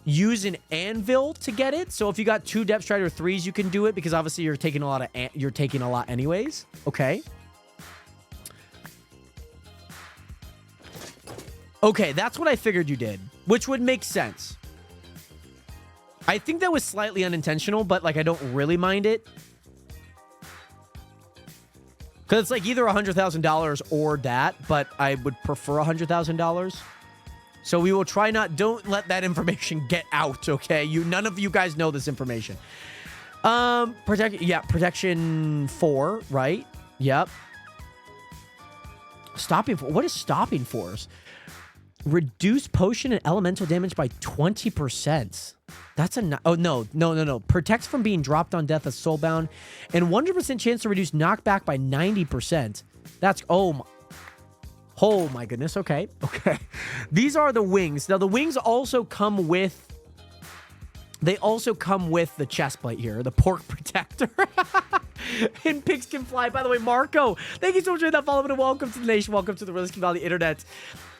[SPEAKER 3] use an anvil to get it. So if you got 2 Depthstrider 3s, you can do it, because obviously you're taking a lot anyways. Okay. Okay, that's what I figured you did, which would make sense. I think that was slightly unintentional, but like I don't really mind it. Because it's like either $100,000 or that, but I would prefer $100,000. So we will try don't let that information get out, okay? None of you guys know this information. Protection 4, right? Yep. Stopping force. What is stopping force? Reduce potion and elemental damage by 20%. That's a... Oh, no. Protects from being dropped on death as soulbound. And 100% chance to reduce knockback by 90%. That's... Oh my goodness. Okay. These are the wings. Now, the wings also come with... They also come with the chest plate here. The pork protector. And pigs can fly. By the way, Marco, thank you so much for that follow and welcome to the nation. Welcome to the Risky Valley Internet.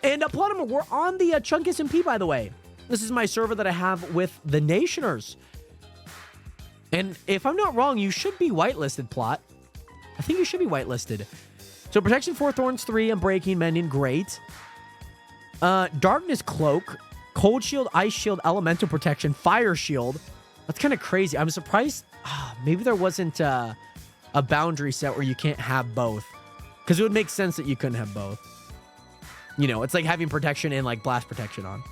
[SPEAKER 3] And Platimer, we're on the Chunk SMP, by the way. This is my server that I have with the Nationers. And if I'm not wrong, you should be whitelisted, Plot. I think you should be whitelisted. So Protection 4, Thorns 3, Unbreaking, Mending, great. Darkness Cloak, Cold Shield, Ice Shield, Elemental Protection, Fire Shield. That's kind of crazy. I'm surprised. Maybe there wasn't a boundary set where you can't have both. Because it would make sense that you couldn't have both. You know, it's like having protection and like blast protection on.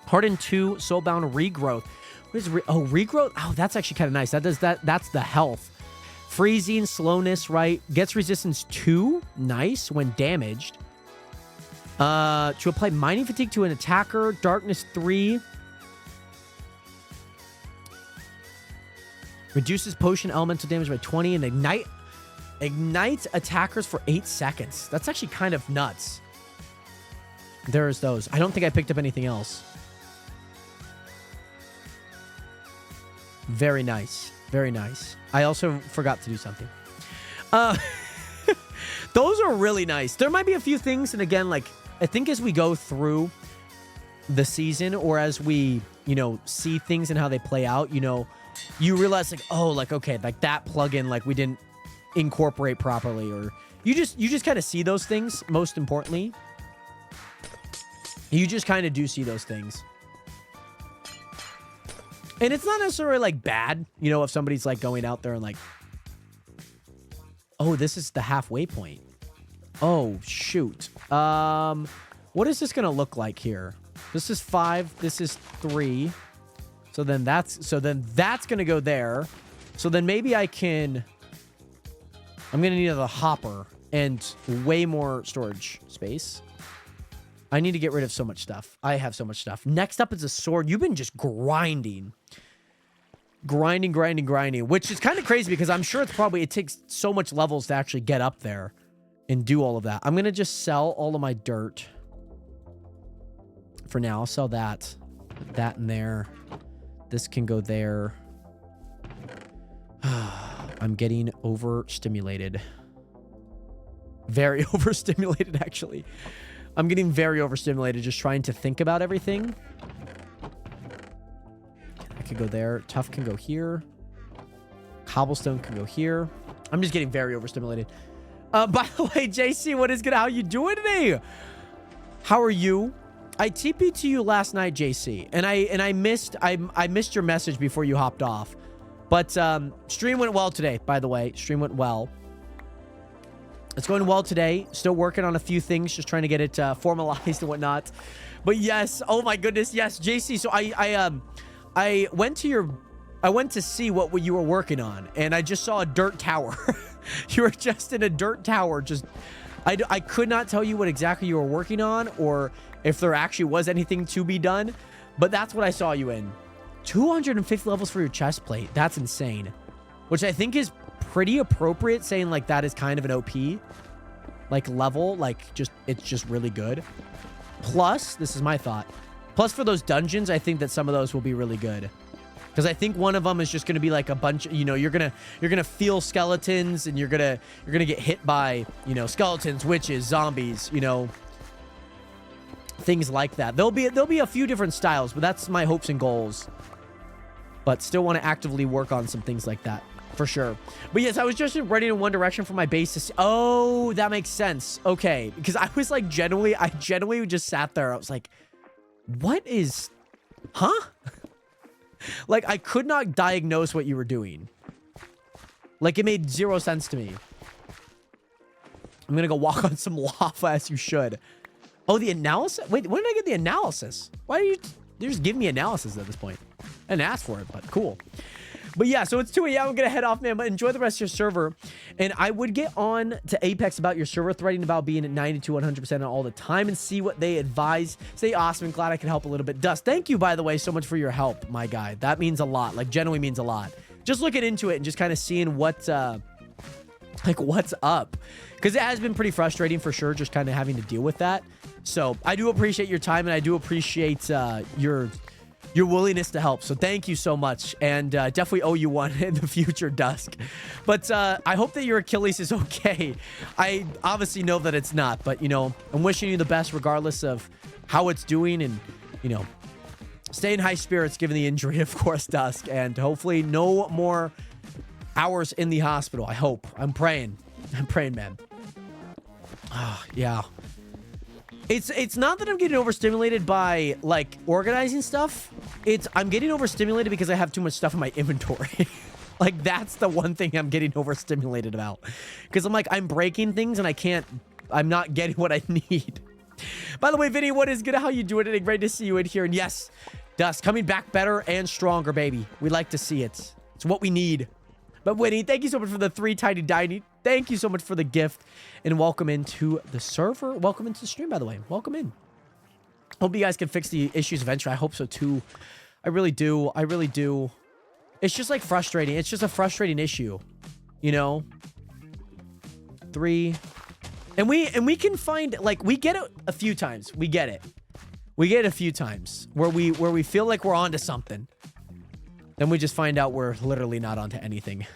[SPEAKER 3] Harden 2, Soulbound, Regrowth. What is Regrowth? Oh, that's actually kind of nice. That's the health. Freezing, slowness, right? Gets resistance 2. Nice when damaged. To apply Mining Fatigue to an attacker. Darkness 3. Reduces potion elemental damage by 20 and ignites attackers for 8 seconds. That's actually kind of nuts. There's those. I don't think I picked up anything else. Very nice. Very nice. I also forgot to do something. Those are really nice. There might be a few things, and again, like, I think as we go through the season, or as we you know, see things and how they play out, you know, you realize like, oh, like, okay, like that plugin, like we didn't incorporate properly, or you just kind of see those things. Most importantly, you just kind of do see those things. And it's not necessarily like bad, you know, if somebody's like going out there and like, oh, this is the halfway point. Oh, shoot. What is this going to look like here? This is 5. This is 3. So then that's going to go there. So then maybe I'm going to need another hopper and way more storage space. I need to get rid of so much stuff. I have so much stuff. Next up is a sword. You've been just grinding, which is kind of crazy because I'm sure it takes so much levels to actually get up there and do all of that. I'm going to just sell all of my dirt for now. I'll sell that. Put that in there. This can go there. I'm getting overstimulated. Very overstimulated, actually. I'm getting very overstimulated just trying to think about everything. I could go there. Tough can go here. Cobblestone can go here. I'm just getting very overstimulated. By the way, JC, what is good? How you doing today? How are you? I TP'd to you last night, JC, and I missed your message before you hopped off. But stream went well today, by the way. Stream went well. It's going well today. Still working on a few things, just trying to get it formalized and whatnot. But yes, oh my goodness, yes, JC. So I went to see what you were working on, and I just saw a dirt tower. You were just in a dirt tower. Just I could not tell you what exactly you were working on, or if there actually was anything to be done. But that's what I saw you in. 250 levels for your chest plate. That's insane. Which I think is pretty appropriate, saying like that is kind of an OP like level, like it's just really good. Plus, this is my thought, plus for those dungeons, I think that some of those will be really good, because I think one of them is just going to be like a bunch, you know, you're gonna feel skeletons, and you're gonna get hit by, you know, skeletons, witches, zombies, you know, things like that. There'll be a few different styles, but that's my hopes and goals. But still want to actively work on some things like that. For sure. But yes, I was just running in one direction for my base to see. Oh, that makes sense. Okay. Because I was like, I genuinely just sat there. I was like, what is, huh? Like, I could not diagnose what you were doing. Like, it made zero sense to me. I'm going to go walk on some lava, as you should. Oh, the analysis? Wait, when did I get the analysis? Why do you just give me analysis at this point? I didn't ask for it, but cool. But yeah, so it's 2 a.m. I'm going to head off, man. But enjoy the rest of your server. And I would get on to Apex about your server threading, about being at 90 to 100% all the time, and see what they advise. Stay awesome, and glad I could help a little bit. Dust, thank you, by the way, so much for your help, my guy. That means a lot. Like, genuinely means a lot. Just looking into it and just kind of seeing what, like, what's up. Because it has been pretty frustrating, for sure, just kind of having to deal with that. So I do appreciate your time, and I do appreciate your willingness to help. So thank you so much, and definitely owe you one in the future, Dusk. But I hope that your Achilles is okay. I obviously know that it's not, but, you know, I'm wishing you the best regardless of how it's doing, and, you know, stay in high spirits given the injury, of course, Dusk, and hopefully no more hours in the hospital. I hope. I'm praying, man. Yeah. It's not that I'm getting overstimulated by, like, organizing stuff. I'm getting overstimulated because I have too much stuff in my inventory. Like, that's the one thing I'm getting overstimulated about. Because I'm like, I'm breaking things and I'm not getting what I need. By the way, Vinny, what is good? How you doing today? Great to see you in here. And yes, Dust, coming back better and stronger, baby. We like to see it. It's what we need. But Winnie, thank you so much for the 3 tiny diny. Thank you so much for the gift. And welcome into the server. Welcome into the stream, by the way. Welcome in. Hope you guys can fix the issues eventually. I hope so, too. I really do. I really do. It's just, like, frustrating. It's just a frustrating issue. You know? 3. And we can find, like, we get it a few times. We get it. We get it a few times where we feel like we're onto something. Then we just find out we're literally not onto anything.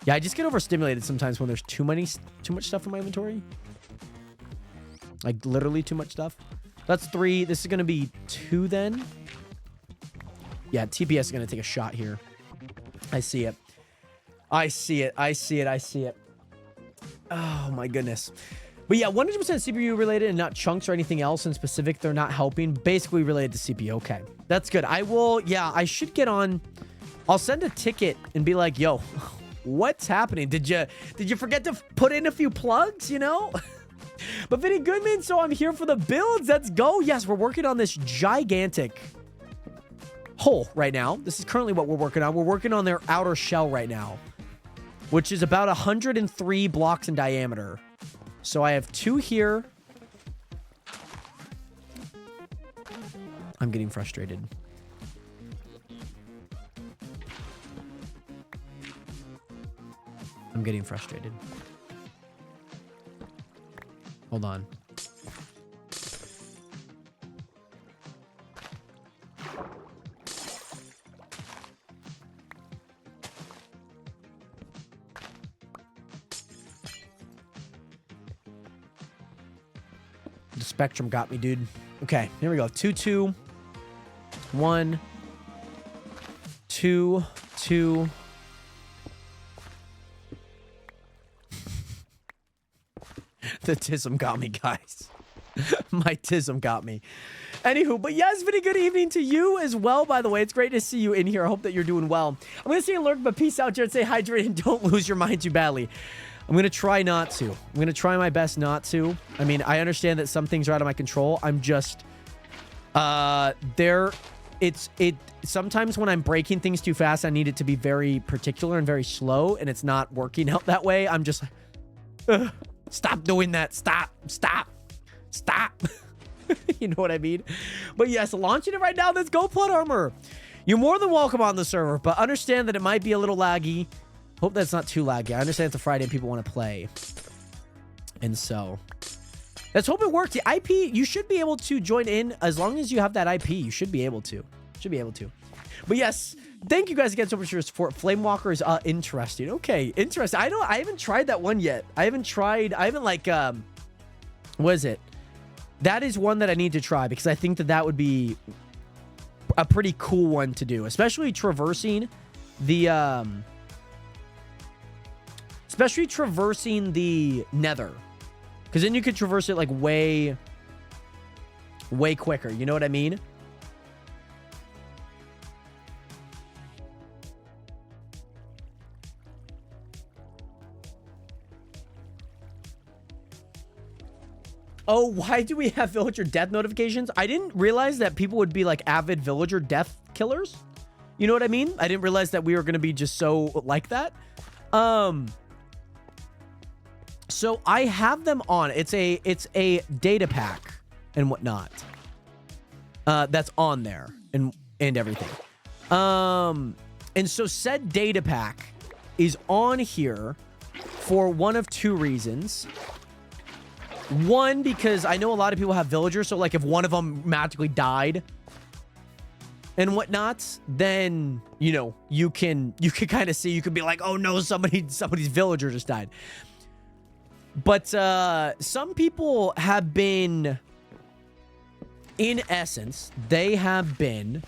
[SPEAKER 3] Yeah, I just get overstimulated sometimes when there's too much stuff in my inventory. Like, literally too much stuff. That's 3. This is going to be 2 then. Yeah, TPS is going to take a shot here. I see it. I see it. I see it. I see it. Oh, my goodness. But yeah, 100% CPU related and not chunks or anything else in specific. They're not helping. Basically related to CPU. Okay. That's good. I will... Yeah, I should get on... I'll send a ticket and be like, yo, what's happening? Did you forget to put in a few plugs, you know? But Vinny Goodman, so I'm here for the builds. Let's go. Yes, we're working on this gigantic hole right now. This is currently what we're working on. We're working on their outer shell right now, which is about 103 blocks in diameter. So I have 2 here. I'm getting frustrated. I'm getting frustrated. Hold on. The Spectrum got me, dude. Okay, here we go. 2, 2. 1, 2, 2. The tism got me, guys. My tism got me. Anywho, but yes, very good evening to you as well, by the way. It's great to see you in here. I hope that you're doing well. I'm going to say alert, but peace out, Jared. Say hydrate and don't lose your mind too badly. I'm going to try not to. I'm going to try my best not to. I mean, I understand that some things are out of my control. I'm just... sometimes when I'm breaking things too fast, I need it to be very particular and very slow, and it's not working out that way. I'm just like... Stop doing that. Stop. Stop. Stop. You know what I mean? But yes, launching it right now. Let's go, Plot Armor. You're more than welcome on the server, but understand that it might be a little laggy. Hope that's not too laggy. I understand it's a Friday and people want to play. And so, let's hope it works. The IP, you should be able to join in as long as you have that IP. You should be able to. Should be able to. But yes, thank you guys again so much for your support. Flamewalker is interesting. Okay, interesting. I haven't tried that one yet. I haven't like what is it? That is one that I need to try because I think that would be a pretty cool one to do, especially traversing the nether. Because then you could traverse it like way quicker. You know what I mean? Oh, why do we have villager death notifications? I didn't realize that people would be like avid villager death killers. You know what I mean? I didn't realize that we were going to be just so like that. So I have them on. It's a data pack and whatnot. That's on there and everything. And so said data pack is on here for one of 2 reasons. One, because I know a lot of people have villagers, so like if one of them magically died and whatnot, then you know you can kind of see, you could be like, oh no, somebody's villager just died. But some people have been, in essence, they have been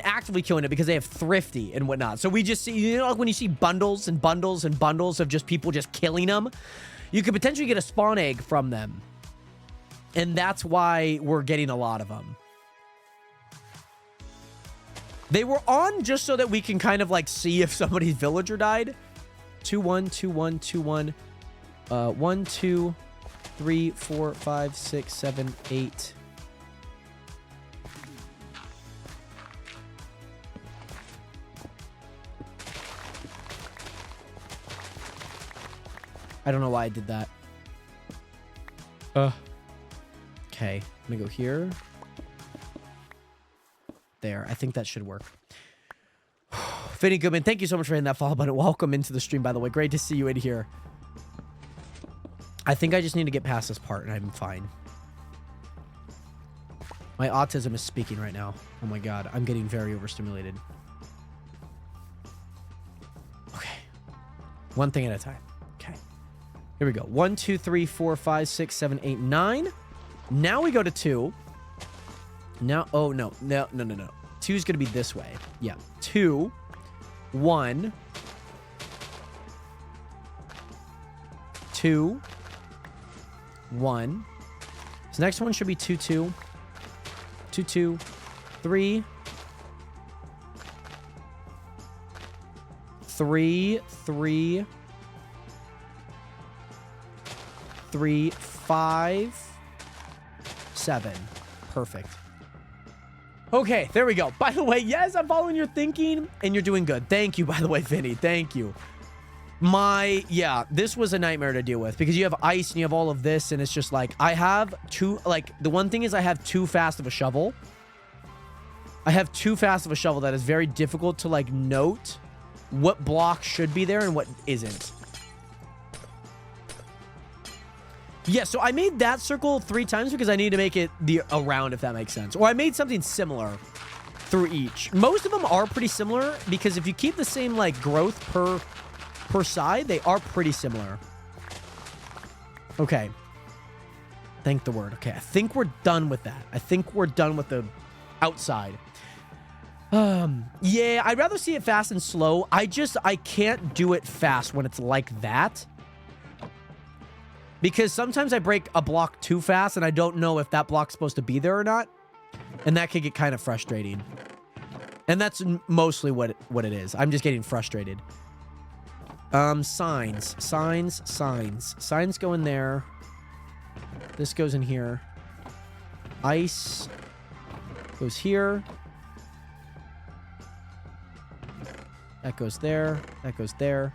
[SPEAKER 3] actively killing it because they have thrifty and whatnot. So we just see, you know, like when you see bundles and bundles and bundles of just people just killing them, you could potentially get a spawn egg from them. And that's why we're getting a lot of them. They were on just so that we can kind of like see if somebody's villager died. 2 1 2 1 2 1 1 2 3 4 5 6 7 8. I don't know why I did that. Okay, I'm gonna go here. There, I think that should work. Vinny Goodman, thank you so much for hitting that follow button. Welcome into the stream, by the way. Great to see you in here. I think I just need to get past this part and I'm fine. My autism is speaking right now. Oh my god, I'm getting very overstimulated. Okay. One thing at a time. Okay. Here we go. 1, 2, 3, 4, 5, 6, 7, 8, 9. Now we go to 2. Now, oh, no. 2 is going to be this way. Yeah. 2, 1, 2, 1. So next one should be 2, 2, 2, 2, 3, 3, 3, 3, 5, 7. Perfect. Okay, there we go. By the way, yes, I'm following your thinking, and you're doing good. Thank you, by the way, Vinny. Thank you. Yeah, this was a nightmare to deal with because you have ice and you have all of this, and it's just like, I have too, like, the one thing is I have too fast of a shovel. I have too fast of a shovel that is very difficult to, like, note what block should be there and what isn't. Yeah, so I made that circle 3 times because I need to make it around, if that makes sense. Or I made something similar through each. Most of them are pretty similar because if you keep the same, like, growth per side, they are pretty similar. Okay. Thank the word. Okay, I think we're done with that. I think we're done with the outside. Yeah, I'd rather see it fast and slow. I can't do it fast when it's like that. Because sometimes I break a block too fast and I don't know if that block's supposed to be there or not. And that can get kind of frustrating. And that's mostly what it is. I'm just getting frustrated. Signs. Signs go in there. This goes in here. Ice goes here. That goes there. That goes there.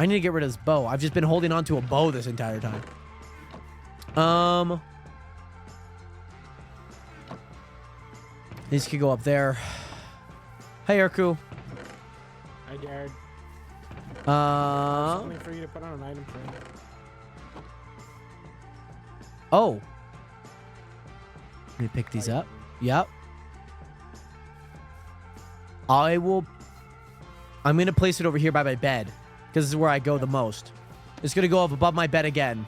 [SPEAKER 3] I need to get rid of this bow. I've just been holding on to a bow this entire time. These could go up there. Hey, Urku.
[SPEAKER 7] Hi, Jared. Something for you to put on an item frame.
[SPEAKER 3] Oh. Let me pick these up. Yep. I'm going to place it over here by my bed. Because this is where I go the most. It's going to go up above my bed again.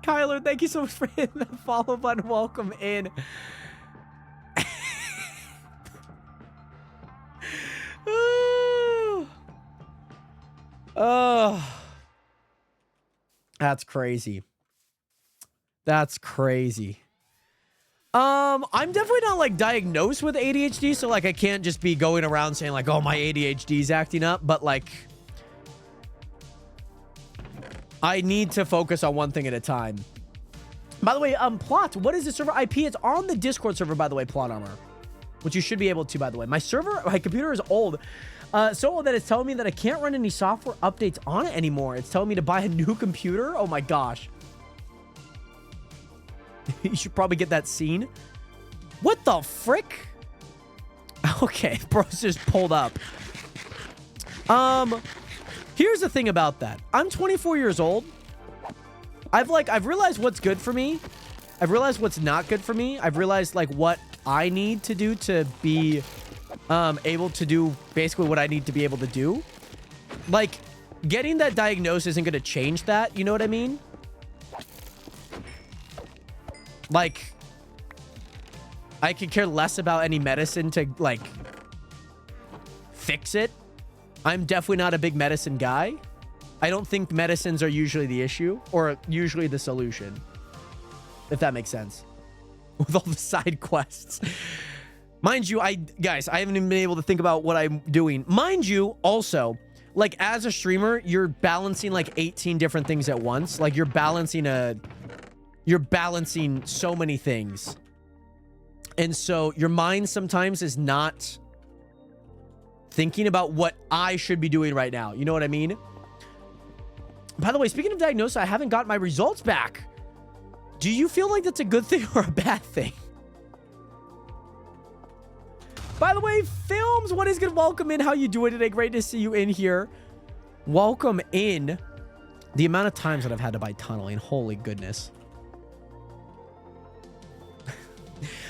[SPEAKER 3] Kyler, thank you so much for hitting the follow button. Welcome in. Oh. That's crazy. That's crazy. I'm definitely not, like, diagnosed with ADHD, so, like, I can't just be going around saying, like, oh, my ADHD's acting up, but, like, I need to focus on one thing at a time. By the way, Plot, what is the server IP? It's on the Discord server, by the way, Plot Armor, which you should be able to, by the way. My computer is old, so old that it's telling me that I can't run any software updates on it anymore. It's telling me to buy a new computer. Oh, my gosh. You should probably get that scene. What the frick? Okay, bro's just pulled up. Here's the thing about that. I'm 24 years old. I've realized what's good for me. I've realized what's not good for me. I've realized, like, what I need to do to be able to do basically what I need to be able to do. Like, getting that diagnosis isn't going to change that. You know what I mean? Like, I could care less about any medicine to, like, fix it. I'm definitely not a big medicine guy. I don't think medicines are usually the issue or usually the solution, if that makes sense. With all the side quests. Mind you, guys, I haven't even been able to think about what I'm doing. Mind you, also, like, as a streamer, you're balancing, like, 18 different things at once. Like, you're balancing so many things. And so your mind sometimes is not thinking about what I should be doing right now. You know what I mean? By the way, speaking of diagnosis, I haven't got my results back. Do you feel like that's a good thing or a bad thing? By the way, Films, what is good? Welcome in. How you doing today? Great to see you in here. Welcome in. The amount of times that I've had to buy tunneling. Holy goodness.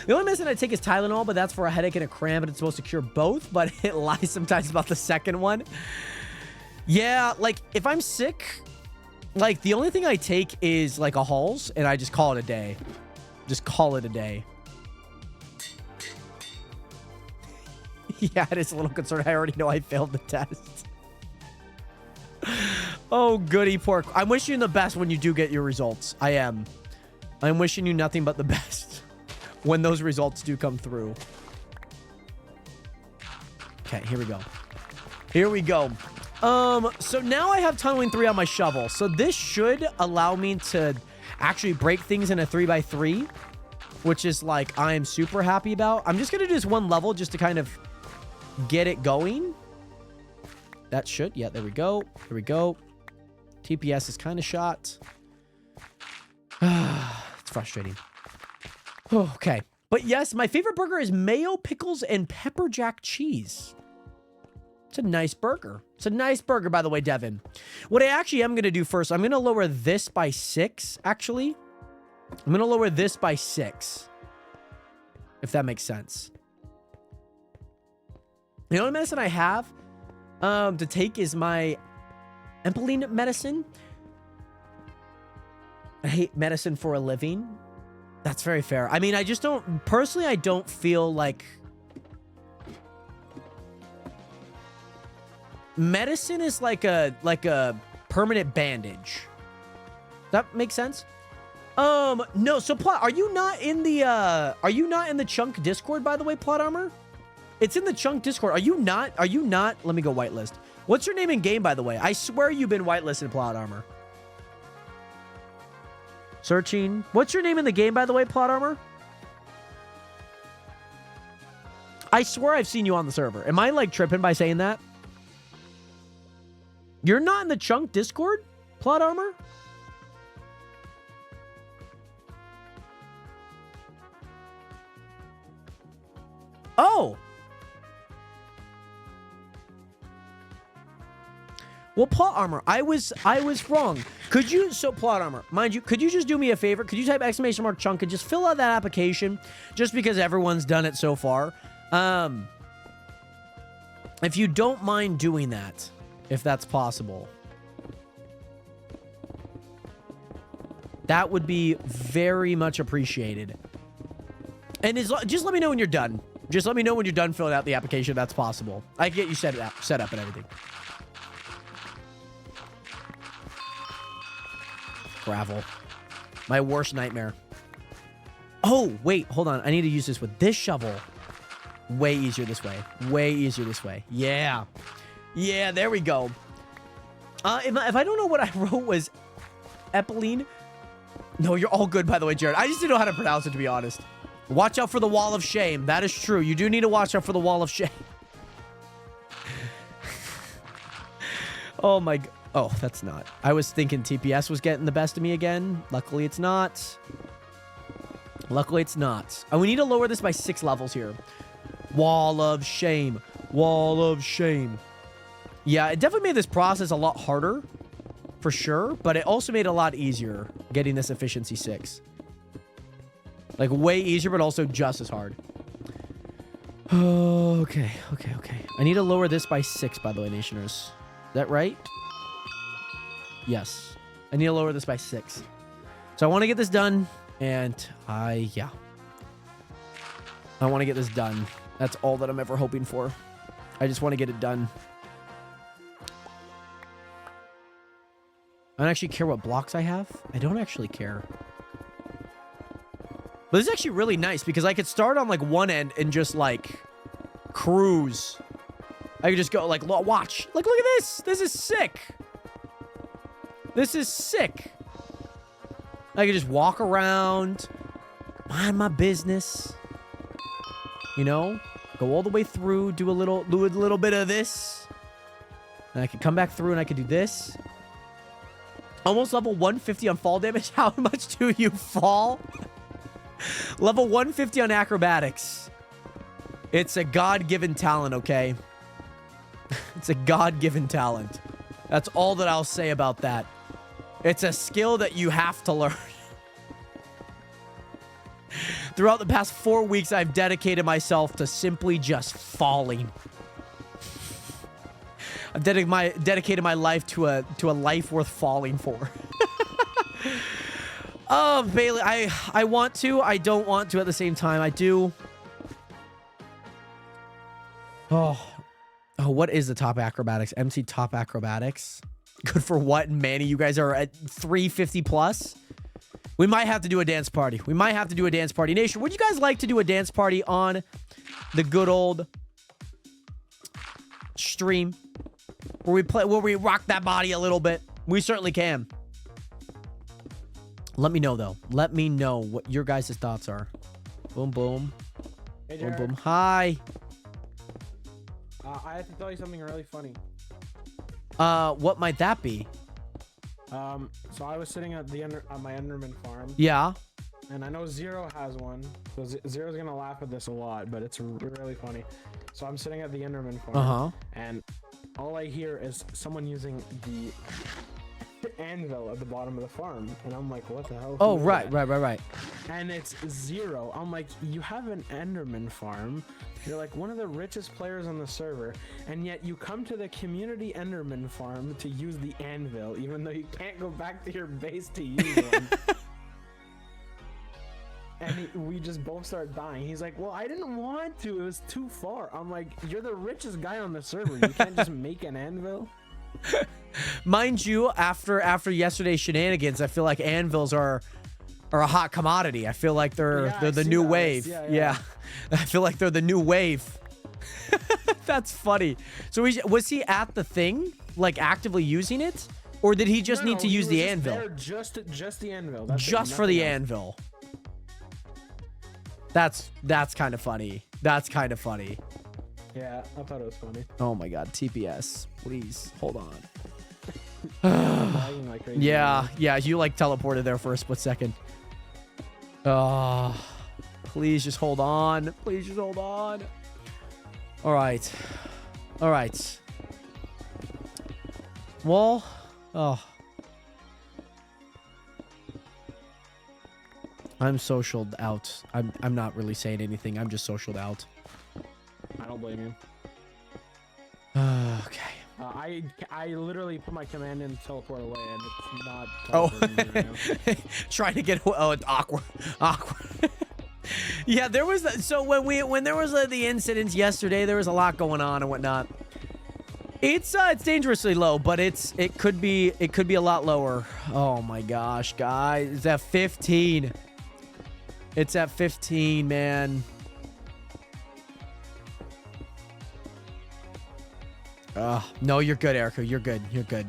[SPEAKER 3] The only medicine I take is Tylenol, but that's for a headache and a cramp, and it's supposed to cure both, but it lies sometimes about the second one. Yeah, like, if I'm sick, like, the only thing I take is, like, a Halls, and I just call it a day. Just call it a day. Yeah, it is a little concerning. I already know I failed the test. Oh, goody pork. I'm wishing you the best when you do get your results. I am. I'm wishing you nothing but the best when those results do come through. Okay, here we go. Here we go. So now I have tunneling 3 on my shovel. So this should allow me to actually break things in a 3x3, which is like, I am super happy about. I'm just going to do this one level just to kind of get it going. That should. Yeah, there we go. Here we go. TPS is kind of shot. It's frustrating. Okay. But yes, my favorite burger is mayo, pickles, and pepper jack cheese. It's a nice burger. It's a nice burger, by the way, Devin. What I actually am going to do first, I'm going to lower this by 6, actually. I'm going to lower this by 6. If that makes sense. The only medicine I have to take is my Empaline medicine. I hate medicine for a living. That's very fair. I mean, I just don't... Personally, I don't feel like... Medicine is like a permanent bandage. That makes sense? No, so Plot, are you not in the Chunk Discord, by the way, Plot Armor? It's in the Chunk Discord. Are you not? Let me go whitelist. What's your name in game, by the way? I swear you've been whitelisted, Plot Armor. Searching. What's your name in the game, by the way, Plot Armor? I swear I've seen you on the server. Am I, like, tripping by saying that? You're not in the Chunk Discord, Plot Armor? Oh! Well, Plot Armor, I was wrong. Could you, so Plot Armor, mind you, could you just do me a favor? Could you type !chunk and just fill out that application? Just because everyone's done it so far. If you don't mind doing that, if that's possible. That would be very much appreciated. And just let me know when you're done. Just let me know when you're done filling out the application if that's possible. I can get you set up and everything. Gravel. My worst nightmare. Oh, wait, hold on. I need to use this with this shovel. Way easier this way. Way easier this way. Yeah. Yeah, there we go. If I don't know what I wrote was Epaline. No, you're all good, by the way, Jared. I just didn't know how to pronounce it, to be honest. Watch out for the wall of shame. That is true. You do need to watch out for the wall of shame. Oh, my... Oh, that's not. I was thinking TPS was getting the best of me again. Luckily, it's not. Luckily, it's not. And we need to lower this by 6 levels here. Wall of shame. Wall of shame. Yeah, it definitely made this process a lot harder. For sure. But it also made it a lot easier getting this efficiency 6. Like, way easier, but also just as hard. Okay. I need to lower this by 6, by the way, Nationers. Is that right? Yes. I need to lower this by 6. So I want to get this done. And yeah. I want to get this done. That's all that I'm ever hoping for. I just want to get it done. I don't actually care what blocks I have. I don't actually care. But this is actually really nice because I could start on like one end and just like cruise. I could just go like, watch. Like, look at this. This is sick. This is sick. I could just walk around, mind my business. You know, go all the way through, do a little bit of this. And I could come back through and I could do this. Almost level 150 on fall damage. How much do you fall? Level 150 on acrobatics. It's a God-given talent, okay? It's a God-given talent. That's all that I'll say about that. It's a skill that you have to learn. Throughout the past 4 weeks, I've dedicated myself to simply just falling. I've dedicated my life to a life worth falling for. Oh, Bailey, I want to. I don't want to at the same time. I do. Oh, what is the top acrobatics? MC top acrobatics. Good for what, Manny? You guys are at 350 plus. We might have to do a dance party. We might have to do a dance party. Nation, would you guys like to do a dance party on the good old stream where we rock that body a little bit? We certainly can. Let me know though. Let me know what your guys' thoughts are. Boom, boom.
[SPEAKER 7] Hey,
[SPEAKER 3] Boom,
[SPEAKER 7] Jared.
[SPEAKER 3] boom. Hi.
[SPEAKER 7] I have to tell you something really funny.
[SPEAKER 3] What might that be?
[SPEAKER 7] So I was sitting at my Enderman farm,
[SPEAKER 3] Yeah.
[SPEAKER 7] and I know Zero has one. So Zero's gonna laugh at this a lot, but it's really funny. So I'm sitting at the Enderman farm, and all I hear is someone using the anvil at the bottom of the farm, and I'm like, what the hell?
[SPEAKER 3] Oh,
[SPEAKER 7] Who is
[SPEAKER 3] right.
[SPEAKER 7] that? And it's Zero. I'm like, you have an Enderman farm. You're like one of the richest players on the server, and yet you come to the community Enderman farm to use the anvil, even though you can't go back to your base to use one. And we just both start dying. He's like, well, I didn't want to. It was too far. I'm like, you're the richest guy on the server. You can't just make an anvil?
[SPEAKER 3] Mind you, after yesterday's shenanigans, I feel like anvils are a hot commodity. I feel like they're the new wave. Yeah. I feel like they're the new wave. That's funny. So was he at the thing, like actively using it, or did he just need to use the anvil?
[SPEAKER 7] Just the anvil. That's
[SPEAKER 3] Just
[SPEAKER 7] it,
[SPEAKER 3] for the
[SPEAKER 7] nothing else.
[SPEAKER 3] anvil. That's kind of funny. That's kind of funny.
[SPEAKER 7] Yeah, I thought it was funny.
[SPEAKER 3] Oh my god, TPS. Please hold on.
[SPEAKER 7] I'm lagging like crazy.
[SPEAKER 3] Yeah, you like teleported there for a split second. Please just hold on. Please just hold on. All right. Well, I'm socialed out. I'm not really saying anything. I'm just socialed out.
[SPEAKER 7] I don't blame you.
[SPEAKER 3] Okay.
[SPEAKER 7] I literally put my command in to teleport away, and it's not.
[SPEAKER 3] Oh,
[SPEAKER 7] teleporting me right now.
[SPEAKER 3] trying to get. Oh, it's awkward. Yeah, there was. So when there was the incidents yesterday, there was a lot going on and whatnot. It's dangerously low, but it could be a lot lower. Oh my gosh, guys, it's at 15. It's at 15, man. No, you're good, Erica. You're good.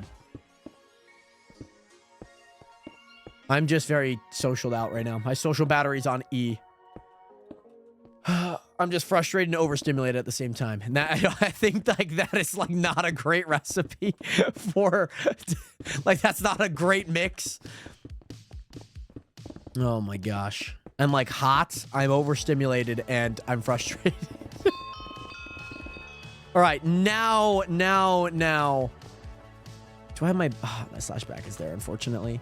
[SPEAKER 3] I'm just very socialed out right now. My social battery's on E. I'm just frustrated and overstimulated at the same time. And that, I think like that is like not a great recipe for like that's not a great mix. Oh my gosh. I'm like hot, I'm overstimulated, and I'm frustrated. All right, now. Do I have my slashback is there, unfortunately.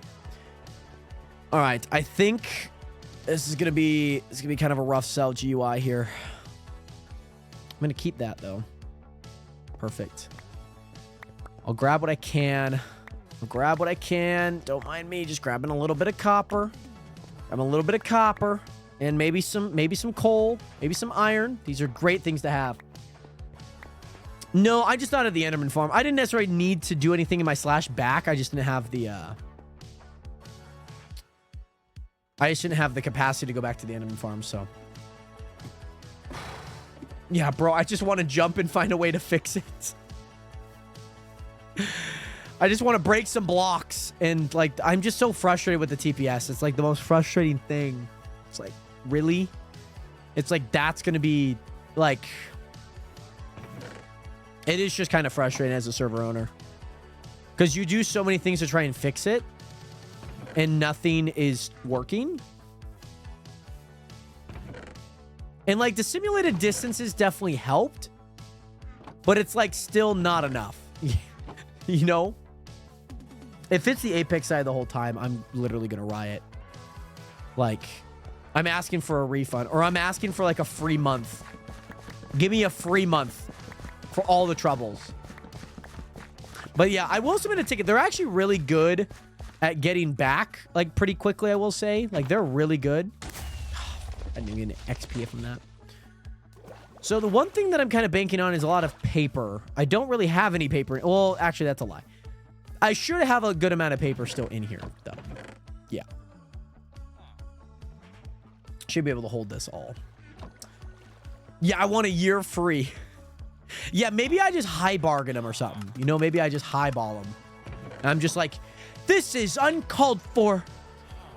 [SPEAKER 3] All right, I think this is gonna be kind of a rough sell GUI here. I'm gonna keep that though. Perfect. I'll grab what I can. Don't mind me just grabbing a little bit of copper. And maybe some coal, maybe some iron. These are great things to have. No, I just thought of the Enderman farm. I didn't necessarily need to do anything in my slash back. I just didn't have the capacity to go back to the Enderman farm, so. Yeah, bro, I just want to jump and find a way to fix it. I just want to break some blocks, and like I'm just so frustrated with the TPS. It's like the most frustrating thing. It's like, really? It's like that's going to be like it is just kind of frustrating as a server owner. Because you do so many things to try and fix it, and nothing is working. And like the simulated distances definitely helped, but it's like still not enough. You know? If it's the Apex side the whole time, I'm literally gonna riot. Like, I'm asking for a refund, or I'm asking for like a free month. Give me a free month for all the troubles. But yeah, I will submit a ticket. They're actually really good at getting back, like, pretty quickly, I will say. Like, they're really good. I didn't get an XP from that. So the one thing that I'm kind of banking on is a lot of paper. I don't really have any paper. Well, actually, that's a lie. I should have a good amount of paper still in here, though. Yeah. Should be able to hold this all. Yeah, I want a year free. Yeah, maybe I just high bargain them or something. You know, maybe I just highball them. And I'm just like, this is uncalled for.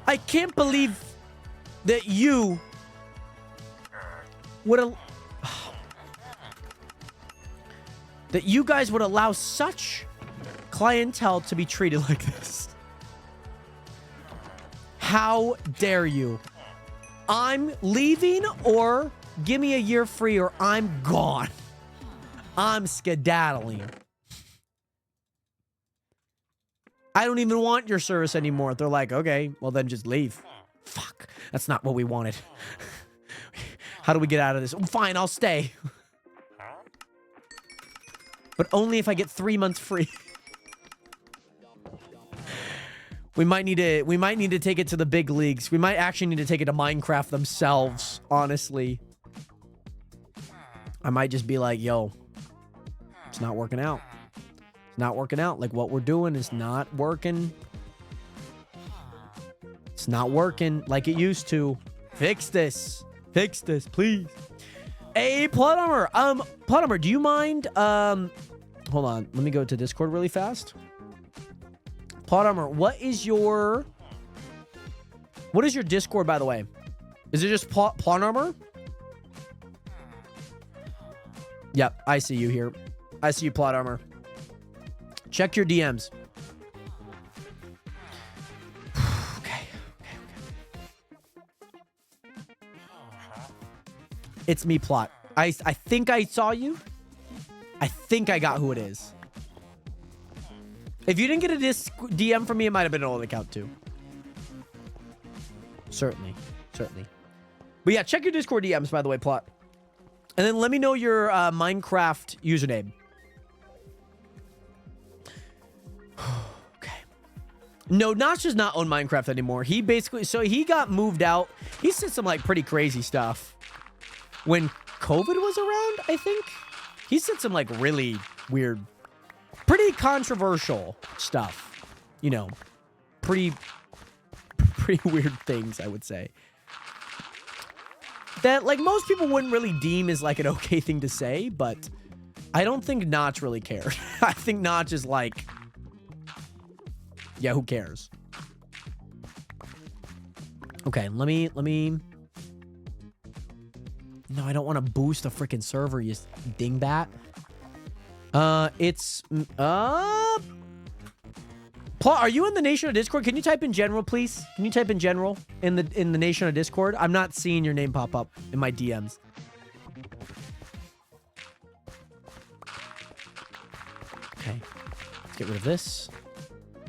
[SPEAKER 3] I can't believe that you would that you guys would allow such clientele to be treated like this. How dare you? I'm leaving, or give me a year free, or I'm gone. I'm skedaddling. I don't even want your service anymore. They're like, okay, well then just leave. Fuck, that's not what we wanted. How do we get out of this? Fine, I'll stay. But only if I get 3 months free. We might need to take it to the big leagues. We might actually need to take it to Minecraft themselves, honestly. I might just be like, yo, it's not working out. It's not working out. Like, what we're doing is not working. It's not working like it used to. Fix this. Fix this, please. Hey, Plot Armor. Plot Armor, do you mind? Hold on. Let me go to Discord really fast. Plot Armor, what is your Discord, by the way? Is it just Plot Armor? Yep, I see you here. I see you, Plot Armor. Check your DMs. Okay. It's me, Plot. I think I saw you. I think I got who it is. If you didn't get a DM from me, it might have been an old account too. Certainly. But yeah, check your Discord DMs, by the way, Plot. And then let me know your Minecraft username. Okay. No, Notch does not own Minecraft anymore. He basically, so he got moved out. He said some like pretty crazy stuff when COVID was around, I think. He said some like really weird, pretty controversial stuff. You know, pretty weird things, I would say. That, like, most people wouldn't really deem as, like, an okay thing to say, but I don't think Notch really cared. I think Notch is like, yeah, who cares? Okay, let me... No, I don't want to boost a freaking server, you dingbat. Plot, are you in the Nation of Discord? Can you type in general, please? Can you type in general in the Nation of Discord? I'm not seeing your name pop up in my DMs. Okay. Let's get rid of this.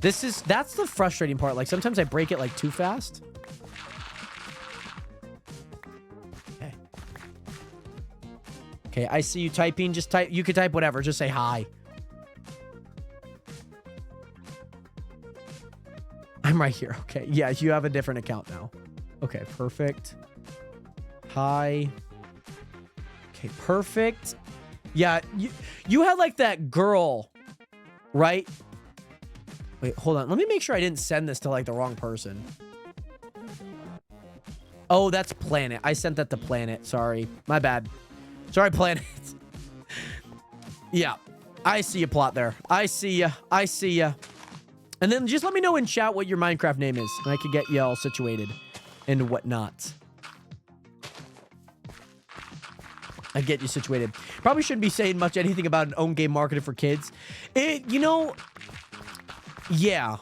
[SPEAKER 3] That's the frustrating part. Like, sometimes I break it, like, too fast. Okay. Okay, I see you typing. Just type. You could type whatever. Just say hi. I'm right here. Okay. Yeah, you have a different account now. Okay, perfect. Hi. Okay, perfect. Yeah, you had like that girl, right? Wait, hold on. Let me make sure I didn't send this to like the wrong person. Oh, that's Planet. I sent that to Planet. Sorry. My bad. Sorry, Planet. Yeah. I see you, Plot there. I see ya. I see ya. And then just let me know in chat what your Minecraft name is, and I can get you all situated and whatnot. I get you situated. Probably shouldn't be saying much anything about an own game marketed for kids. You know, yeah.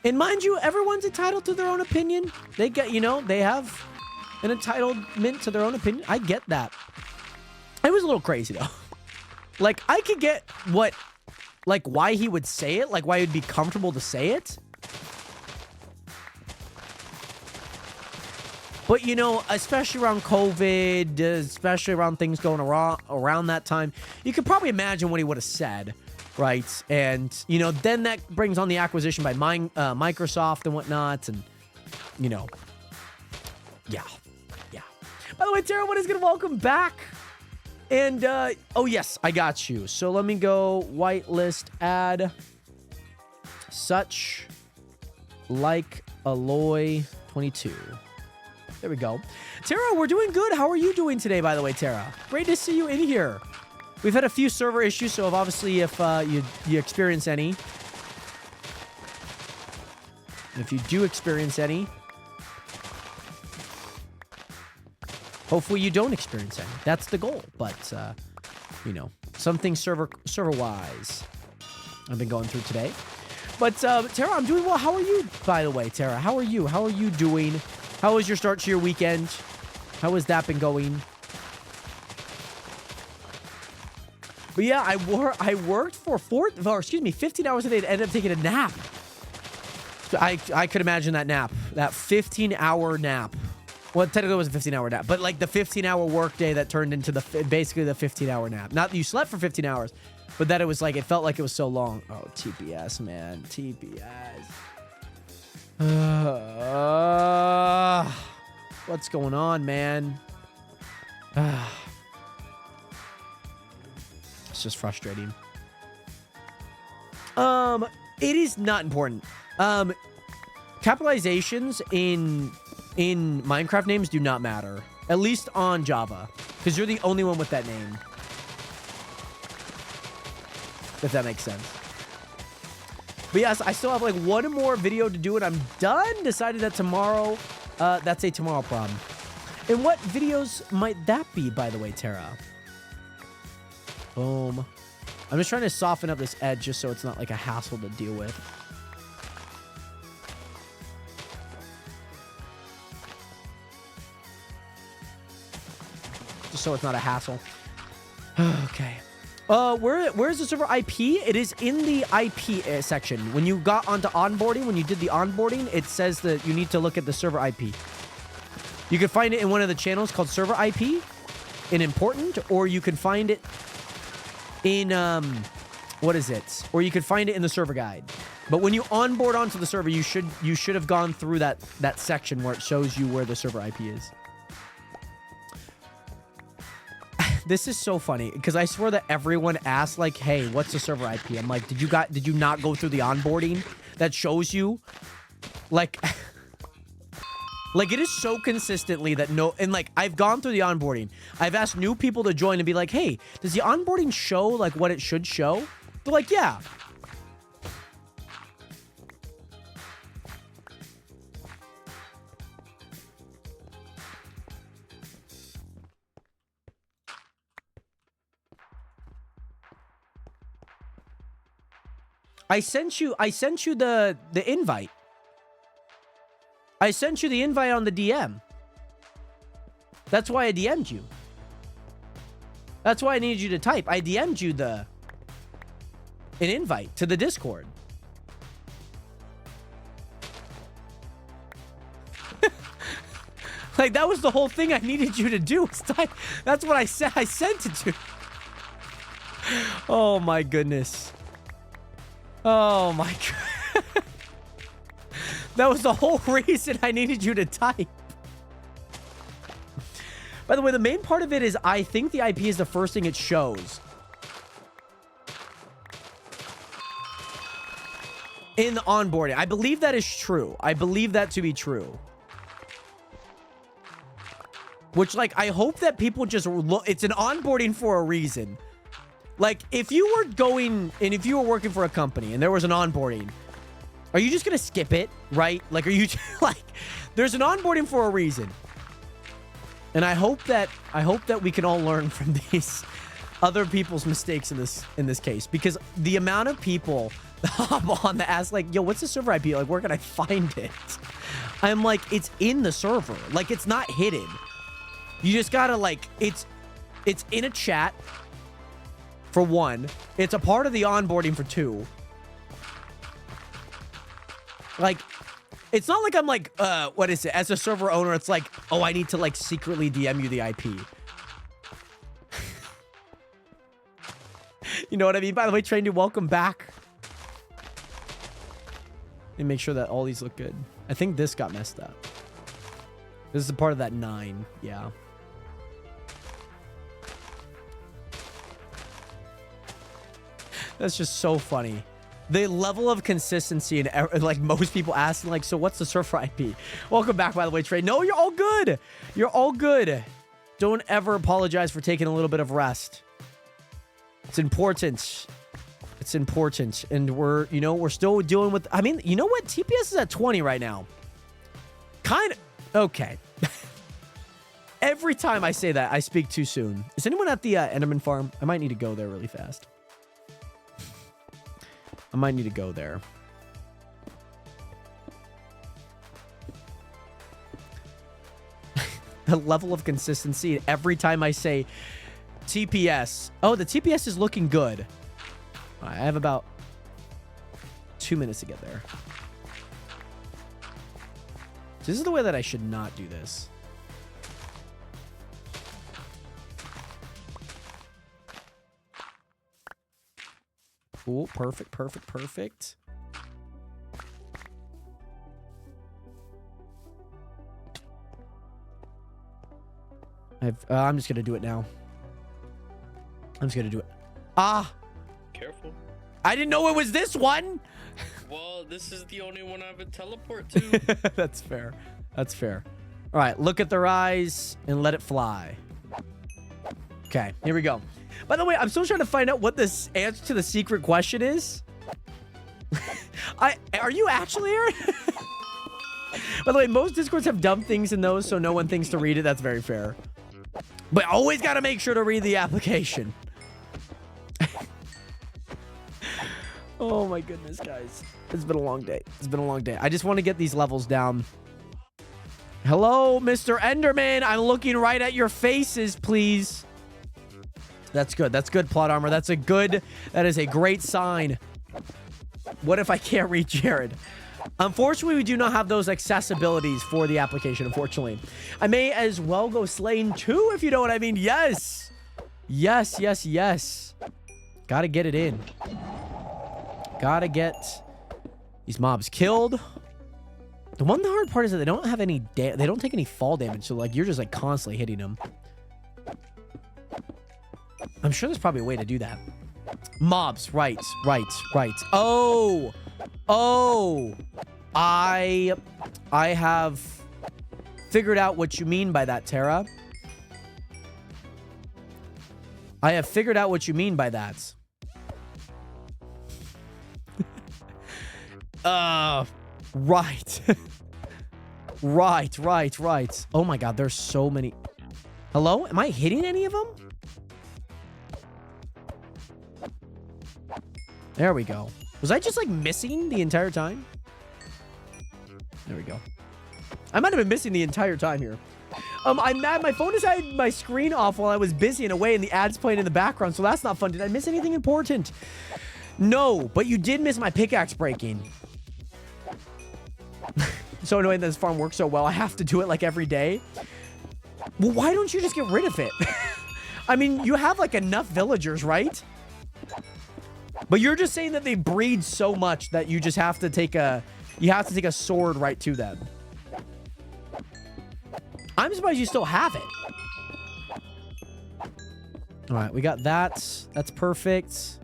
[SPEAKER 3] And mind you, everyone's entitled to their own opinion. They get, you know, they have an entitlement to their own opinion. I get that. It was a little crazy though. Like, I could get what, like, why he would say it, like why he'd be comfortable to say it. But, you know, especially around COVID, especially around things going around that time, you could probably imagine what he would have said, right? And, you know, then that brings on the acquisition by Microsoft and whatnot. And, you know, yeah. By the way, Tara, what is going to welcome back? And, oh, yes, I got you. So let me go whitelist add such like Aloy 22. There we go. Tara, we're doing good. How are you doing today, by the way, Tara? Great to see you in here. We've had a few server issues, so obviously if you experience any, if you do experience any, hopefully you don't experience any. That's the goal. But, you know, something server-wise I've been going through today. But, Tara, I'm doing well. How are you, by the way, Tara? How are you? How are you doing? How was your start to your weekend? How has that been going? But yeah, I worked for 15 hours a day and ended up taking a nap. I could imagine that nap. That 15-hour nap. Well, technically it was a 15-hour nap, but like the 15-hour work day that turned into basically the 15-hour nap. Not that you slept for 15 hours, but that it was like, it felt like it was so long. Oh, TPS, man. TPS. What's going on, man? It's just frustrating. It is not important. Capitalizations in Minecraft names do not matter. At least on Java. Because you're the only one with that name. If that makes sense. But yes, I still have like one more video to do and I'm done. Decided that tomorrow, that's a tomorrow problem. And what videos might that be, by the way, Tara? Boom. I'm just trying to soften up this edge just so it's not like a hassle to deal with. Just so it's not a hassle. Okay. Where's the server IP? It is in the IP section. When you got onto onboarding, when you did the onboarding, it says that you need to look at the server IP. You can find it in one of the channels called server IP in important, or you can find it in, what is it? Or you can find it in the server guide. But when you onboard onto the server, you should have gone through that section where it shows you where the server IP is. This is so funny because I swear that everyone asks like, "Hey, what's the server IP?" I'm like, "Did you not go through the onboarding that shows you?" Like, like it is so consistently that no, and like I've gone through the onboarding. I've asked new people to join and be like, "Hey, does the onboarding show like what it should show?" They're like, "Yeah." I sent you the invite. I sent you the invite on the DM. That's why I DM'd you. That's why I needed you to type. I DM'd you an invite to the Discord. Like, that was the whole thing I needed you to do. Was type. That's what I said. I sent it to. Oh my goodness. Oh my god. That was the whole reason I needed you to type. By the way, the main part of it is I think the IP is the first thing it shows. In the onboarding. I believe that is true. I believe that to be true. Which, like, I hope that people just look. It's an onboarding for a reason. Like, if you were going and if you were working for a company and there was an onboarding, are you just going to skip it, right? Like, are you like, there's an onboarding for a reason. And I hope that we can all learn from these other people's mistakes in this case, because the amount of people on the ask like, yo, what's the server IP? Like, where can I find it? I'm like, it's in the server. Like, it's not hidden. You just gotta like, it's in a chat. For one, it's a part of the onboarding for two. Like, It's not like I'm like, what is it? As a server owner, it's like, oh, I need to like secretly DM you the IP. You know what I mean? By the way, Train Dude, welcome back. And make sure that all these look good. I think this got messed up. This is a part of that 9. Yeah. That's just so funny. The level of consistency and like most people asking like, so what's the server IP? Welcome back, by the way, Trey. No, you're all good. You're all good. Don't ever apologize for taking a little bit of rest. It's important. It's important. And we're, you know, we're still dealing with, I mean, you know what? TPS is at 20 right now. Kind of, okay. Every time I say that, I speak too soon. Is anyone at the Enderman farm? I might need to go there really fast. I might need to go there. The level of consistency every time I say TPS. Oh, the TPS is looking good. All right, I have about 2 minutes to get there. This is the way that I should not do this. Cool. Perfect, perfect, perfect. I'm just going to do it now. I'm just going to do it. Ah!
[SPEAKER 6] Careful.
[SPEAKER 3] I didn't know it was this one!
[SPEAKER 6] Well, this is the only one I have a teleport to.
[SPEAKER 3] That's fair. That's fair. All right, look at their eyes and let it fly. Okay, here we go. By the way, I'm still trying to find out what this answer to the secret question is. Are you actually, Aaron? By the way, most Discords have dumb things in those, so no one thinks to read it. That's very fair. But always got to make sure to read the application. Oh my goodness, guys. It's been a long day. It's been a long day. I just want to get these levels down. Hello, Mr. Enderman. I'm looking right at your faces, please. That's good. That's good, plot armor. That is a great sign. What if I can't read Jared? Unfortunately, we do not have those accessibilities for the application, unfortunately. I may as well go Slain 2, if you know what I mean. Yes. Yes, yes, yes. Gotta get it in. Gotta get these mobs killed. The hard part is that they don't have any they don't take any fall damage, so like you're just like constantly hitting them. I'm sure there's probably a way to do that. Mobs, right. Oh, I have figured out what you mean by that, Tara. I have figured out what you mean by that. Right. Right. Oh my god, there's so many. Hello? Am I hitting any of them? There we go. Was I just like missing the entire time? There we go. I might have been missing the entire time here. I'm mad. My phone has had my screen off while I was busy and away and the ads playing in the background, so that's not fun. Did I miss anything important? No, but you did miss my pickaxe breaking. So annoying that this farm works so well. I have to do it like every day. Well, why don't you just get rid of it? I mean, you have like enough villagers, right? But you're just saying that they breed so much that you just have to take a sword right to them. I'm surprised you still have it. All right, we got that. That's perfect.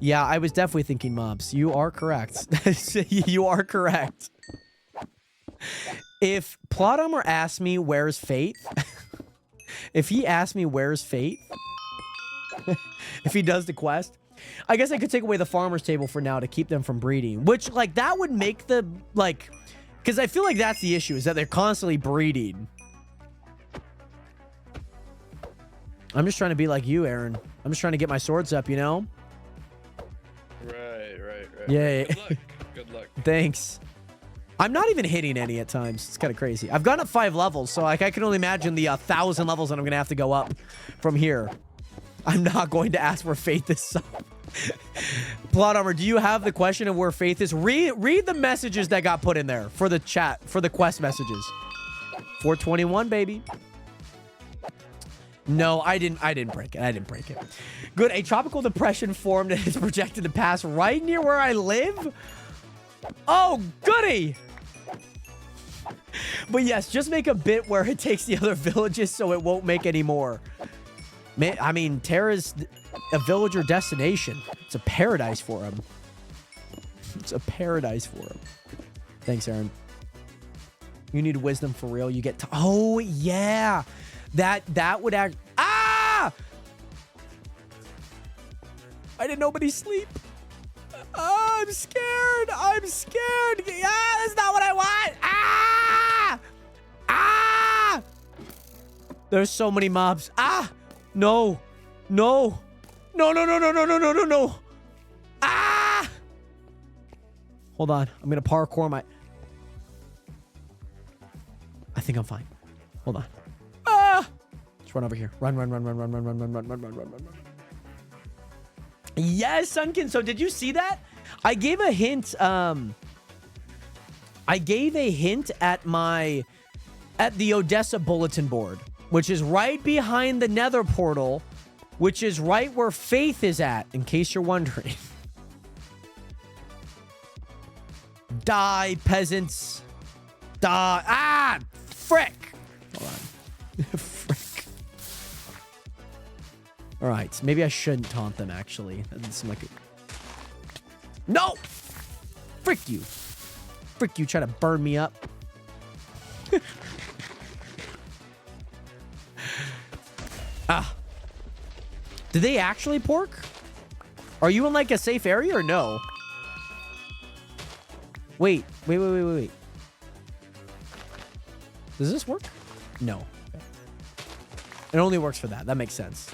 [SPEAKER 3] Yeah, I was definitely thinking mobs. You are correct. You are correct. If Plot Armor asked me where's Faith, if he asked me where's Faith, if he does the quest, I guess I could take away the farmer's table for now to keep them from breeding, which like that would make the like, because I feel like that's the issue is that they're constantly breeding. I'm just trying to be like you, Aaron. I'm just trying to get my swords up, you know?
[SPEAKER 6] Right.
[SPEAKER 3] Yeah.
[SPEAKER 6] Good luck. Good luck.
[SPEAKER 3] Thanks. I'm not even hitting any at times. It's kind of crazy. I've gone up 5 levels, so like I can only imagine the 1,000 levels that I'm going to have to go up from here. I'm not going to ask for Faith this song. Plot Armor, do you have the question of where Faith is? Read the messages that got put in there for the chat, for the quest messages. 421, baby. No, I didn't break it. I didn't break it. Good. A tropical depression formed and is projected to pass right near where I live. Oh, goody. But yes, just make a bit where it takes the other villages so it won't make any more. Man, I mean, Terra's a villager destination. It's a paradise for him. It's a paradise for him. Thanks, Aaron. You need wisdom for real. You get to... Oh, yeah. That would act... Ah! I didn't nobody sleep. Oh, I'm scared. I'm scared. Ah, that's not what I want. Ah! Ah! There's so many mobs. Ah! No. No. No, no, no, no, no, no, no, no, no. Ah! Hold on. I'm going to parkour my... I think I'm fine. Hold on. Ah! Let's run over here. Run, run, run, run, run, run, run, run, run, run, run, run, run. Yes, Sunkin. So did you see that? I gave a hint. I gave a hint at the Odessa bulletin board, which is right behind the Nether portal, which is right where Faith is at, in case you're wondering. Die, peasants. Die. Ah! Frick! Hold on. Frick. Alright, maybe I shouldn't taunt them, actually. That doesn't seem like it. No! Frick you. Frick you, try to burn me up. Ah. Did they actually pork? Are you in, like, a safe area or no? Wait. Wait. Does this work? No. It only works for that. That makes sense.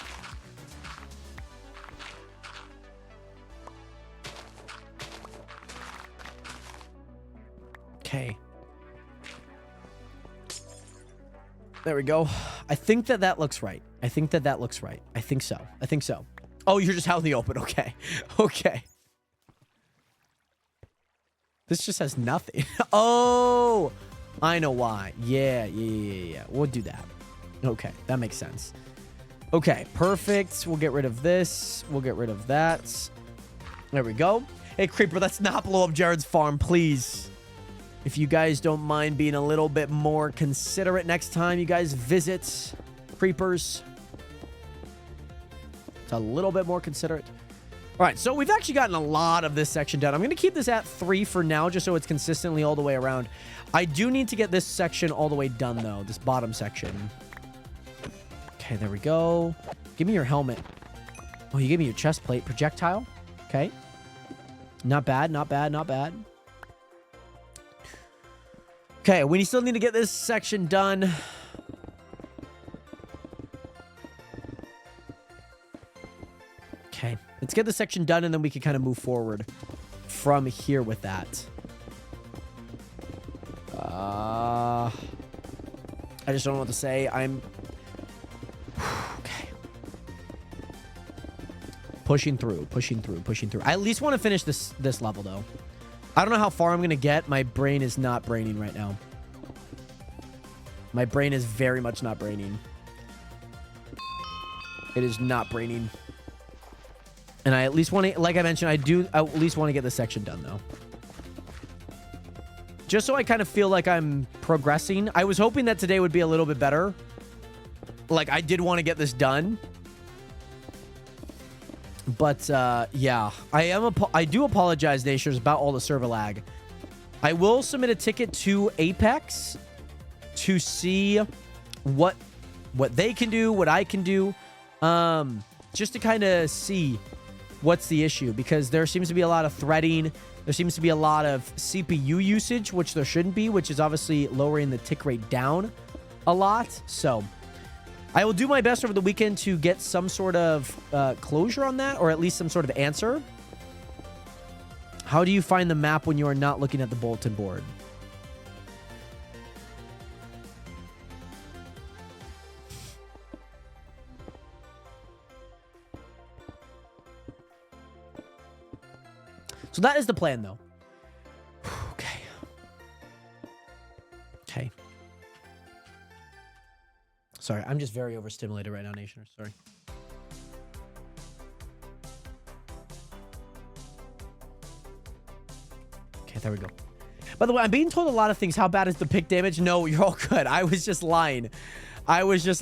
[SPEAKER 3] Okay. There we go. I think that looks right. I think that looks right. I think so. I think so. Oh, you're just out in the open. Okay. Okay. This just has nothing. Oh, I know why. Yeah. We'll do that. Okay. That makes sense. Okay. Perfect. We'll get rid of this. We'll get rid of that. There we go. Hey, Creeper, let's not blow up Jared's farm, please. If you guys don't mind being a little bit more considerate next time you guys visit Creepers. It's a little bit more considerate. All right, so we've actually gotten a lot of this section done. I'm going to keep this at 3 for now, just so it's consistently all the way around. I do need to get this section all the way done, though, this bottom section. Okay, there we go. Give me your helmet. Oh, you gave me your chest plate. Projectile. Okay. Not bad, not bad, not bad. Okay, we still need to get this section done. Okay, let's get this section done, and then we can kind of move forward from here with that. I just don't know what to say. I'm... Okay. Pushing through. I at least want to finish this level, though. I don't know how far I'm going to get. My brain is not braining right now. My brain is very much not braining. It is not braining. And I at least want to, like I mentioned, I at least want to get this section done, though. Just so I kind of feel like I'm progressing. I was hoping that today would be a little bit better. Like, I did want to get this done. But, yeah. I do apologize, Nashers, about all the server lag. I will submit a ticket to Apex to see what they can do, what I can do. Just to kind of see what's the issue. Because there seems to be a lot of threading. There seems to be a lot of CPU usage, which there shouldn't be, which is obviously lowering the tick rate down a lot. So I will do my best over the weekend to get some sort of closure on that, or at least some sort of answer. How do you find the map when you are not looking at the bulletin board? So that is the plan, though. Okay. Okay. Sorry, I'm just very overstimulated right now, Nationers. Sorry. Okay, there we go. By the way, I'm being told a lot of things. How bad is the pick damage? No, you're all good. I was just lying. I was just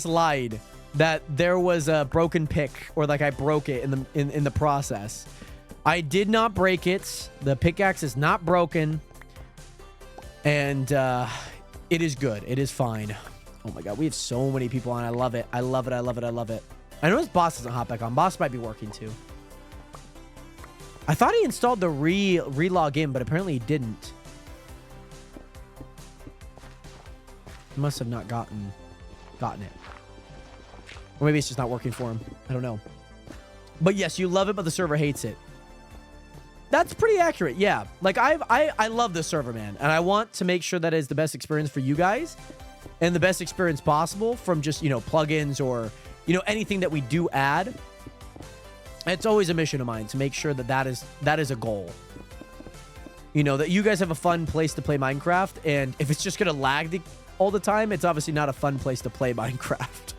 [SPEAKER 3] lying that there was a broken pick, or like I broke it in the process. I did not break it. The pickaxe is not broken, and it is good. It is fine. Oh my god, we have so many people on. I love it. I love it. I love it. I love it. I noticed Boss doesn't hop back on. Boss might be working too. I thought he installed the relog in, but apparently he didn't. He must have not gotten it. Or maybe it's just not working for him. I don't know. But yes, you love it, but the server hates it. That's pretty accurate. Yeah. Like I love the server, man. And I want to make sure that is the best experience for you guys and the best experience possible from just, you know, plugins or, you know, anything that we do add. It's always a mission of mine to make sure that that is a goal. You know, that you guys have a fun place to play Minecraft. And if it's just going to lag all the time, it's obviously not a fun place to play Minecraft.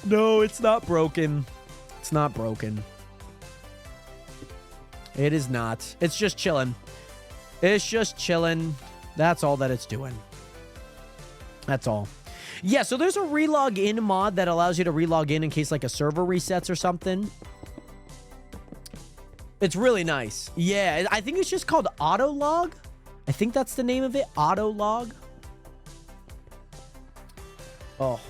[SPEAKER 3] No, it's not broken. It's not broken. It is not. It's just chilling. It's just chilling. That's all that it's doing. That's all. Yeah, so there's a relog in mod that allows you to relog in case like a server resets or something. It's really nice. Yeah, I think it's just called Autolog. I think that's the name of it. Autolog. Oh.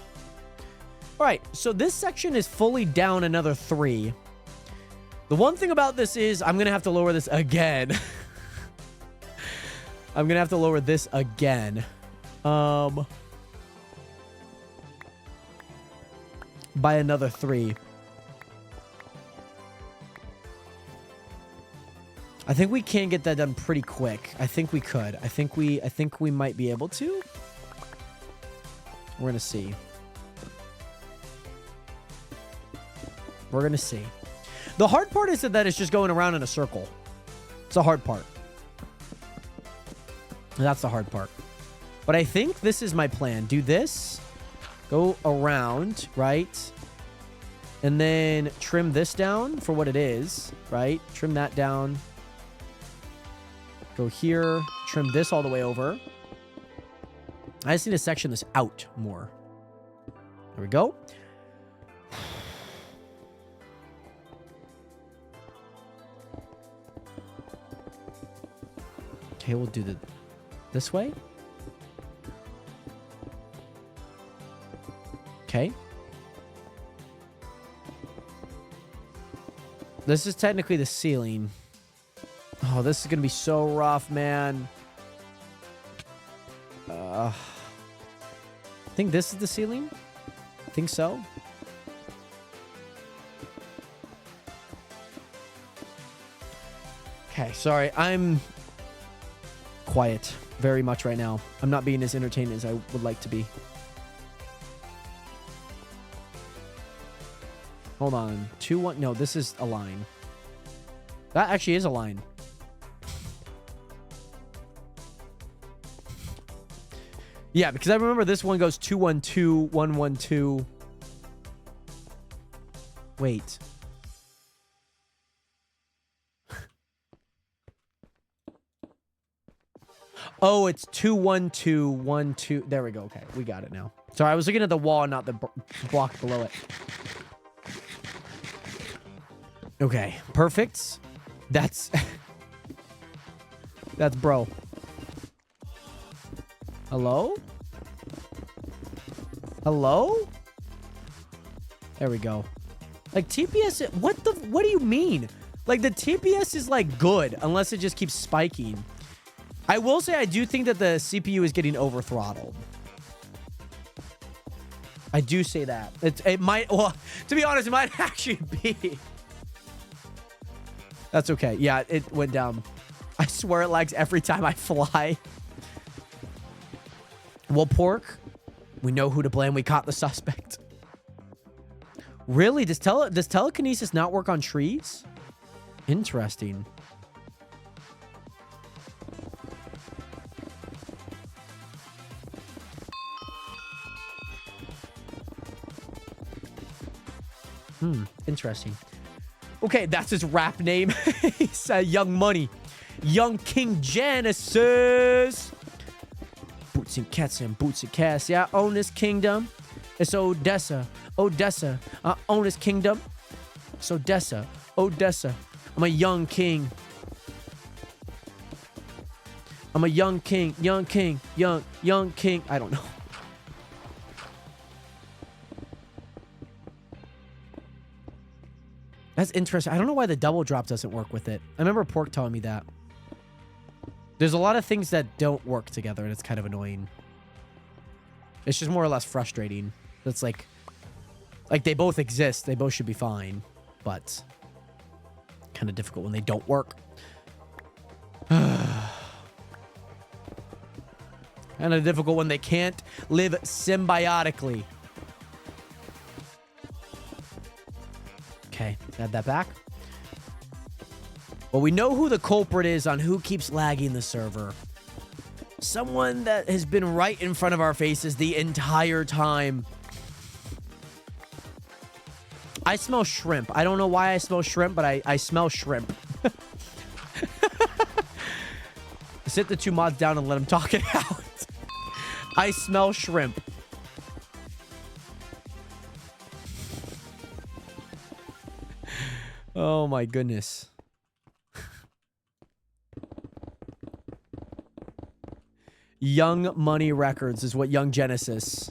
[SPEAKER 3] All right, so this section is fully down another 3. The one thing about this is I'm going to have to lower this again. I'm going to have to lower this again. By another 3. I think we can get that done pretty quick. I think we could. I think we might be able to. We're going to see. We're going to see. The hard part is that it's just going around in a circle. It's the hard part. That's the hard part. But I think this is my plan. Do this. Go around, right? And then trim this down for what it is, right? Trim that down. Go here. Trim this all the way over. I just need to section this out more. There we go. Okay, we'll do this way. Okay. This is technically the ceiling. Oh, this is going to be so rough, man. I think this is the ceiling. I think so. Okay, sorry. I'm quiet very much right now. I'm not being as entertained as I would like to be. Hold on. 2, 1. No, this is a line. That actually is a line. Yeah, because I remember this one goes 2, 1, 2, 1, 1, 2. Wait. Oh, it's 2, 1, 2, 1, 2. There we go. Okay, we got it now. Sorry, I was looking at the wall, not the block below it. Okay, perfect. That's that's bro. Hello? Hello? There we go. Like TPS, what do you mean? Like the TPS is like good unless it just keeps spiking. I will say I do think that the CPU is getting over throttled. I do say that. It might, well, to be honest, it might actually be. That's okay. Yeah, it went down. I swear it lags every time I fly. Well, Pork, We know who to blame. We caught the suspect. Really? Does telekinesis not work on trees? Interesting. Interesting. Okay, that's his rap name. He's Young Money. Young King Genesis. Boots and cats and boots and cats. Yeah, I own this kingdom. It's Odessa. Odessa. I own this kingdom. It's Odessa. Odessa. I'm a young king. I'm a young king. Young king. Young king. I don't know. That's interesting. I don't know why the double drop doesn't work with it. I remember Pork telling me that. There's a lot of things that don't work together, and it's kind of annoying. It's just more or less frustrating. It's like they both exist. They both should be fine, but kind of difficult when they don't work. Kind of difficult when they can't live symbiotically. Okay, add that back. Well, we know who the culprit is on who keeps lagging the server. Someone that has been right in front of our faces the entire time. I smell shrimp. I don't know why I smell shrimp, but I smell shrimp. Sit the two mods down and let them talk it out. I smell shrimp. Oh my goodness. Young Money Records is what Young Genesis.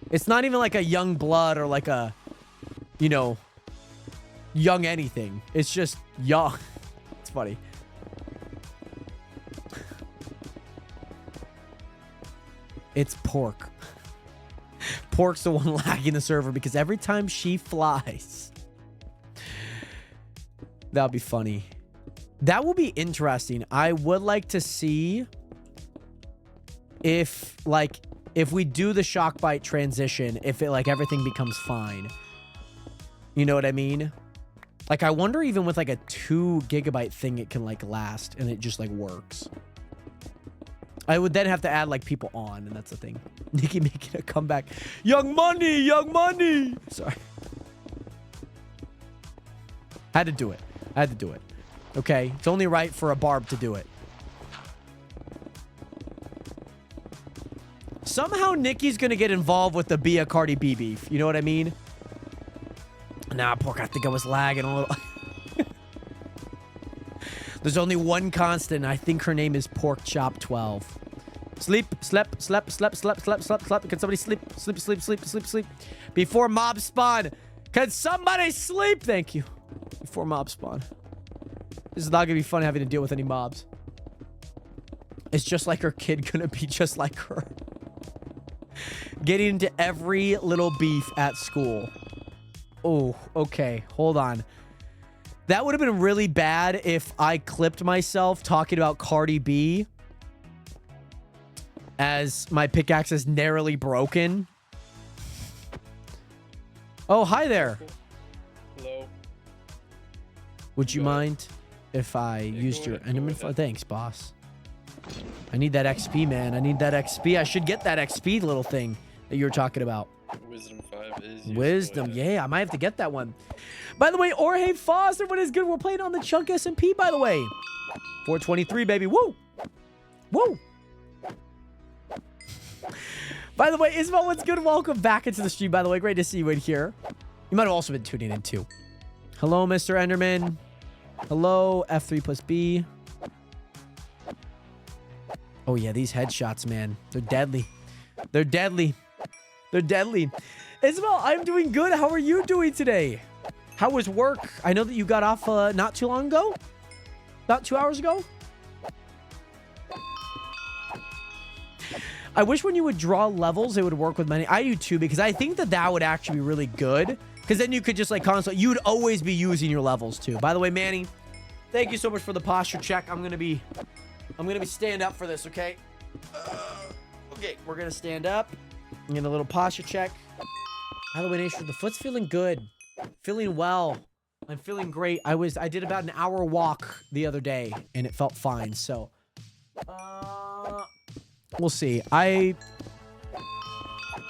[SPEAKER 3] It's not even like a Young Blood or like a, you know, Young anything. It's just Young. It's funny. It's Pork. Pork's the one lagging the server because every time she flies. That'll be funny. That will be interesting. I would like to see if we do the shock bite transition, if it like everything becomes fine. You know what I mean? Like, I wonder even with like a 2 GB thing, it can like last and it just like works. I would then have to add like people on, and that's the thing. Nikki making a comeback. Young Money, Young Money. Sorry. Had to do it. I had to do it. Okay? It's only right for a Barb to do it. Somehow Nikki's gonna get involved with the Bia Cardi B beef. You know what I mean? Nah, Pork, I think I was lagging a little. There's only one constant, and I think her name is Pork Chop 12. Sleep, slept. Can somebody sleep? Before mob spawn. Can somebody sleep? Thank you. Before mob spawn. This is not gonna be fun having to deal with any mobs. It's just like her kid gonna be just like her. Getting into every little beef at school. Oh, okay. Hold on. That would have been really bad if I clipped myself talking about Cardi B as my pickaxe is narrowly broken. Oh, hi there.
[SPEAKER 6] Hello.
[SPEAKER 3] Would you mind if I used your Enderman? Thanks, boss. I need that XP, man. I need that XP. I should get that XP little thing that you were talking about.
[SPEAKER 6] Wisdom 5 is useful,
[SPEAKER 3] Wisdom, yeah, I might have to get that one. By the way, Orhe Foster, what is good? We're playing on the Chunk SMP, by the way. 423, baby. Woo! Woo! By the way, Ismail, what's good? Welcome back into the stream, by the way. Great to see you in here. You might have also been tuning in, too. Hello, Mr. Enderman. Hello, F3 plus B. Oh, yeah, these headshots, man. They're deadly. They're deadly. They're deadly. Isabel, I'm doing good. How are you doing today? How was work? I know that you got off not too long ago. About 2 hours ago. I wish when you would draw levels, it would work with many. I do too, because I think that that would actually be really good. Because then you could just like constantly, you would always be using your levels too. By the way, Manny, thank you so much for the posture check. I'm gonna be stand up for this, okay? Okay, we're gonna stand up. Get a little posture check. By the way, Nation, the foot's feeling good. Feeling well. I'm feeling great. I did about an hour walk the other day, and it felt fine. So, we'll see. I'm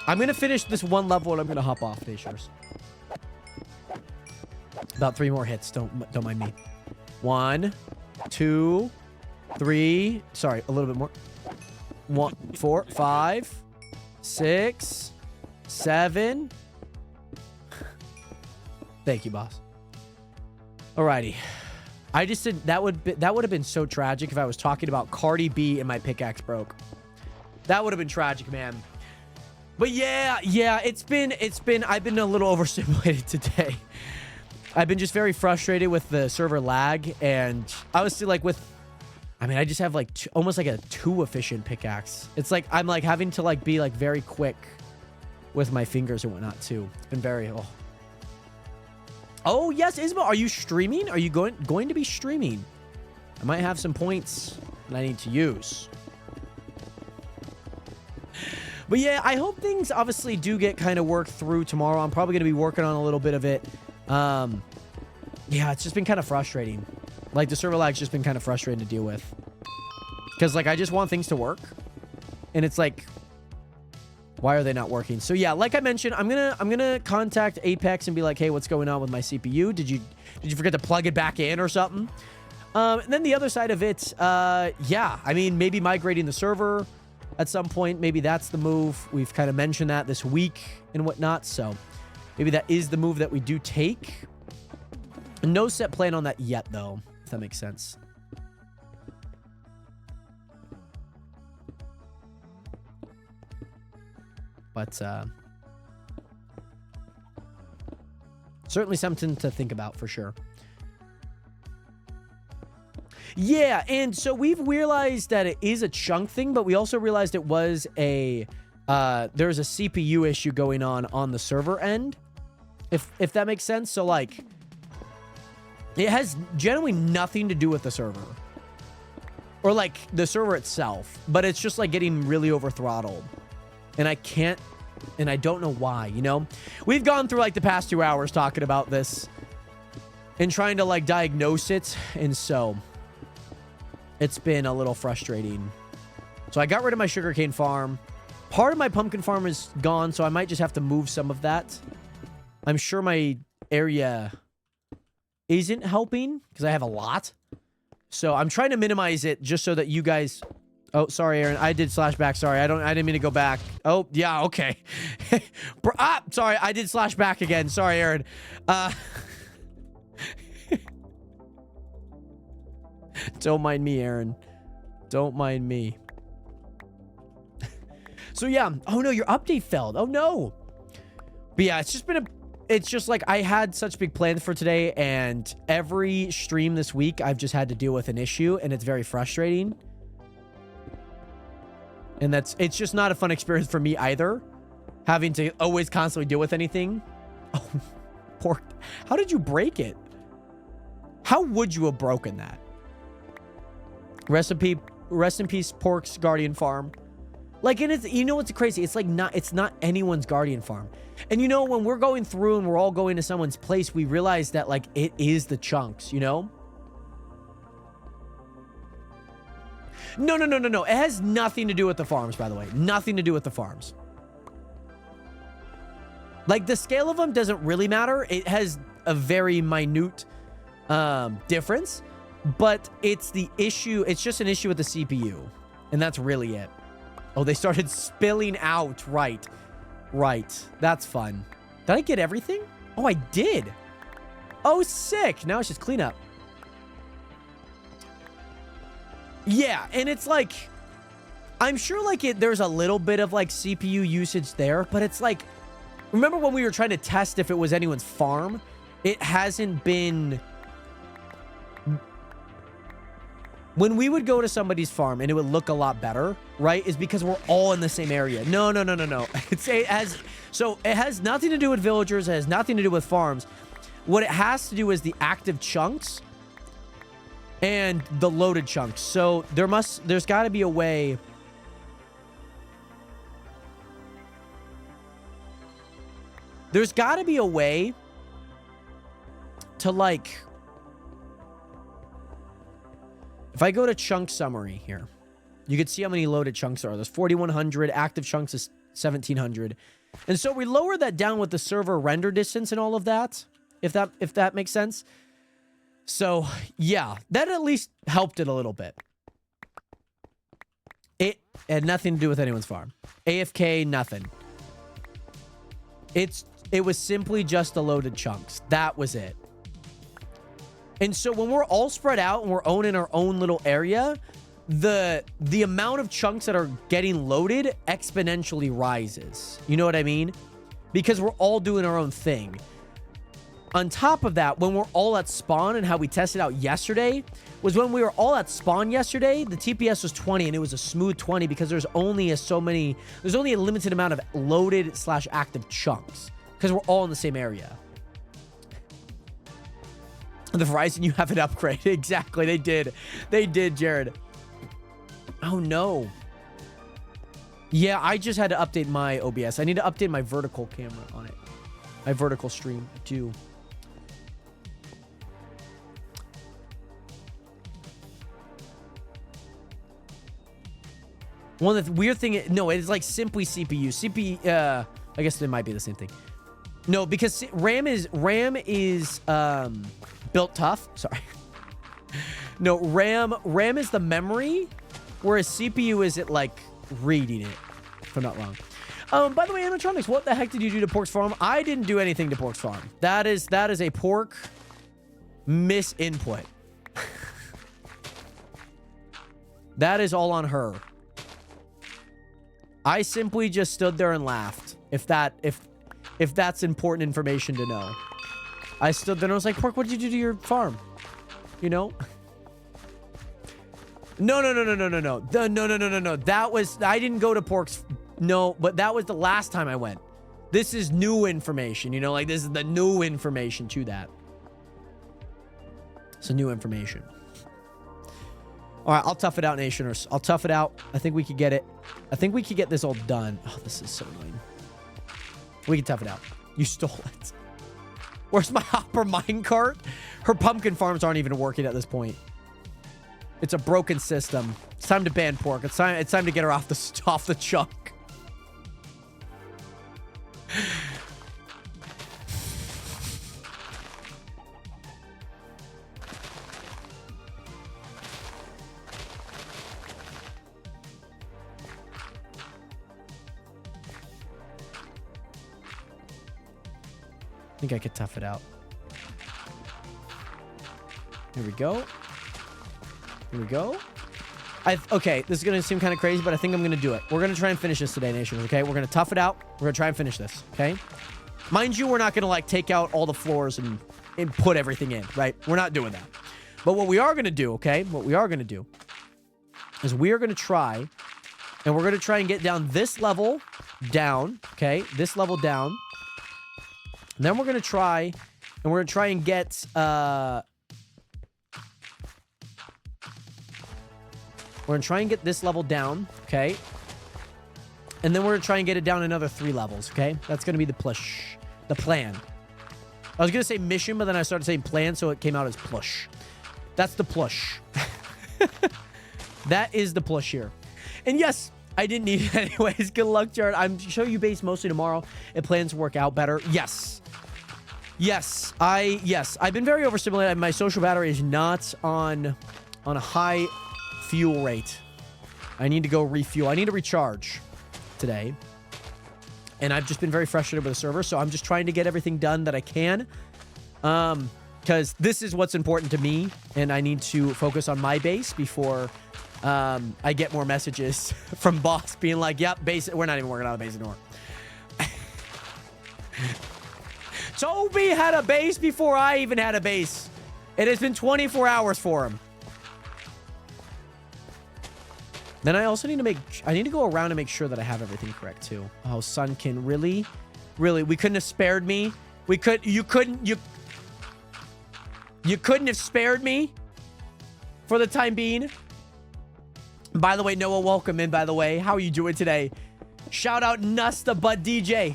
[SPEAKER 3] gonna finish this one level, and I'm gonna hop off, Natiors. About 3 more hits. Don't mind me. 1, 2, 3. Sorry, a little bit more. 1, 4, 5, 6, 7. Thank you, boss. Alrighty. I just did that would have been so tragic if I was talking about Cardi B and my pickaxe broke. That would have been tragic, man. But yeah, it's been I've been a little overstimulated today. I've been just very frustrated with the server lag, and I was still like I just have like almost like a too efficient pickaxe. It's like I'm like having to like be like very quick with my fingers and whatnot too. It's been very Oh yes, Isabel, are you streaming? Are you going to be streaming? I might have some points that I need to use. But yeah, I hope things obviously do get kind of worked through tomorrow. I'm probably going to be working on a little bit of it. Yeah, it's just been kind of frustrating. Like, the server lag's just been kind of frustrating to deal with. Because, like, I just want things to work. And it's like, why are they not working? So, yeah, like I mentioned, I'm gonna contact Apex and be like, hey, what's going on with my CPU? Did you forget to plug it back in or something? And then the other side of it, yeah, I mean, maybe migrating the server at some point. Maybe that's the move. We've kind of mentioned that this week and whatnot. So maybe that is the move that we do take. No set plan on that yet, though, if that makes sense. But certainly something to think about for sure. Yeah, and so we've realized that it is a chunk thing, but we also realized it was a there's a CPU issue going on the server end, if that makes sense. So like, it has generally nothing to do with the server or like the server itself, but it's just like getting really over throttled, and I can't, and I don't know why. You know, we've gone through like the past 2 hours talking about this and trying to like diagnose it, and so it's been a little frustrating. So I got rid of my sugarcane farm. Part of my pumpkin farm is gone, so I might just have to move some of that. I'm sure my area isn't helping because I have a lot. So I'm trying to minimize it just so that you guys... Oh, sorry, Aaron. I did slash back. Sorry, I didn't mean to go back. Oh, yeah, okay. Sorry, I did slash back again. Sorry, Aaron. Don't mind me, Aaron. Don't mind me. So yeah. Oh no, your update failed. Oh no. But yeah, it's just been it's just like I had such big plans for today, and every stream this week I've just had to deal with an issue, and it's very frustrating. And it's just not a fun experience for me either, having to always constantly deal with anything. Oh, pork. How did you break it? How would you have broken that? Rest in peace, Pork's Guardian Farm. Like, and it's, you know what's crazy? It's like it's not anyone's Guardian Farm. And you know, when we're going through and we're all going to someone's place, we realize that like it is the chunks, you know? No. It has nothing to do with the farms, by the way. Nothing to do with the farms. Like, the scale of them doesn't really matter. It has a very minute difference. But it's the issue. It's just an issue with the CPU. And that's really it. Oh, they started spilling out. Right. That's fun. Did I get everything? Oh, I did. Oh, sick. Now it's just cleanup. Yeah, and it's like, I'm sure like there's a little bit of like CPU usage there, but it's like, remember when we were trying to test if it was anyone's farm? It hasn't been... When we would go to somebody's farm and it would look a lot better, right? Is because we're all in the same area. No. It has nothing to do with villagers. It has nothing to do with farms. What it has to do is the active chunks and the loaded chunks. So there's got to be a way. There's got to be a way to like... If I go to chunk summary here, you can see how many loaded chunks there are. There's 4,100. Active chunks is 1,700. And so we lower that down with the server render distance and all of that, if that makes sense. So, yeah, that at least helped it a little bit. It had nothing to do with anyone's farm. AFK, nothing. It was simply just the loaded chunks. That was it. And so when we're all spread out and we're owning our own little area, the amount of chunks that are getting loaded exponentially rises. You know what I mean? Because we're all doing our own thing. On top of that, when we're all at spawn, and how we tested out yesterday was when we were all at spawn yesterday, the TPS was 20 and it was a smooth 20 because there's only a limited amount of loaded / active chunks because we're all in the same area. The Verizon, you have an upgrade. Exactly. They did, Jared. Oh, no. Yeah, I just had to update my OBS. I need to update my vertical camera on it. My vertical stream, too. One of the weird thing... No, it's like simply CPU. CPU... I guess it might be the same thing. No, because RAM is built tough. Sorry. No, RAM is the memory, whereas CPU is it like reading it, if I'm not wrong. By the way, animatronics, what the heck did you do to Pork's farm? I didn't do anything to Pork's farm. That is a Pork misinput. That is all on her. I simply just stood there and laughed. If that's important information to know. I stood there and I was like, Pork, what did you do to your farm? You know? No. That was... I didn't go to Pork's... No, but that was the last time I went. This is new information, you know? Like, this is the new information to that. It's new information. All right, I'll tough it out, Nationers. I'll tough it out. I think we could get it. I think we could get this all done. Oh, this is so lame. We can tough it out. You stole it. Where's my Hopper minecart? Her pumpkin farms aren't even working at this point. It's a broken system. It's time to ban Pork. It's time to get her off the chunk. I think I could tough it out. Here we go. Here we go. Okay, this is going to seem kind of crazy, but I think I'm going to do it. We're going to try and finish this today, Nation, okay? We're going to tough it out. We're going to try and finish this, okay? Mind you, we're not going to, like, take out all the floors and put everything in, right? We're not doing that. But what we are going to do, okay? What we are going to do is we are going to try, and we're going to try and get down this level down, okay? This level down. And then we're going to try, and we're going to try and get, we're going to try and get this level down, okay? And then we're going to try and get it down another 3 levels, okay? That's going to be the plan. I was going to say mission, but then I started saying plan, so it came out as plush. That's the plush. That is the plush here. And yes, I didn't need it anyways. Good luck, Jared. I'm show you base mostly tomorrow. It plans to work out better. Yes. Yes. I've been very overstimulated. My social battery is not on a high fuel rate. I need to go refuel. I need to recharge today. And I've just been very frustrated with the server, so I'm just trying to get everything done that I can. Because this is what's important to me, and I need to focus on my base before I get more messages from boss being like, yep, base, we're not even working on a base anymore. Toby had a base before I even had a base. It has been 24 hours for him. Then I also need to go around and make sure that I have everything correct too. Oh, Sunkin, really? We couldn't have spared me? You couldn't have spared me for the time being? By the way, Noah, welcome in, by the way. How are you doing today? Shout out Nuss the Butt DJ.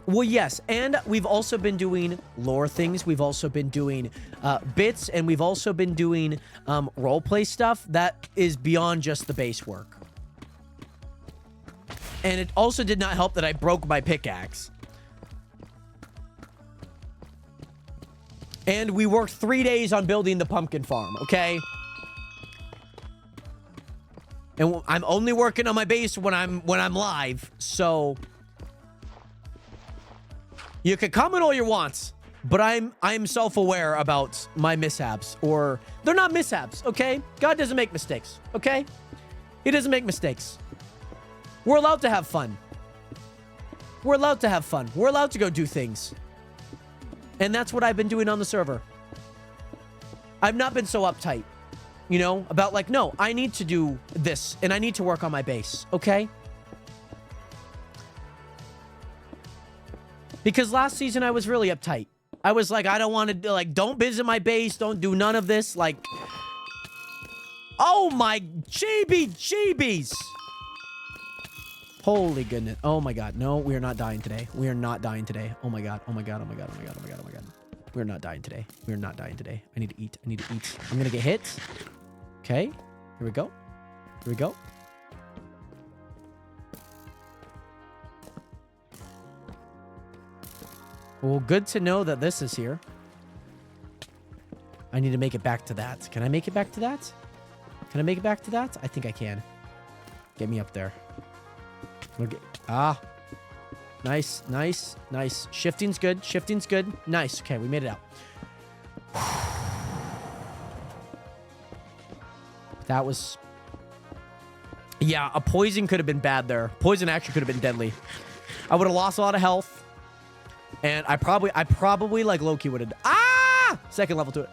[SPEAKER 3] Well, yes, and we've also been doing lore things. We've also been doing bits, and we've also been doing roleplay stuff that is beyond just the base work. And it also did not help that I broke my pickaxe. And we worked 3 days on building the pumpkin farm, okay? And I'm only working on my base when I'm live, so you can comment all your wants, but I'm self-aware about my mishaps, or they're not mishaps, okay? God doesn't make mistakes, okay? He doesn't make mistakes. We're allowed to have fun. We're allowed to have fun. We're allowed to go do things. And that's what I've been doing on the server. I've not been so uptight, you know, about like, no, I need to do this and I need to work on my base, okay? Because last season I was really uptight. I was like, I don't want to, like, don't visit my base. Don't do none of this. Like, oh my jeebies. Holy goodness. Oh my God. No, we are not dying today. We are not dying today. Oh my God. Oh my God. Oh my God. Oh my God. Oh my God. Oh my God. We're not dying today. We're not dying today. I need to eat. I need to eat. I'm going to get hit. Okay. Here we go. Here we go. Well, good to know that this is here. I need to make it back to that. Can I make it back to that? Can I make it back to that? I think I can. Get me up there. Okay. Ah. Nice, nice, nice. Shifting's good. Shifting's good. Nice. Okay, we made it out. That was... Yeah, a poison could have been bad there. Poison actually could have been deadly. I would have lost a lot of health. And I probably like Loki would have... Ah! Second level to it.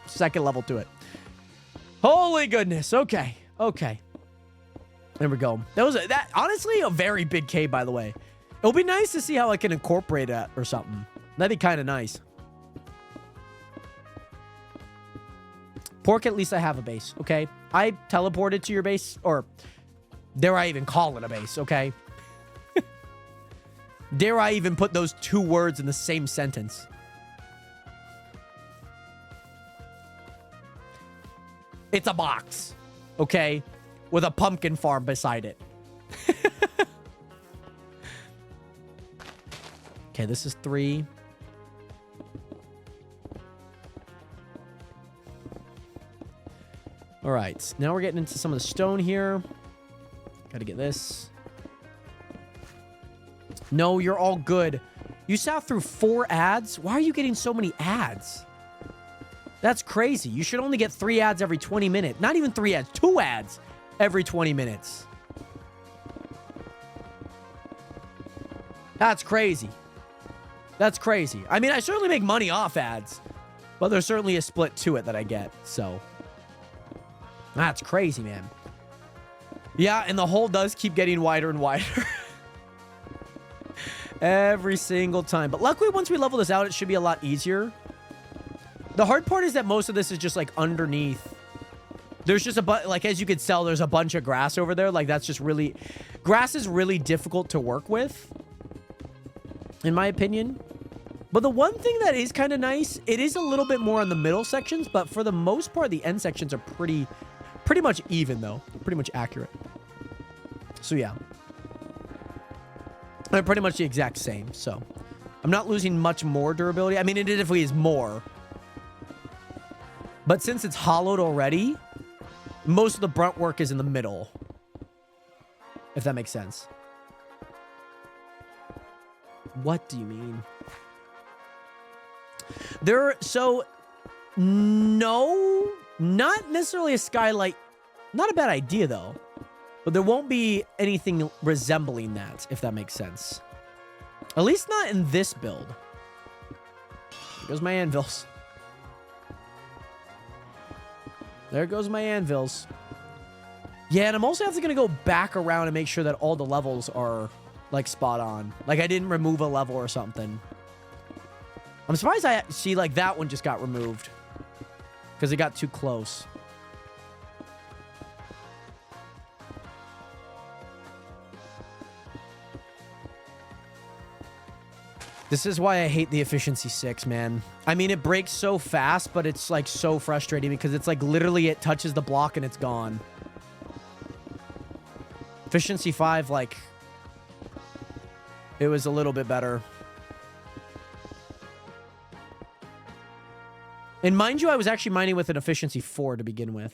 [SPEAKER 3] Second level to it. Holy goodness. Okay. Okay. There we go. That was honestly a very big cave, by the way. It'll be nice to see how I can incorporate it or something. That'd be kind of nice. Pork, at least I have a base, okay? I teleported to your base, or dare I even call it a base, okay? Dare I even put those two words in the same sentence? It's a box, okay? With a pumpkin farm beside it. Okay, this is 3. All right, now we're getting into some of the stone here. Got to get this. No, you're all good. You sat through 4 ads? Why are you getting so many ads? That's crazy. You should only get 3 ads every 20 minutes. Not even 3 ads, 2 ads every 20 minutes. That's crazy. That's crazy. I mean, I certainly make money off ads, but there's certainly a split to it that I get, so. That's crazy, man. Yeah, and the hole does keep getting wider and wider. Every single time. But luckily, once we level this out, it should be a lot easier. The hard part is that most of this is just, like, underneath. There's just like, as you could tell, there's a bunch of grass over there. Like, that's just really... Grass is really difficult to work with, in my opinion. But the one thing that is kind of nice, it is a little bit more on the middle sections, but for the most part, the end sections are pretty much even, though. Pretty much accurate. So, yeah. They're pretty much the exact same, so. I'm not losing much more durability. I mean, it definitely is more. But since it's hollowed already, most of the brunt work is in the middle. If that makes sense. What do you mean? So, no, not necessarily a skylight. Not a bad idea, though. But there won't be anything resembling that, if that makes sense. At least not in this build. There goes my anvils. There goes my anvils. Yeah, and I'm also going to go back around and make sure that all the levels are, like, spot on. Like, I didn't remove a level or something. I'm surprised I see, like, that one just got removed. Because it got too close. This is why I hate the efficiency 6, man. I mean, it breaks so fast, but it's like so frustrating because it's like literally it touches the block and it's gone. Efficiency 5, like, it was a little bit better. And mind you, I was actually mining with an efficiency 4 to begin with.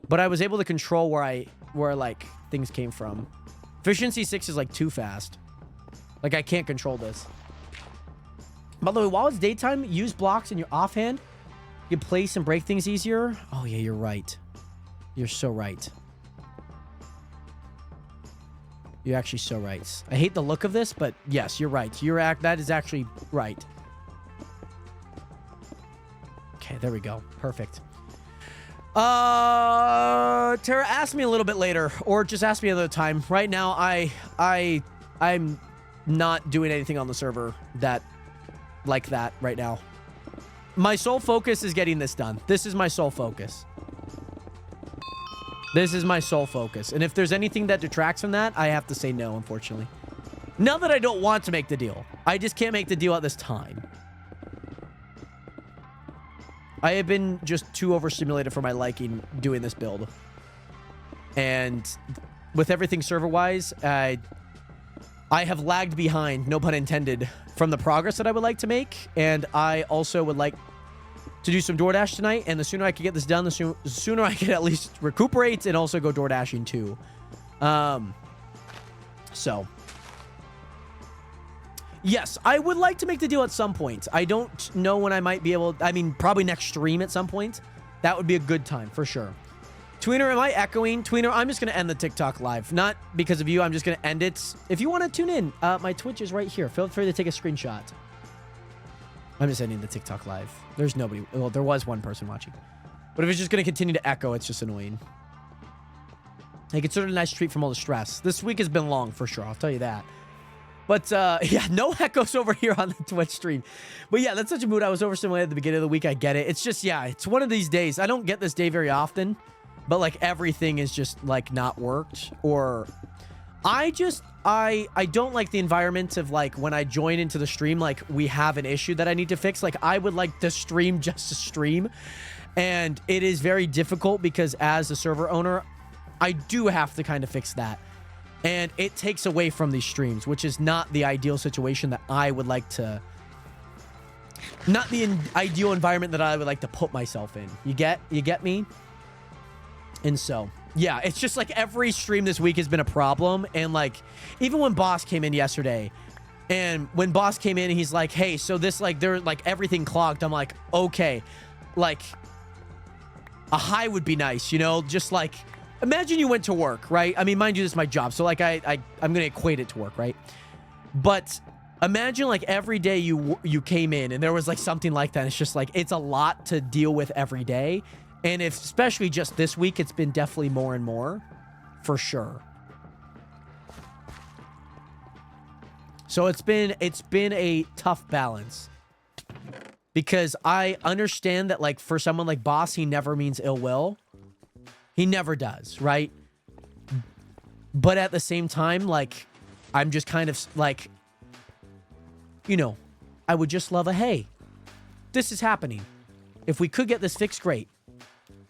[SPEAKER 3] But I was able to control where like things came from. Efficiency 6 is like too fast. Like, I can't control this. By the way, while it's daytime, use blocks in your offhand. You can place and break things easier. Oh, yeah, you're right. You're so right. You're actually so right. I hate the look of this, but yes, you're right. That is actually right. Okay, there we go. Perfect. Tara, ask me a little bit later, or just ask me another time. Right now, I'm not doing anything on the server like that right now. My sole focus is getting this done. This is my sole focus. This is my sole focus. And if there's anything that detracts from that, I have to say no, unfortunately. Not that I don't want to make the deal. I just can't make the deal at this time. I have been just too overstimulated for my liking doing this build. And with everything server-wise, I have lagged behind, no pun intended, from the progress that I would like to make. And I also would like to do some DoorDash tonight. And the sooner I can get this done, the sooner I can at least recuperate and also go DoorDashing too. So, yes, I would like to make the deal at some point. I don't know when I might be able... I mean, probably next stream at some point. That would be a good time, for sure. Tweener, am I echoing? Tweener, I'm just going to end the TikTok live. Not because of you. I'm just going to end it. If you want to tune in, my Twitch is right here. Feel free to take a screenshot. I'm just ending the TikTok live. There's nobody. Well, there was one person watching. But if it's just going to continue to echo, it's just annoying. Hey, consider it a nice treat from all the stress. This week has been long, for sure. I'll tell you that. But, yeah, no echoes over here on the Twitch stream. But, yeah, that's such a mood. I was overstimulated at the beginning of the week. I get it. It's just, yeah, it's one of these days. I don't get this day very often. But, like, everything is just, like, not worked. Or I don't like the environment of, like, when I join into the stream, like, we have an issue that I need to fix. Like, I would like the stream just to stream. And it is very difficult because as a server owner, I do have to kind of fix that. And it takes away from these streams, which is not the ideal situation that I would like to... Not the ideal environment that I would like to put myself in. You get me? And so, yeah, it's just like every stream this week has been a problem. And like, even when Boss came in yesterday, and when Boss came in, he's like, hey, so this, like, they're like everything clogged. I'm like, okay, like a high would be nice, you know, just like, imagine you went to work, right? I mean, mind you, this is my job. So like, I'm going to equate it to work, right? But imagine like every day you came in and there was like something like that. It's just like, it's a lot to deal with every day. And if, especially just this week, it's been definitely more and more, for sure. So it's been a tough balance. Because I understand that, like, for someone like Boss, he never means ill will. He never does, right? But at the same time, like, I'm just kind of, like, you know, I would just love a, hey, this is happening. If we could get this fixed, great.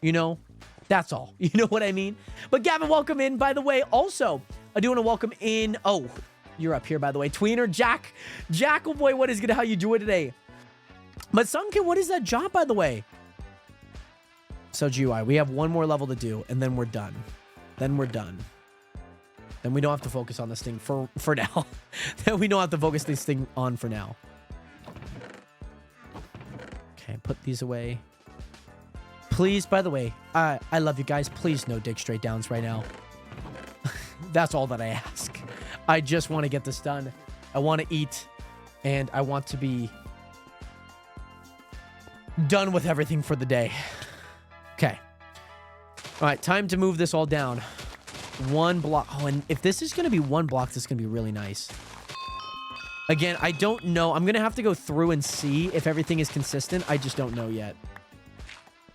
[SPEAKER 3] You know, that's all. You know what I mean? But Gavin, welcome in, by the way. Also, I do want to welcome in... Oh, you're up here, by the way. Tweener, Jack. Jack, oh boy, what is good? How you doing today? But Sunkin, what is that job, by the way? So GUI, we have one more level to do, and then we're done. Then we're done. Then we don't have to focus on this thing for now. Then we don't have to focus this thing on for now. Okay, put these away. Please, by the way, I love you guys. Please no dig straight downs right now. That's all that I ask. I just want to get this done. I want to eat, and I want to be done with everything for the day. Okay. All right, time to move this all down. One block. Oh, and if this is going to be one block, this is going to be really nice. Again, I don't know. I'm going to have to go through and see if everything is consistent. I just don't know yet.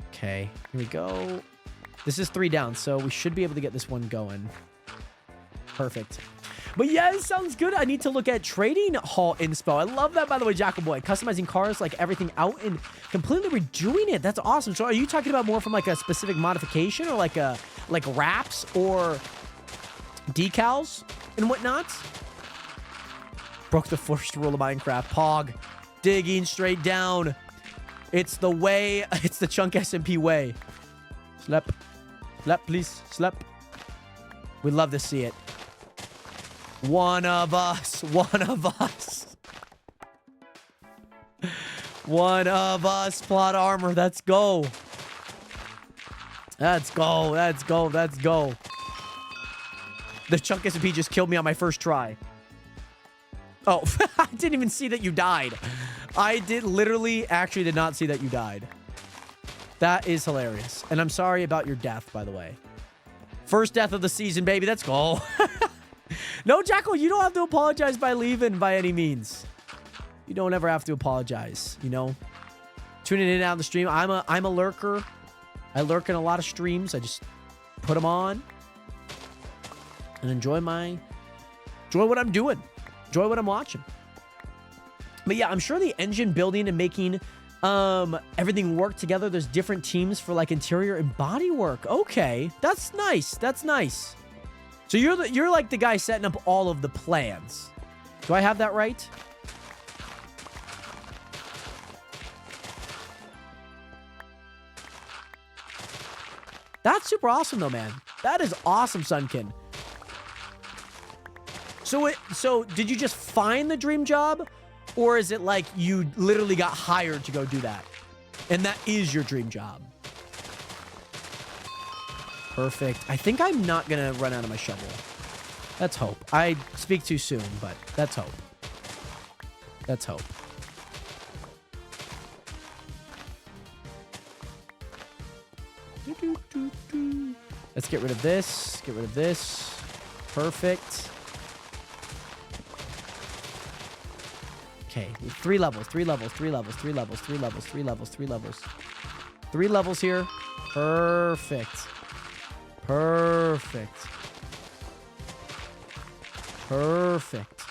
[SPEAKER 3] Okay, here we go. This is 3 down, so we should be able to get this one going. Perfect. But yeah, it sounds good. I need to look at trading hall inspo. I love that, by the way, Jackal Boy. Customizing cars, like everything out and completely redoing it. That's awesome. So are you talking about more from like a specific modification or like wraps or decals and whatnot? Broke the first rule of Minecraft. Pog. Digging straight down. It's the way. It's the Chunk SMP way. Slap. Slap, please. Slap. We'd love to see it. One of us. One of us. One of us. Plot armor. Let's go. Let's go. Let's go. Let's go. The Chunk SMP just killed me on my first try. Oh, I didn't even see that you died. I literally actually did not see that you died. That is hilarious. And I'm sorry about your death, by the way. First death of the season, baby. Let's go. No, Jackal, you don't have to apologize by leaving by any means. You don't ever have to apologize, you know? Tuning in on the stream. I'm a lurker. I lurk in a lot of streams. I just put them on and enjoy what I'm doing. Enjoy what I'm watching. But yeah, I'm sure the engine building and making everything work together. There's different teams for like interior and body work. Okay, that's nice. That's nice. So you're like the guy setting up all of the plans. Do I have that right? That's super awesome though, man. That is awesome, Sunkin. So did you just find the dream job? Or is it like you literally got hired to go do that? And that is your dream job. Perfect. I think I'm not going to run out of my shovel. Let's hope. I speak too soon, but let's hope. Let's hope. Let's get rid of this. Get rid of this. Perfect. Okay, 3 levels, 3 levels, 3 levels, 3 levels, 3 levels, 3 levels, 3 levels. 3 levels here. Perfect. Perfect. Perfect.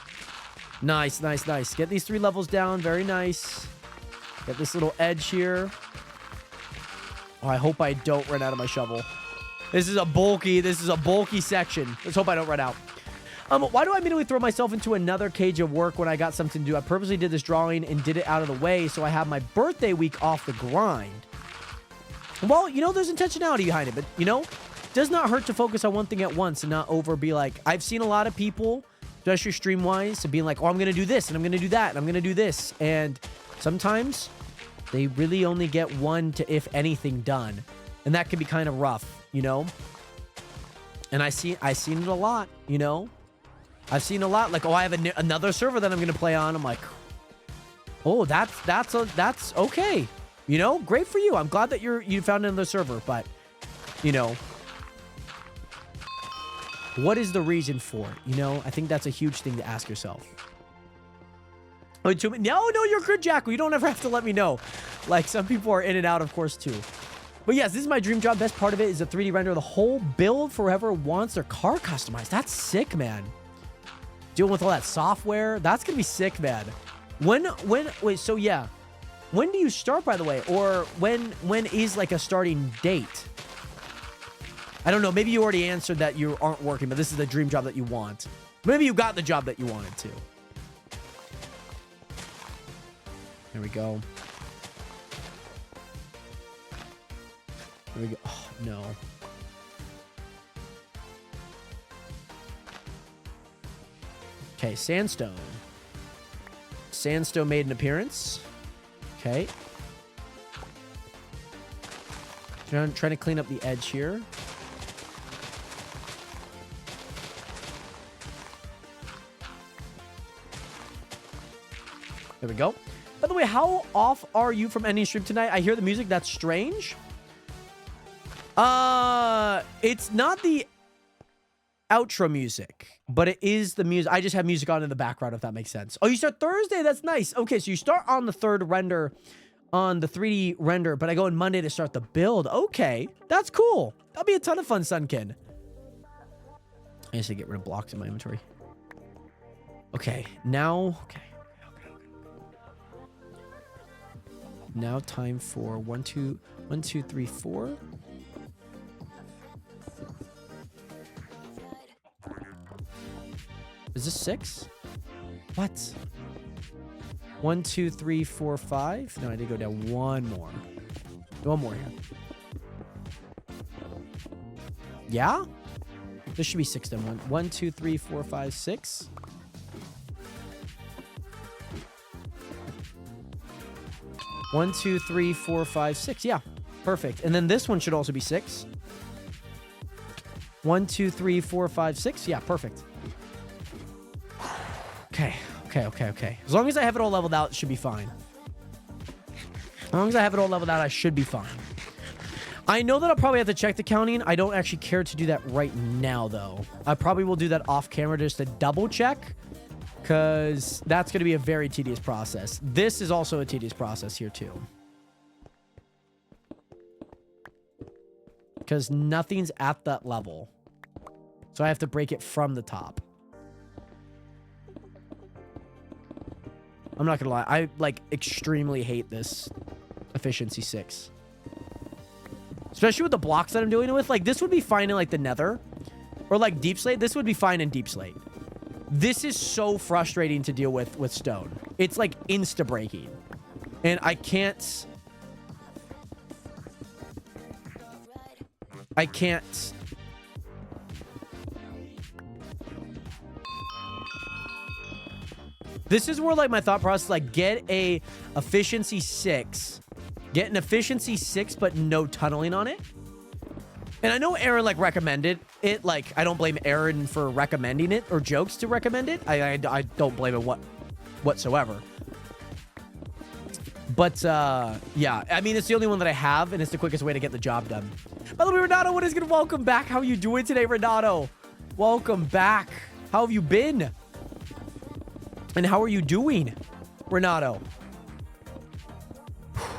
[SPEAKER 3] Nice, nice, nice. Get these 3 levels down. Very nice. Get this little edge here. Oh, I hope I don't run out of my shovel. This is a bulky section. Let's hope I don't run out. Why do I immediately throw myself into another cage of work when I got something to do? I purposely did this drawing and did it out of the way so I have my birthday week off the grind. Well, you know, there's intentionality behind it, but, you know, does not hurt to focus on one thing at once and not be like, I've seen a lot of people, especially stream-wise, being like, oh, I'm going to do this, and I'm going to do that, and I'm going to do this. And sometimes they really only get one to, if anything, done. And that can be kind of rough, you know? And I've seen it a lot, you know? I've seen a lot, like, oh, I have another server that I'm going to play on. I'm like, oh, that's okay. You know, great for you. I'm glad that you found another server, but, you know, what is the reason for it? You know, I think that's a huge thing to ask yourself. No, you're good, Jackal. You don't ever have to let me know. Like, some people are in and out, of course, too. But yes, this is my dream job. Best part of it is a 3D render. The whole build for whoever wants their car customized. That's sick, man. Dealing with all that software. That's going to be sick, man. Wait, so yeah. When do you start, by the way? Or when is like a starting date? I don't know. Maybe you already answered that you aren't working, but this is the dream job that you want. Maybe you got the job that you wanted to. There we go. There we go. Oh, no. Okay, sandstone. Sandstone made an appearance. Okay. Trying to clean up the edge here. There we go. By the way, how off are you from ending stream tonight? I hear the music. That's strange. It's not the outro music, but it is the music. I just have music on in the background, if that makes sense. Oh, you start Thursday? That's nice. Okay, so you start on the third render, on the 3D render, but I go on Monday to start the build. Okay, that's cool. That'll be a ton of fun, Sunkin. I need to get rid of blocks in my inventory. Okay, now, okay. Now time for 1, 2, 3, 4. Is this 6? What? 1, 2, 3, 4, 5. No, I did go down one more. One more here. Yeah? This should be 6 then. 1, 2, 3, 4, 5, 6. One, 2, 3, 4, 5, 6. Yeah, perfect. And then this one should also be 6. 1, 2, 3, 4, 5, 6. Yeah, perfect. Okay. As long as I have it all leveled out, it should be fine. As long as I have it all leveled out, I should be fine. I know that I'll probably have to check the counting. I don't actually care to do that right now, though. I probably will do that off camera just to double check, because that's going to be a very tedious process. This is also a tedious process here, too. Because nothing's at that level. So I have to break it from the top. I'm not going to lie. I, like, extremely hate this efficiency 6. Especially with the blocks that I'm doing it with. Like, this would be fine in, like, the Nether. Or, like, Deep Slate. This would be fine in Deep Slate. This is so frustrating to deal with stone. It's, like, insta-breaking. And I can't... This is where, like, my thought process, like, get a efficiency 6. Get an efficiency 6, but no tunneling on it. And I know Aaron, like, recommended it. Like, I don't blame Aaron for recommending it or jokes to recommend it. I don't blame it whatsoever. But, yeah. I mean, it's the only one that I have, and it's the quickest way to get the job done. By the way, Renato, what is good? Welcome back. How are you doing today, Renato? Welcome back. How have you been? And how are you doing, Renato?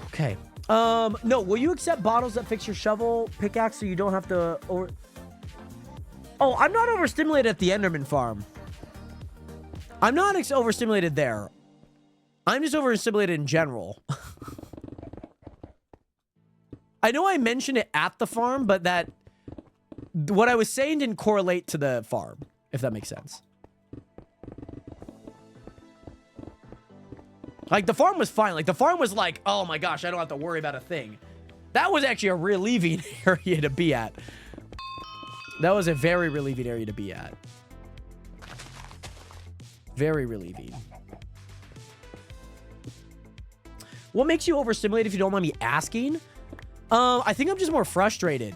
[SPEAKER 3] Okay. No, will you accept bottles that fix your shovel pickaxe so you don't have to Oh, I'm not overstimulated at the Enderman farm. I'm not overstimulated there. I'm just overstimulated in general. I know I mentioned it at the farm, but that what I was saying didn't correlate to the farm, if that makes sense. Like, the farm was fine. Like, the farm was like, oh my gosh, I don't have to worry about a thing. That was actually a relieving area to be at. That was a very relieving area to be at. Very relieving. What makes you overstimulated, if you don't mind me asking? I think I'm just more frustrated.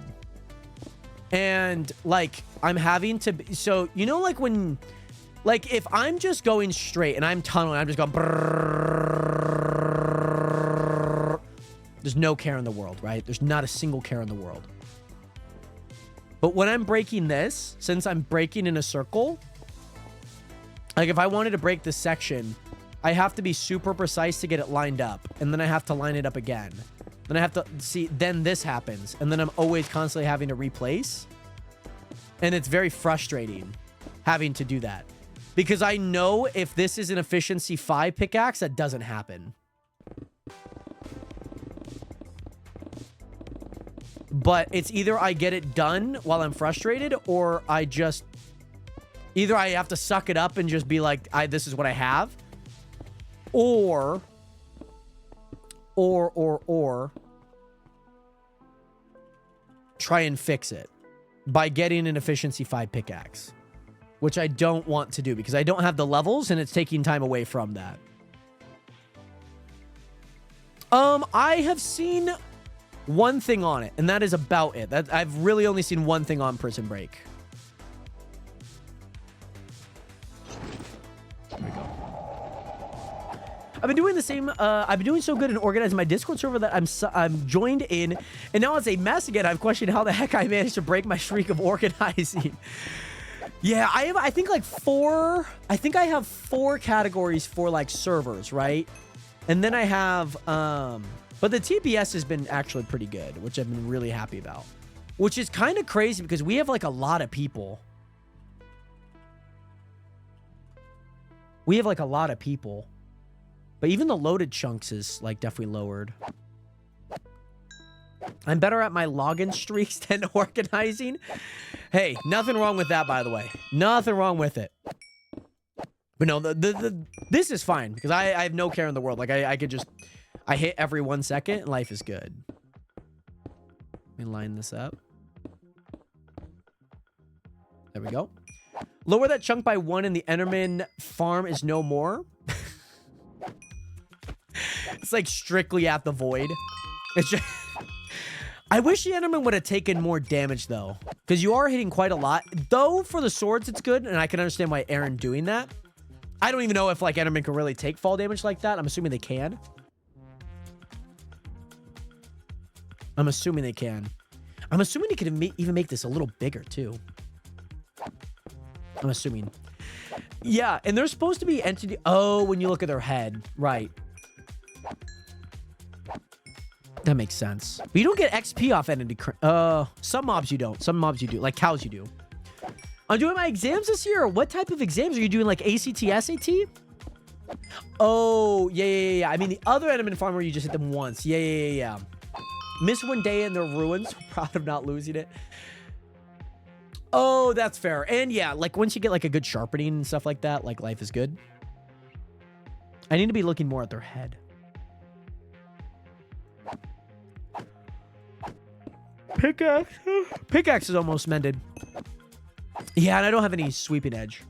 [SPEAKER 3] And, like, I'm having to... So, you know, like, when... Like, if I'm just going straight and I'm tunneling, I'm just going... Brrrr, there's no care in the world, right? There's not a single care in the world. But when I'm breaking this, since I'm breaking in a circle... Like, if I wanted to break this section, I have to be super precise to get it lined up. And then I have to line it up again. Then I have to... See, then this happens. And then I'm always constantly having to replace. And it's very frustrating having to do that. Because I know if this is an efficiency 5 pickaxe, that doesn't happen. But it's either I get it done while I'm frustrated, or I just... Either I have to suck it up and just be like, this is what I have. Or... Try and fix it by getting an efficiency 5 pickaxe. Which I don't want to do because I don't have the levels and it's taking time away from that. I have seen one thing on it, and that is about it. I've really only seen one thing on Prison Break. There we go. I've been doing the same. I've been doing so good in organizing my Discord server that I'm joined in, and now it's a mess again. I've questioned how the heck I managed to break my streak of organizing. Yeah, I think like 4... I think I have 4 categories for, like, servers, right? And then I have... But the TPS has been actually pretty good, which I've been really happy about. Which is kind of crazy because we have, like, a lot of people. We have like a lot of people. But even the loaded chunks is like definitely lowered. I'm better at my login streaks than organizing. Hey, nothing wrong with that, by the way. Nothing wrong with it. But no, this is fine because I have no care in the world. Like I could just, I hit every 1 second and life is good. Let me line this up. There we go. Lower that chunk by 1 and the Enderman farm is no more. It's like strictly at the void. It's just... I wish the Enderman would have taken more damage though. Because you are hitting quite a lot. Though for the swords it's good. And I can understand why Aaron doing that. I don't even know if like Enderman can really take fall damage like that. I'm assuming they can. I'm assuming they can. I'm assuming they could even make this a little bigger too. I'm assuming. Yeah, and they're supposed to be entity. Oh, when you look at their head. Right. That makes sense. But you don't get XP off entity. Some mobs you don't. Some mobs you do. Like cows you do. I'm doing my exams this year. What type of exams are you doing? Like ACT, SAT? Oh, yeah. I mean, the other Enderman farm where you just hit them once. Yeah. Miss one day in their ruins. Proud of not losing it. Oh, that's fair. And yeah, like once you get like a good sharpening and stuff like that, like life is good. I need to be looking more at their head. Pickaxe. Pickaxe is almost mended. Yeah, and I don't have any sweeping edge.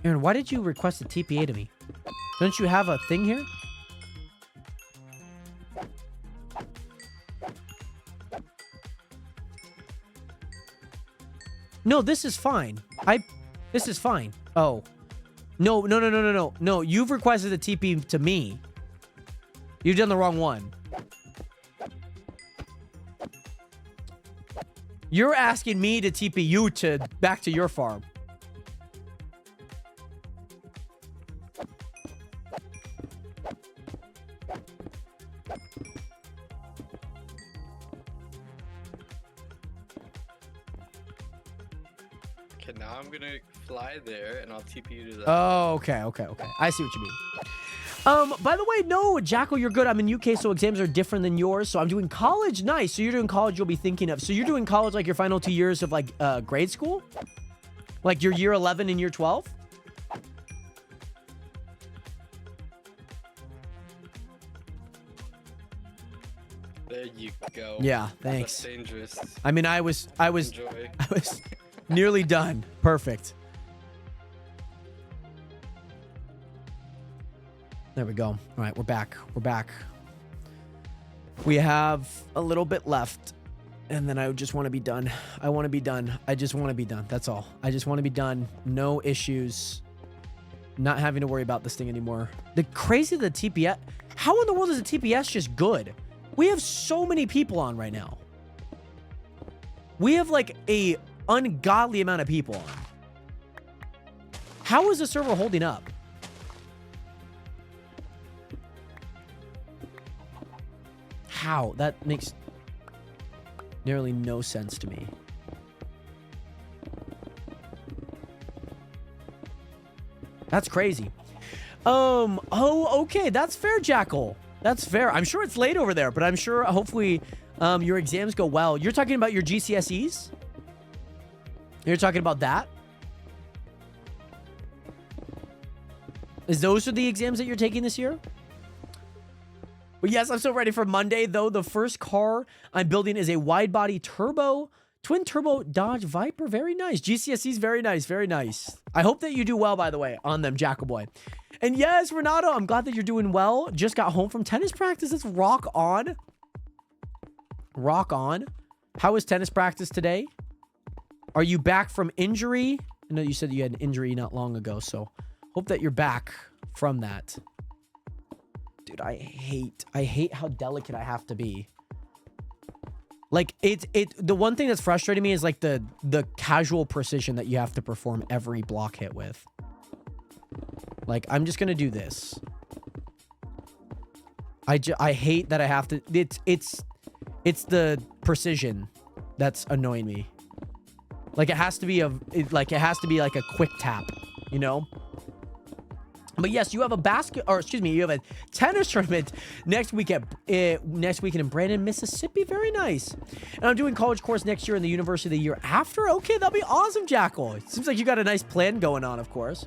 [SPEAKER 3] Aaron, why did you request a TPA to me? Don't you have a thing here? No, this is fine. This is fine. Oh. No. No, you've requested a TP to me. You've done the wrong one. You're asking me to TP you to back to your farm.
[SPEAKER 6] Okay, now I'm gonna fly there and I'll TP you to that.
[SPEAKER 3] Oh, okay. I see what you mean. By the way, no, Jackal, you're good. I'm in UK, so exams are different than yours. So I'm doing college. Nice. So you're doing college you'll be thinking of. So you're doing college like your final 2 years of like grade school? Like your year 11 and year 12?
[SPEAKER 6] There you go.
[SPEAKER 3] Yeah, thanks.
[SPEAKER 6] That's dangerous.
[SPEAKER 3] I mean, I was
[SPEAKER 6] Enjoy.
[SPEAKER 3] nearly done. Perfect. There we go. All right, we're back. We have a little bit left, and then I just want to be done. I want to be done. I just want to be done. That's all. I just want to be done. No issues. Not having to worry about this thing anymore. The crazy the TPS. How in the world is the TPS just good? We have so many people on right now. We have like a ungodly amount of people on. How is the server holding up? How? That makes nearly no sense to me. That's crazy. Oh, okay. That's fair, Jackal. That's fair. I'm sure it's late over there, but I'm sure hopefully your exams go well. You're talking about your GCSEs? You're talking about that? Those are the exams that you're taking this year? But yes, I'm so ready for Monday, though. The first car I'm building is a wide-body turbo, twin-turbo Dodge Viper. Very nice. GCSEs, very nice, very nice. I hope that you do well, by the way, on them, Jackal Boy. And yes, Renato, I'm glad that you're doing well. Just got home from tennis practice. It's rock on. Rock on. How was tennis practice today? Are you back from injury? I know you said you had an injury not long ago, so hope that you're back from that. Dude, I hate how delicate I have to be. Like the one thing that's frustrating me is like the casual precision that you have to perform every block hit with. Like I'm just gonna do this. I hate that I have to. It's the precision that's annoying me. Like it has to be like a quick tap, you know? But yes, you have you have a tennis tournament next weekend in Brandon, Mississippi. Very nice. And I'm doing college course next year in the university the year after. Okay, that'll be awesome, Jackal. It seems like you got a nice plan going on, of course.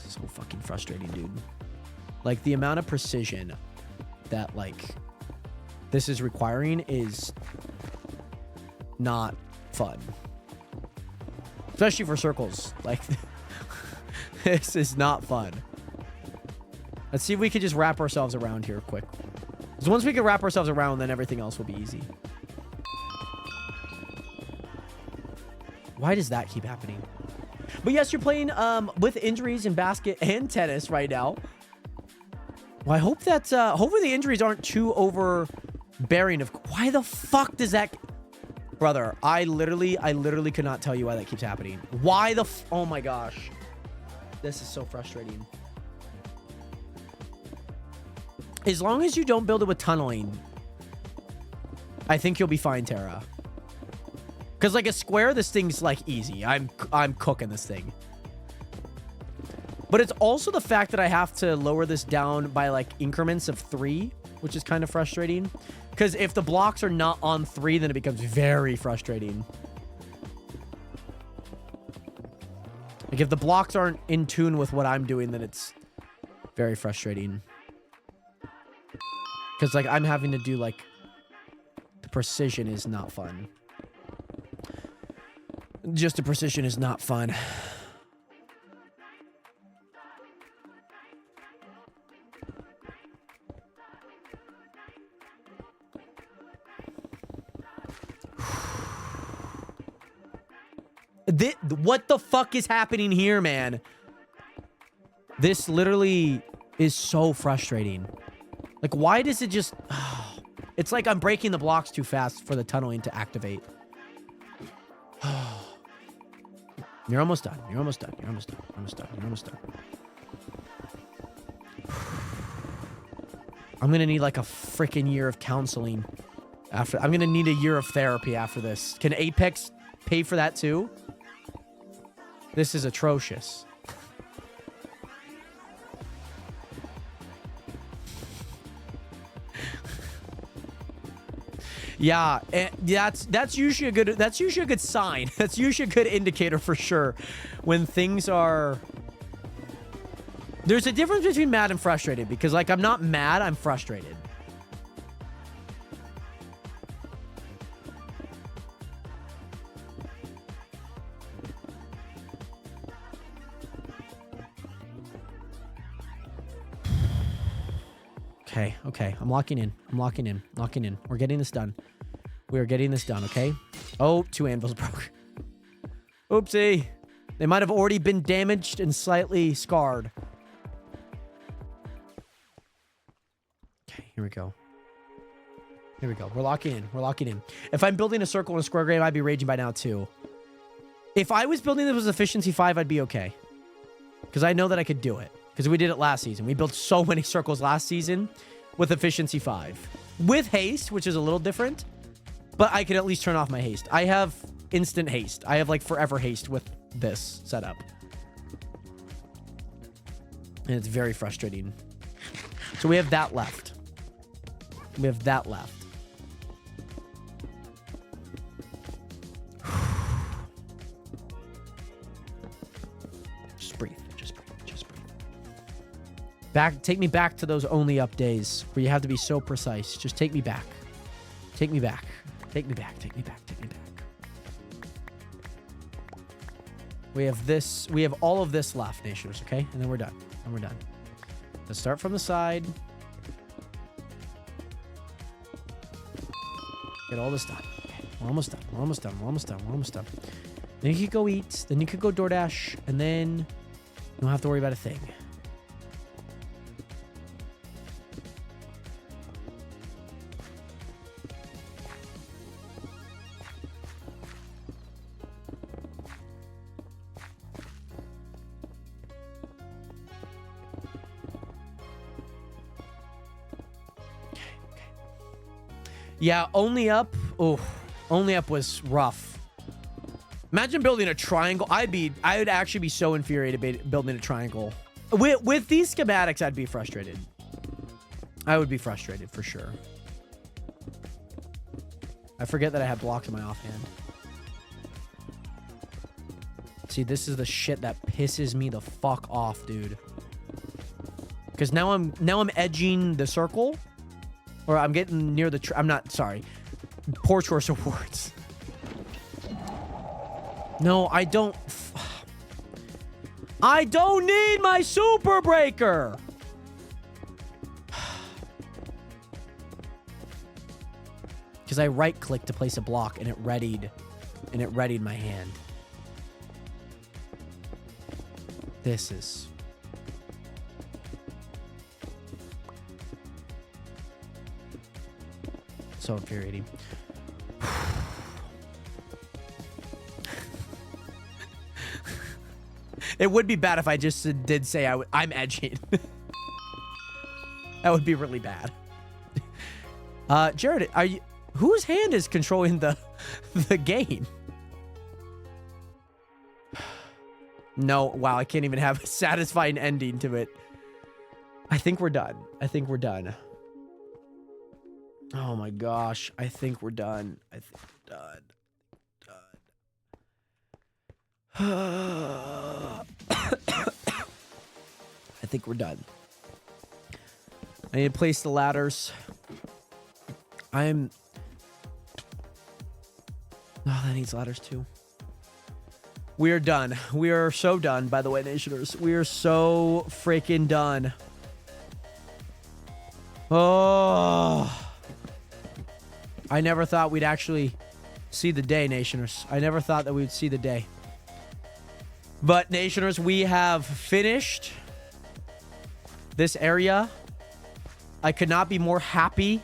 [SPEAKER 3] So fucking frustrating, dude. Like the amount of precision that like this is requiring is not fun. Especially for circles. Like this is not fun. Let's see if we can just wrap ourselves around here quick. Because once we can wrap ourselves around, then everything else will be easy. Why does that keep happening? But yes, you're playing with injuries in basket and tennis right now. Well, I hope that hopefully the injuries aren't too overbearing. Why the fuck does that... Brother, I literally could not tell you why that keeps happening. Why the oh my gosh. This is so frustrating. As long as you don't build it with tunneling, I think you'll be fine, Tara. Because like a square, this thing's like easy. I'm cooking this thing. But it's also the fact that I have to lower this down by like increments of 3, which is kind of frustrating. Because if the blocks are not on 3, then it becomes very frustrating. Like if the blocks aren't in tune with what I'm doing, then it's very frustrating. Because like I'm having to do like the precision is not fun. Just the precision is not fun. What the fuck is happening here, man? This literally is so frustrating. Like, why does it just... Oh, it's like I'm breaking the blocks too fast for the tunneling to activate. You're almost done. You're almost done. You're almost done. You're almost done. You're almost done. I'm gonna need like a freaking year of counseling after. I'm gonna need a year of therapy after this. Can Apex pay for that too? This is atrocious. Yeah, that's usually a good sign. That's usually a good indicator for sure when things are... There's a difference between mad and frustrated because like I'm not mad, I'm frustrated. Okay. I'm locking in. Locking in. We're getting this done. We are getting this done, okay? Oh, 2 anvils broke. Oopsie. They might have already been damaged and slightly scarred. Okay, here we go. We're locking in. If I'm building a circle and a square grave, I'd be raging by now too. If I was building this with efficiency 5, I'd be okay. Because I know that I could do it. Because we did it last season. We built so many circles last season with efficiency 5. With haste, which is a little different. But I could at least turn off my haste. I have instant haste. I have like forever haste with this setup. And it's very frustrating. So we have that left. Just breathe. Take me back to those only up days where you have to be so precise. Just take me back. We have this. We have all of this left, Nations, okay? And then we're done. Let's start from the side. Get all this done. Okay, we're almost done. Then you could go eat. Then you could go DoorDash. And then you don't have to worry about a thing. Yeah, only up. Oh, only up was rough. Imagine building a triangle. I would actually be so infuriated building a triangle. With these schematics, I'd be frustrated. I would be frustrated for sure. I forget that I have blocks in my offhand. See, this is the shit that pisses me the fuck off, dude. Because now I'm edging the circle, or I'm getting near the. I'm not sorry. Poor choice of words. No, I don't. I don't need my super breaker. Because I right clicked to place a block and it readied my hand. This is so infuriating. It would be bad if I just did say I'm edging. That would be really bad. Jared, are you? Whose hand is controlling the game? No, wow, I can't even have a satisfying ending to it. I think we're done. I think we're done. Oh my gosh, I think we're done. I think we're done. I think we're done. I need to place the ladders. Oh, that needs ladders too. We are done. We are so done, by the way, Nationers. We are so freaking done. Oh. I never thought we'd actually see the day, Nationers. I never thought that we would see the day. But, Nationers, we have finished this area. I could not be more happy.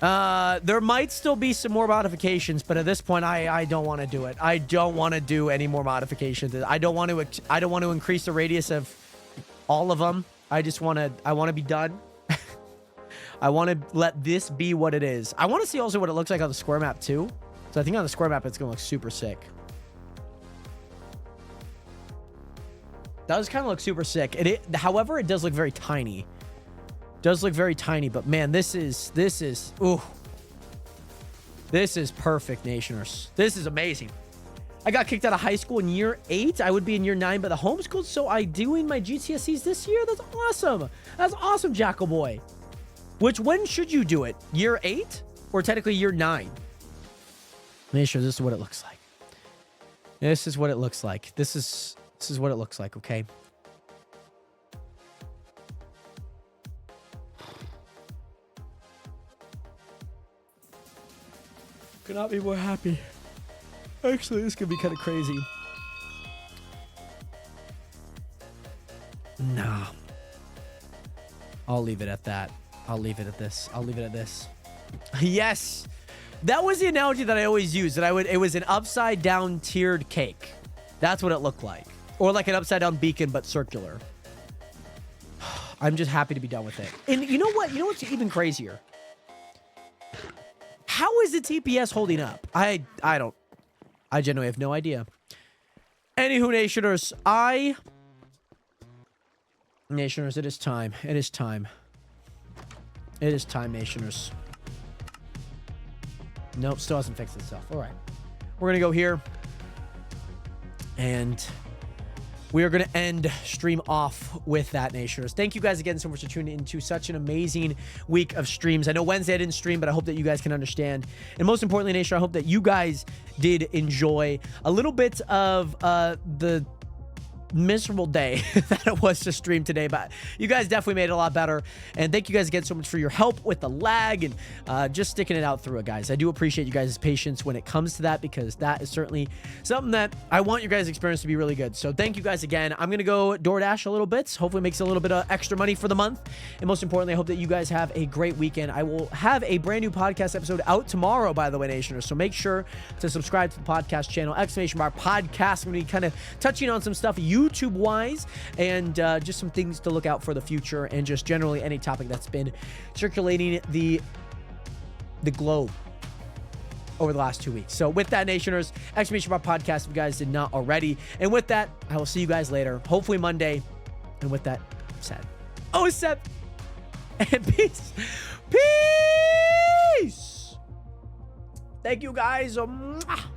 [SPEAKER 3] There might still be some more modifications, but at this point, I don't want to do it. I don't want to do any more modifications. I don't want to increase the radius of all of them. I want to be done. I want to let this be what it is. I want to see also what it looks like on the square map too. So I think on the square map, it's going to look super sick. Does kind of look super sick. However, it does look very tiny. Does look very tiny, but man, this is ooh. This is perfect, Nationers. This is amazing. I got kicked out of high school in year 8. I would be in year 9, but the homeschooled, so I doing my GCSEs this year. That's awesome. That's awesome, Jackal Boy. When should you do it? Year 8 or technically year 9? Nationers, this is what it looks like. This is what it looks like. This is what it looks like, okay? Could not be more happy. Actually, this could be kind of crazy. Nah. I'll leave it at that. I'll leave it at this. I'll leave it at this. Yes! That was the analogy that I always use. It was an upside down tiered cake. That's what it looked like. Or like an upside down beacon, but circular. I'm just happy to be done with it. And you know what? You know what's even crazier? How is the TPS holding up? I genuinely have no idea. Anywho, Nationers, Nationers, it is time. It is time. It is time, Nationers. Nope, still hasn't fixed itself. All right. We're going to go here. And we are going to end stream off with that, Nationers. Thank you guys again so much for tuning into such an amazing week of streams. I know Wednesday I didn't stream, but I hope that you guys can understand. And most importantly, Nation, I hope that you guys did enjoy a little bit of the miserable day that it was to stream today, but you guys definitely made it a lot better. And thank you guys again so much for your help with the lag and just sticking it out through it, guys. I do appreciate you guys' patience when it comes to that, because that is certainly something that I want your guys' experience to be really good. So thank you guys again. I'm gonna go DoorDash a little bit, hopefully makes a little bit of extra money for the month. And most importantly, I hope that you guys have a great weekend. I will have a brand new podcast episode out tomorrow, by the way, Nationers, so make sure to subscribe to the podcast channel, ! Podcast. I'm gonna be kind of touching on some stuff YouTube wise, and just some things to look out for the future, and just generally any topic that's been circulating the the globe over the last 2 weeks. So with that, Nationers, exclamation mark podcast if you guys did not already. And with that, I will see you guys later, hopefully Monday. And with that, Seth. Oh, Seth. And peace. Peace. Thank you guys. Mwah.